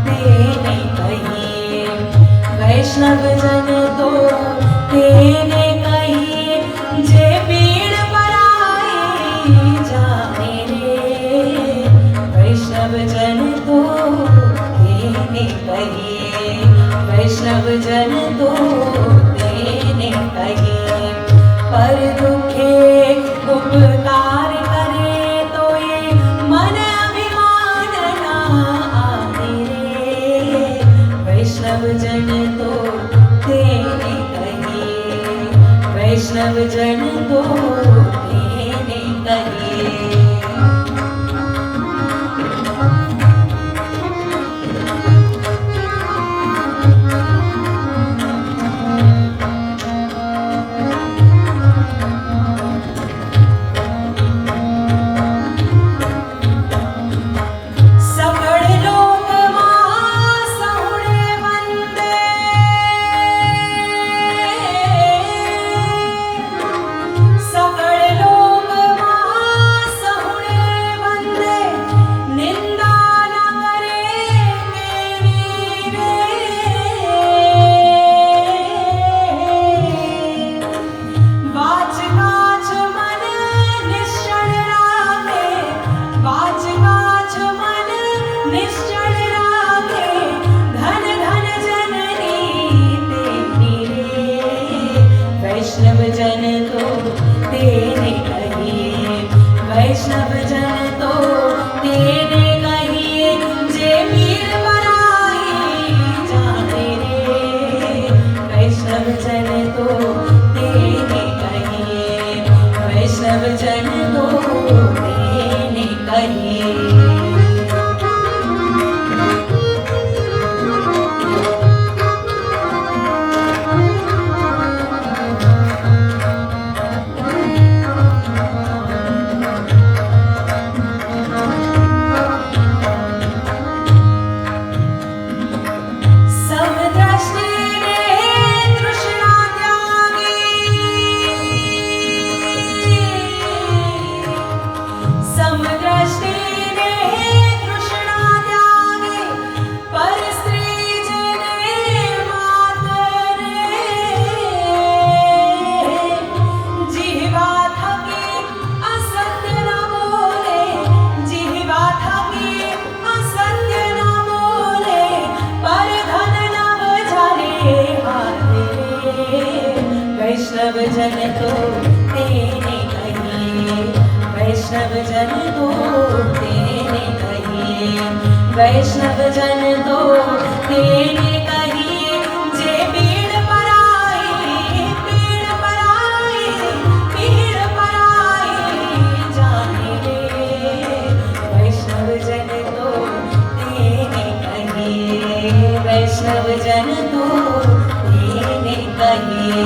तेने कहिए वैष्णव जन तो तेने कहिए जे पीड़ पराए जाने रे वैष्णव जन तो तेने कहिए वैष्णव जन तो तेने कहिए पर दुखे उपकार वैष्णव जन तो तेने कहिए। वैष्णव जन तो तेने कहिए, वैष्णव जन तो तेने कहिए, जे पीर पराई जाने रे। वैष्णव जन तो तेने कहिए, वैष्णव जन तो तेने कहिए। वैष्णव जन तो तेने कहिए, वैष्णव जन तो तेने कहिए, वैष्णव जन तो तेने कहिए, जे पीड़ पराई जाने रे। वैष्णव जन तो तेने कहिए, वैष्णव जन तो तेने कहिए।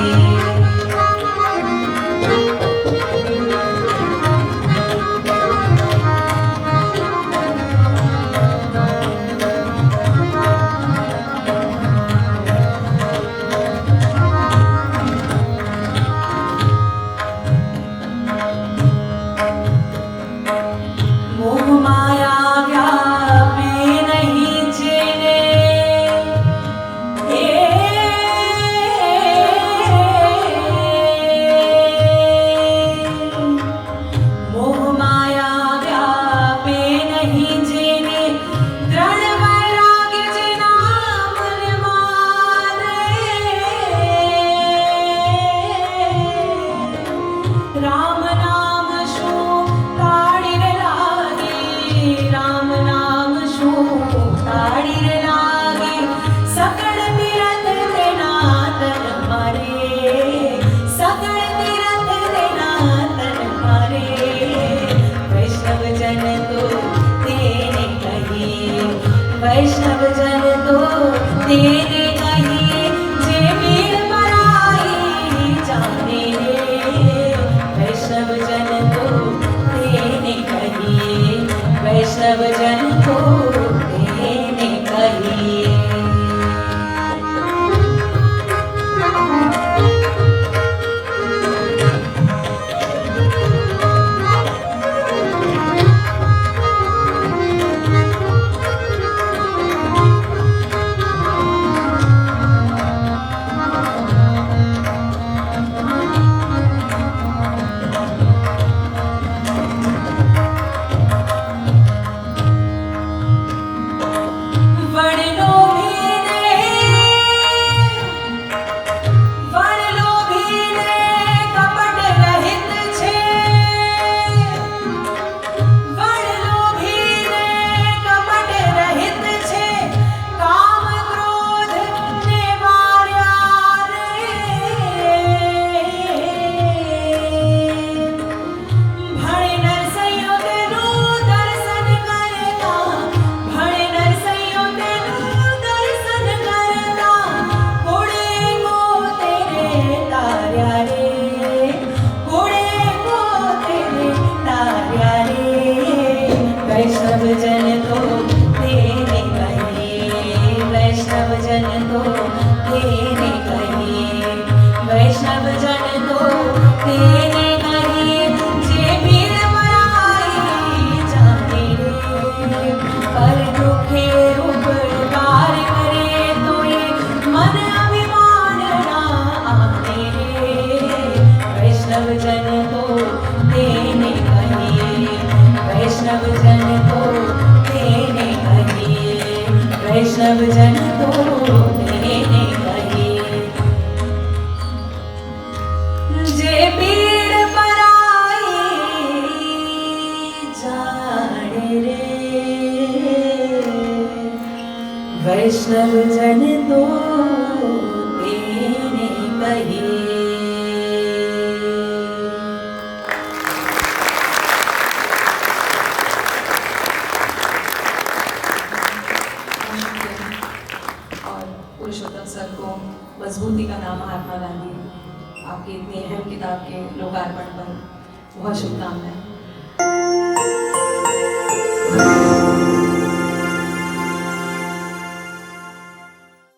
वैष्णव जन तो तेने कहिए, जे पीड़ पराई जाने रे। वैष्णव जन तो तेने कहिए, वैष्णव जन तो तेने कहिए। जाने रे वैष्णव जन तो तेने कहे। और पुरुषोत्तम सर को मजबूती का नाम महात्मा गांधी आपकी इतनी अहम किताब के लोकार्पण पर बहुत शुभकामनाएं।